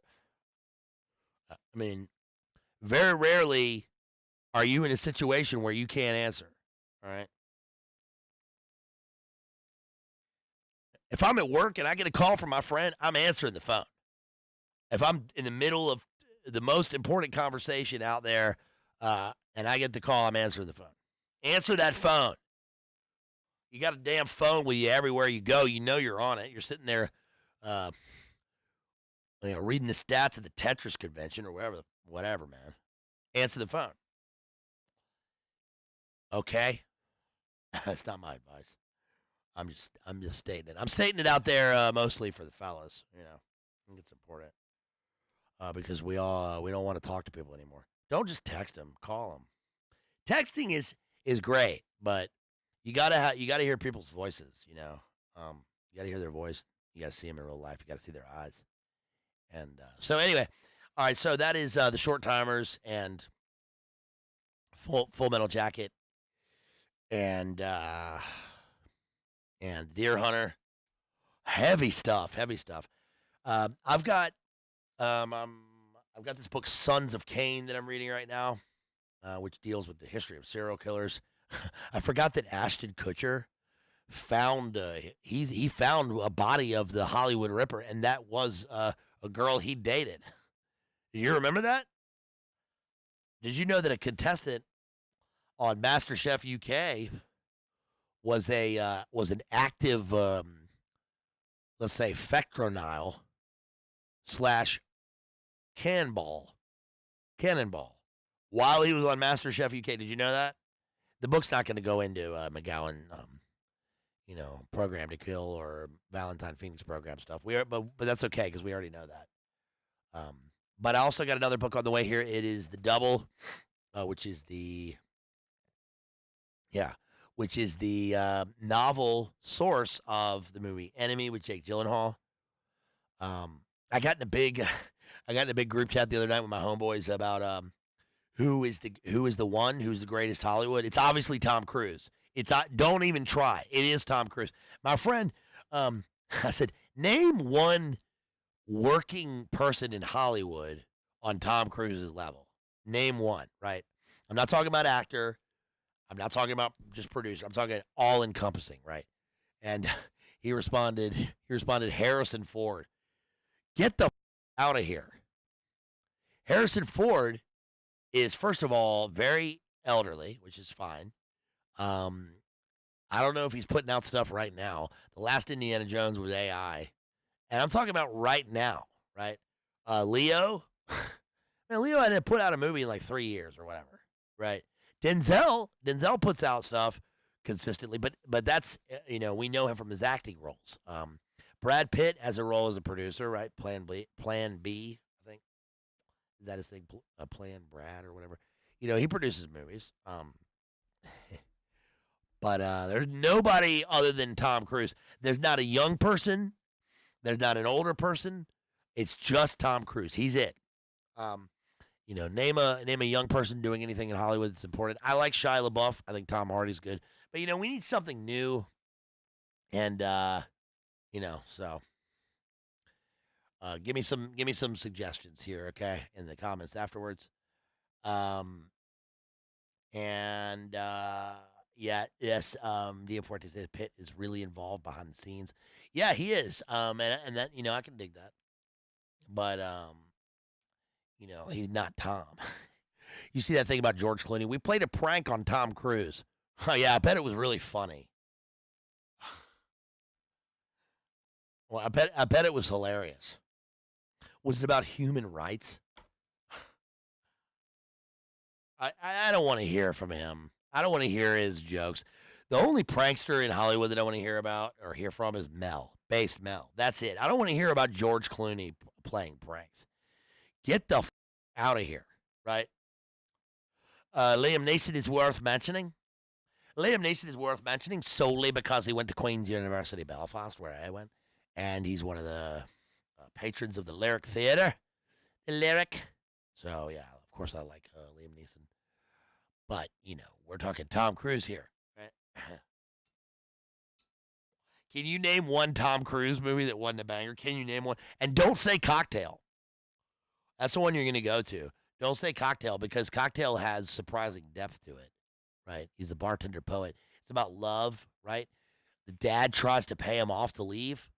I mean, very rarely are you in a situation where you can't answer. All right? If I'm at work and I get a call from my friend, I'm answering the phone. If I'm in the middle of the most important conversation out there and I get the call, I'm answering the phone. Answer that phone. You got a damn phone with you everywhere you go. You know you're on it. You're sitting there reading the stats at the Tetris convention or whatever, man. Answer the phone. Okay? That's not my advice. I'm just stating it. I'm stating it out there mostly for the fellas, I think it's important. Because we don't want to talk to people anymore. Don't just text them, call them. Texting is great, but you gotta hear people's voices. You gotta hear their voice. You gotta see them in real life. You gotta see their eyes. And so anyway, all right. So that is the Short Timers and Full Metal Jacket and Deer Hunter. Heavy stuff. I've got this book, Sons of Cain, that I'm reading right now, which deals with the history of serial killers. I forgot that Ashton Kutcher found he found a body of the Hollywood Ripper, and that was a girl he dated. Do you remember that? Did you know that a contestant on MasterChef UK was an active, let's say, fectronile / cannonball while he was on MasterChef UK? Did you know that? The book's not going to go into McGowan, Program to Kill or Valentine Phoenix program stuff. But that's okay because we already know that. But I also got another book on the way here. It is The Double, which is the novel source of the movie Enemy with Jake Gyllenhaal. I got in a big group chat the other night with my homeboys about who's the greatest Hollywood. It's obviously Tom Cruise. Don't even try. It is Tom Cruise. My friend, I said, name one working person in Hollywood on Tom Cruise's level. Name one, right? I'm not talking about actor. I'm not talking about just producer. I'm talking all encompassing, right? And he responded, Harrison Ford. Get the out of here. Harrison Ford is, first of all, very elderly, which is fine. I don't know if he's putting out stuff right now. The last Indiana Jones was AI. And I'm talking about right now, right? Leo. Man, Leo hadn't put out a movie in like 3 years or whatever, right? Denzel puts out stuff consistently, but that's, we know him from his acting roles. Brad Pitt has a role as a producer, right? Plan B, I think. Is that his thing? Plan Brad or whatever. He produces movies. But there's nobody other than Tom Cruise. There's not a young person. There's not an older person. It's just Tom Cruise. He's it. Name a young person doing anything in Hollywood that's important. I like Shia LaBeouf. I think Tom Hardy's good. But we need something new. And so give me some suggestions here, okay, in the comments afterwards. Dia Forte says Pitt is really involved behind the scenes. Yeah, he is. And that I can dig that. But he's not Tom. You see that thing about George Clooney? We played a prank on Tom Cruise. Oh yeah, I bet it was really funny. Well, I bet it was hilarious. Was it about human rights? I don't want to hear from him. I don't want to hear his jokes. The only prankster in Hollywood that I want to hear about or hear from is Based Mel. That's it. I don't want to hear about George Clooney playing pranks. Get the out of here, right? Liam Neeson is worth mentioning. Liam Neeson is worth mentioning solely because he went to Queen's University Belfast, where I went, and he's one of the patrons of the Lyric Theatre. The Lyric. So, yeah, of course I like Liam Neeson. But, we're talking Tom Cruise here. Right? Can you name one Tom Cruise movie that wasn't a banger? Can you name one? And don't say Cocktail. That's the one you're going to go to. Don't say Cocktail because Cocktail has surprising depth to it, right? He's a bartender poet. It's about love, right? The dad tries to pay him off to leave,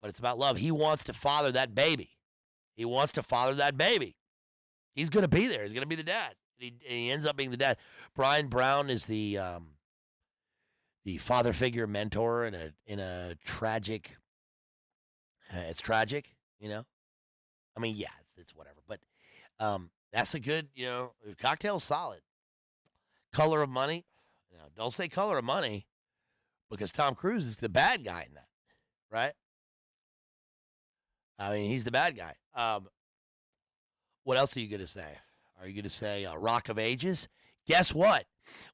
but it's about love. He wants to father that baby. He's going to be there. He's going to be the dad. He ends up being the dad. Brian Brown is the father figure mentor in a tragic. It's tragic, I mean, yeah, it's whatever, but that's a good, Cocktail's solid. Color of Money. Don't say Color of Money because Tom Cruise is the bad guy in that, right? I mean, he's the bad guy. What else are you going to say? Are you going to say Rock of Ages? Guess what?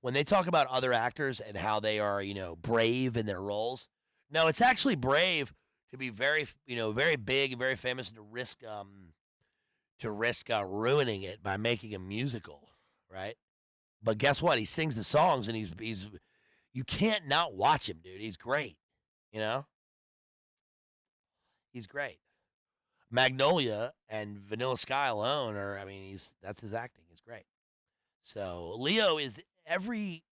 When they talk about other actors and how they are, brave in their roles, no, it's actually brave to be very, very big and very famous and to risk ruining it by making a musical, right? But guess what? He sings the songs and he's you can't not watch him, dude. He's great, He's great. Magnolia and Vanilla Sky alone that's his acting. It's great. So Leo is every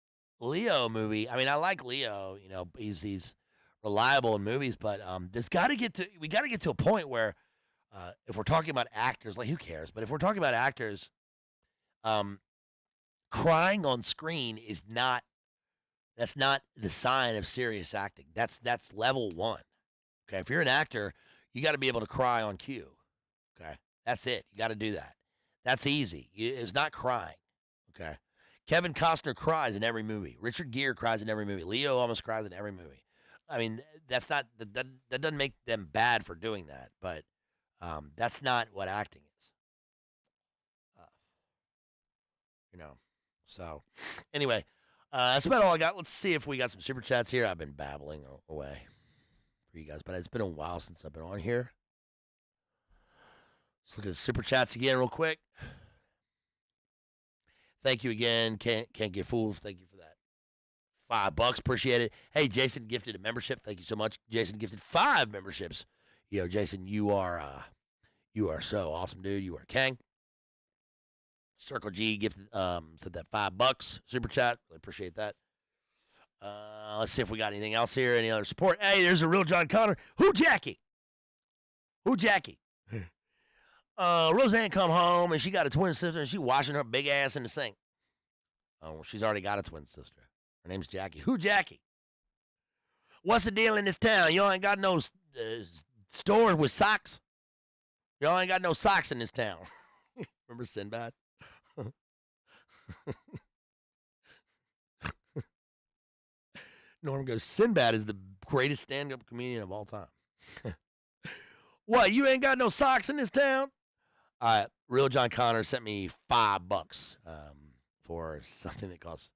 Leo movie. I mean, I like Leo. He's reliable in movies, but we got to get to a point where if we're talking about actors, like who cares? But if we're talking about actors, crying on screen that's not the sign of serious acting. That's level one. Okay, if you're an actor, you got to be able to cry on cue. Okay, that's it. You got to do that. That's easy. It's not crying. Okay, Kevin Costner cries in every movie. Richard Gere cries in every movie. Leo almost cries in every movie. I mean, that doesn't make them bad for doing that, but that's not what acting is. So anyway, that's about all I got. Let's see if we got some super chats here. I've been babbling away for you guys, but it's been a while since I've been on here. Let's look at the super chats again real quick. Thank you again. Can't get fools. Thank you for that. $5. Appreciate it. Hey, Jason gifted a membership. Thank you so much. Jason gifted 5 memberships. Jason, you are so awesome, dude. You are king. Circle G gifted said that $5 super chat. Really appreciate that. Let's see if we got anything else here. Any other support? Hey, there's a real John Connor. Who Jackie? Roseanne come home and she got a twin sister and she washing her big ass in the sink. Oh, well, she's already got a twin sister. Her name's Jackie. Who Jackie? What's the deal in this town? Y'all ain't got no stores with socks? Y'all ain't got no socks in this town. Remember Sinbad? Norm goes, Sinbad is the greatest stand-up comedian of all time. What, you ain't got no socks in this town? All right, Real John Connor sent me $5 for something that costs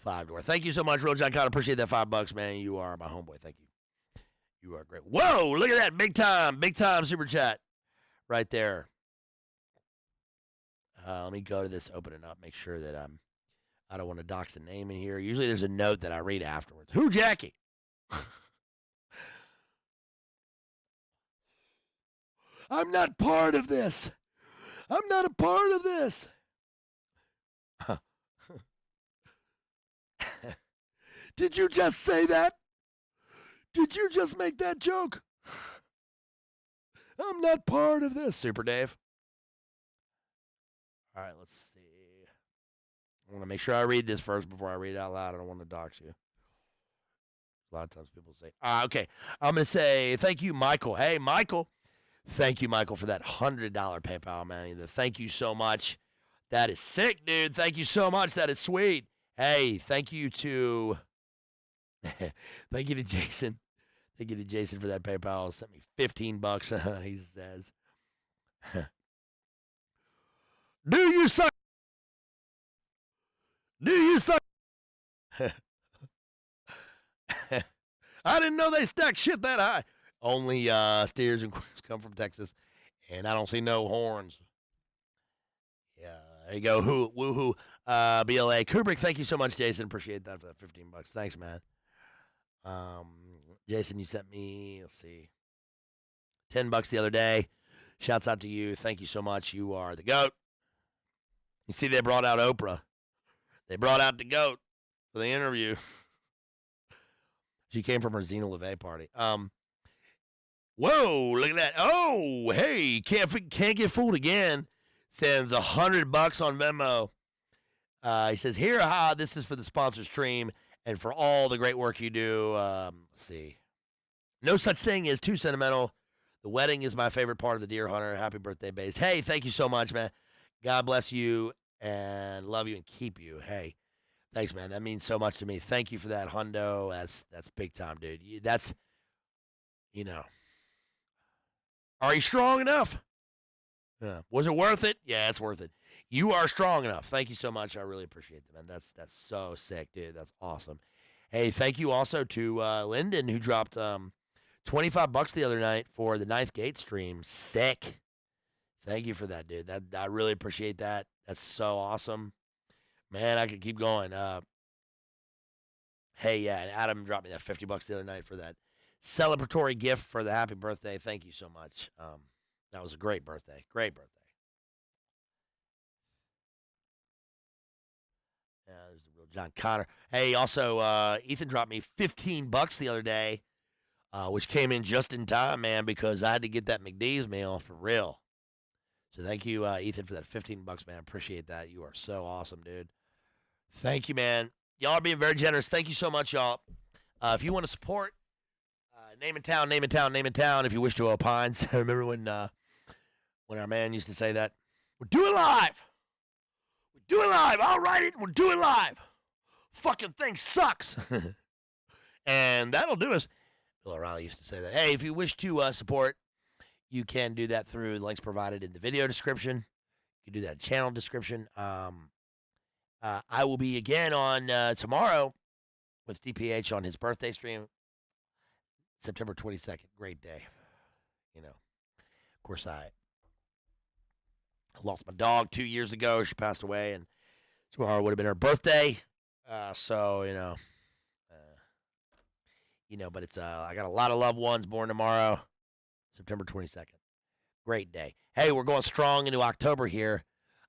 $5. Thank you so much, Real John Connor. Appreciate that $5, man. You are my homeboy. Thank you. You are great. Whoa, look at that. Big time super chat right there. Let me go to this, open it up, make sure that I don't want to dox a name in here. Usually there's a note that I read afterwards. Who Jackie? I'm not part of this. I'm not a part of this. Did you just say that? Did you just make that joke? I'm not part of this, Super Dave. All right, let's see. I want to make sure I read this first before I read it out loud. I don't want to dox you. A lot of times people say, okay, I'm going to say thank you, Michael. Hey, Michael. Thank you, Michael, for that $100 PayPal, man. Thank you so much. That is sick, dude. Thank you so much. That is sweet. Hey, thank you to Jason. Thank you to Jason for that PayPal. Sent me $15. He says, Do you suck? Do you suck? I didn't know they stack shit that high. Only steers and queens come from Texas, and I don't see no horns. Yeah, there you go. Woohoo. BLA Kubrick, thank you so much, Jason. Appreciate that for that $15. Thanks, man. Jason, you sent me, let's see, $10 the other day. Shouts out to you. Thank you so much. You are the GOAT. You see, they brought out Oprah. They brought out the GOAT for the interview. She came from her Zena LeVay party. Whoa, look at that. Oh, hey, can't get fooled again. Sends $100 on Venmo. He says, here, this is for the sponsor stream and for all the great work you do. Let's see. No such thing as too sentimental. The wedding is my favorite part of the Deer Hunter. Happy birthday, Bazed. Hey, thank you so much, man. God bless you and love you and keep you. Hey, thanks, man. That means so much to me. Thank you for that, hundo. That's big time, dude. That's, are you strong enough? Yeah. Was it worth it? Yeah, it's worth it. You are strong enough. Thank you so much. I really appreciate that, man. That's so sick, dude. That's awesome. Hey, thank you also to Lyndon, who dropped $25 the other night for the Ninth Gate stream. Sick. Thank you for that, dude. I really appreciate that. That's so awesome. Man, I could keep going. Hey, yeah, and Adam dropped me that $50 the other night for that celebratory gift for the happy birthday. Thank you so much. That was a great birthday. Great birthday. Yeah, there's the real John Connor. Hey, also, Ethan dropped me $15 the other day, which came in just in time, man, because I had to get that McDee's meal for real. So thank you, Ethan, for that $15, man. Appreciate that. You are so awesome, dude. Thank you, man. Y'all are being very generous. Thank you so much, y'all. If you want to support, name in town, name in town, name in town, if you wish to opine. So remember when our man used to say that? We're doing live. We're doing live. I'll write it. We're doing live. Fucking thing sucks. And that'll do us. Bill O'Reilly used to say that. Hey, if you wish to support, you can do that through the links provided in the video description. You can do that in channel description. I will be again on tomorrow with DPH on his birthday stream, September 22nd. Great day. Of course, I lost my dog 2 years ago. She passed away, and tomorrow would have been her birthday. But it's I got a lot of loved ones born tomorrow, September 22nd. Great day. Hey, we're going strong into October here.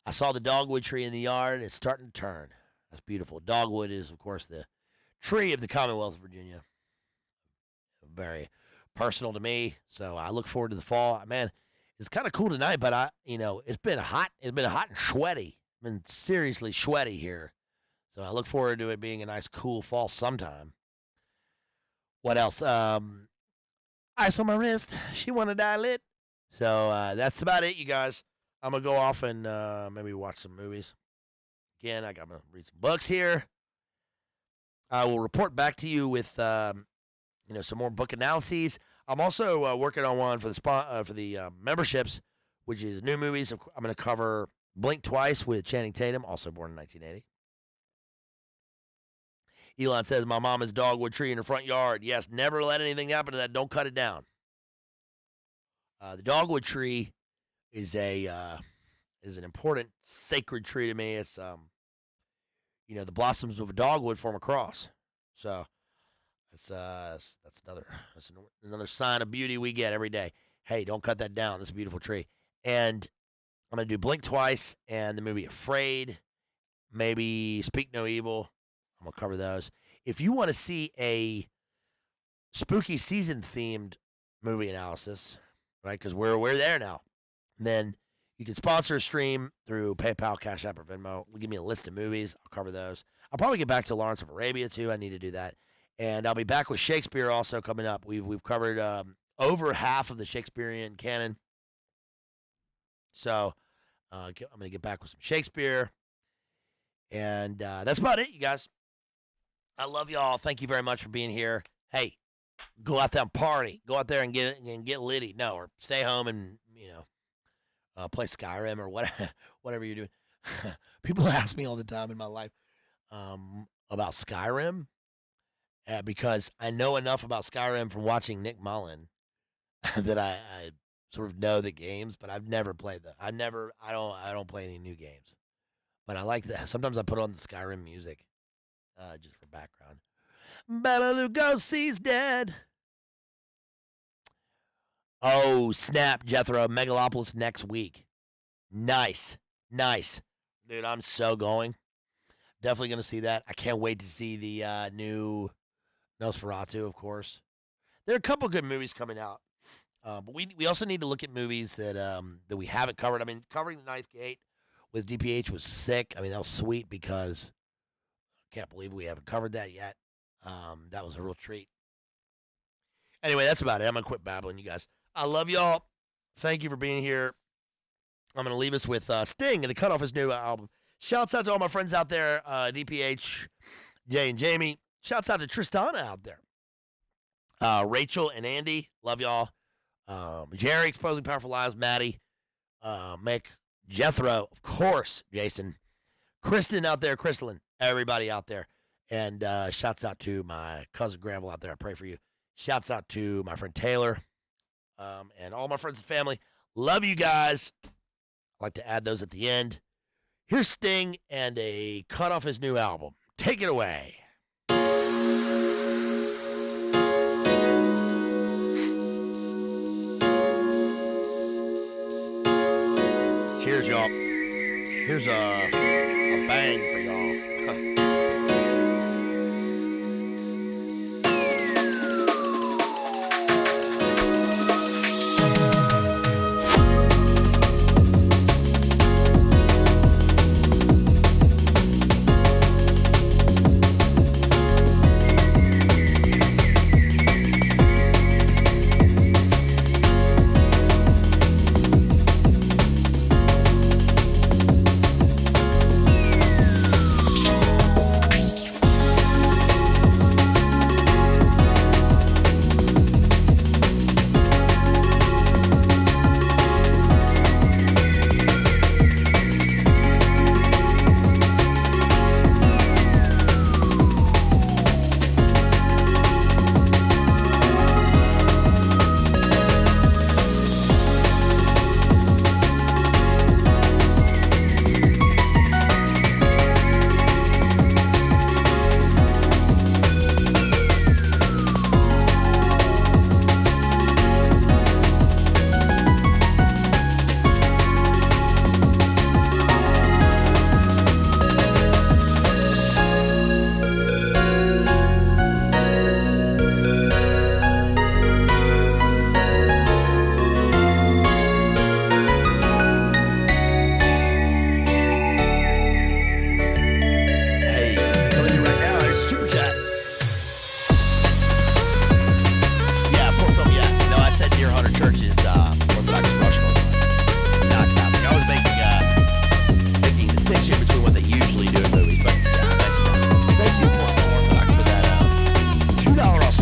I saw the dogwood tree in the yard. It's starting to turn. That's beautiful. Dogwood is, of course, the tree of the Commonwealth of Virginia. Very personal to me. So I look forward to the fall. Man, it's kind of cool tonight, but it's been hot. It's been hot and sweaty. It's been seriously sweaty here. So I look forward to it being a nice, cool fall sometime. What else? Ice on my wrist. She want to die lit. So that's about it, you guys. I'm going to go off and maybe watch some movies. Again, I'm going to read some books here. I will report back to you with some more book analyses. I'm also working on one for the memberships, which is new movies. I'm going to cover Blink Twice with Channing Tatum, also born in 1980. Elon says, my mom has a dogwood tree in her front yard. Yes, never let anything happen to that. Don't cut it down. The dogwood tree is an important sacred tree to me. It's the blossoms of a dogwood form a cross. So that's another sign of beauty we get every day. Hey, don't cut that down. This is a beautiful tree. And I'm gonna do Blink Twice and the movie Afraid, maybe Speak No Evil. I'm gonna cover those. If you want to see a spooky season themed movie analysis, right? Because we're there now. Then you can sponsor a stream through PayPal, Cash App, or Venmo. Give me a list of movies. I'll cover those. I'll probably get back to Lawrence of Arabia too. I need to do that, and I'll be back with Shakespeare also coming up. We've covered over half of the Shakespearean canon, so I'm gonna get back with some Shakespeare, and that's about it, you guys. I love y'all. Thank you very much for being here. Hey, go out there and party. Go out there and get litty. No, or stay home and play Skyrim or whatever you're doing. People ask me all the time in my life about Skyrim because I know enough about Skyrim from watching Nick Mullen that I sort of know the games, but I've never played them. I don't play any new games. But I like that. Sometimes I put on the Skyrim music just for background. Bela Lugosi's dead. Oh, snap, Jethro. Megalopolis next week. Nice. Dude, I'm so going. Definitely going to see that. I can't wait to see the new Nosferatu, of course. There are a couple good movies coming out. But we also need to look at movies that we haven't covered. I mean, covering The Ninth Gate with DPH was sick. I mean, that was sweet because I can't believe we haven't covered that yet. That was a real treat. Anyway, that's about it. I'm going to quit babbling, you guys. I love y'all. Thank you for being here. I'm going to leave us with Sting and to cut off his new album. Shouts out to all my friends out there, DPH, Jay and Jamie. Shouts out to Tristana out there. Rachel and Andy, love y'all. Jerry, Exposing Powerful Lies, Maddie, Mick, Jethro, of course, Jason, Kristen out there, Crystalline, everybody out there. And shouts out to my cousin Granville out there. I pray for you. Shouts out to my friend Taylor and all my friends and family. Love you guys. I like to add those at the end. Here's Sting and a cut off his new album. Take it away. Cheers, y'all. Here's a bang for y'all.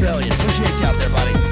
Australian. Appreciate you out there, buddy.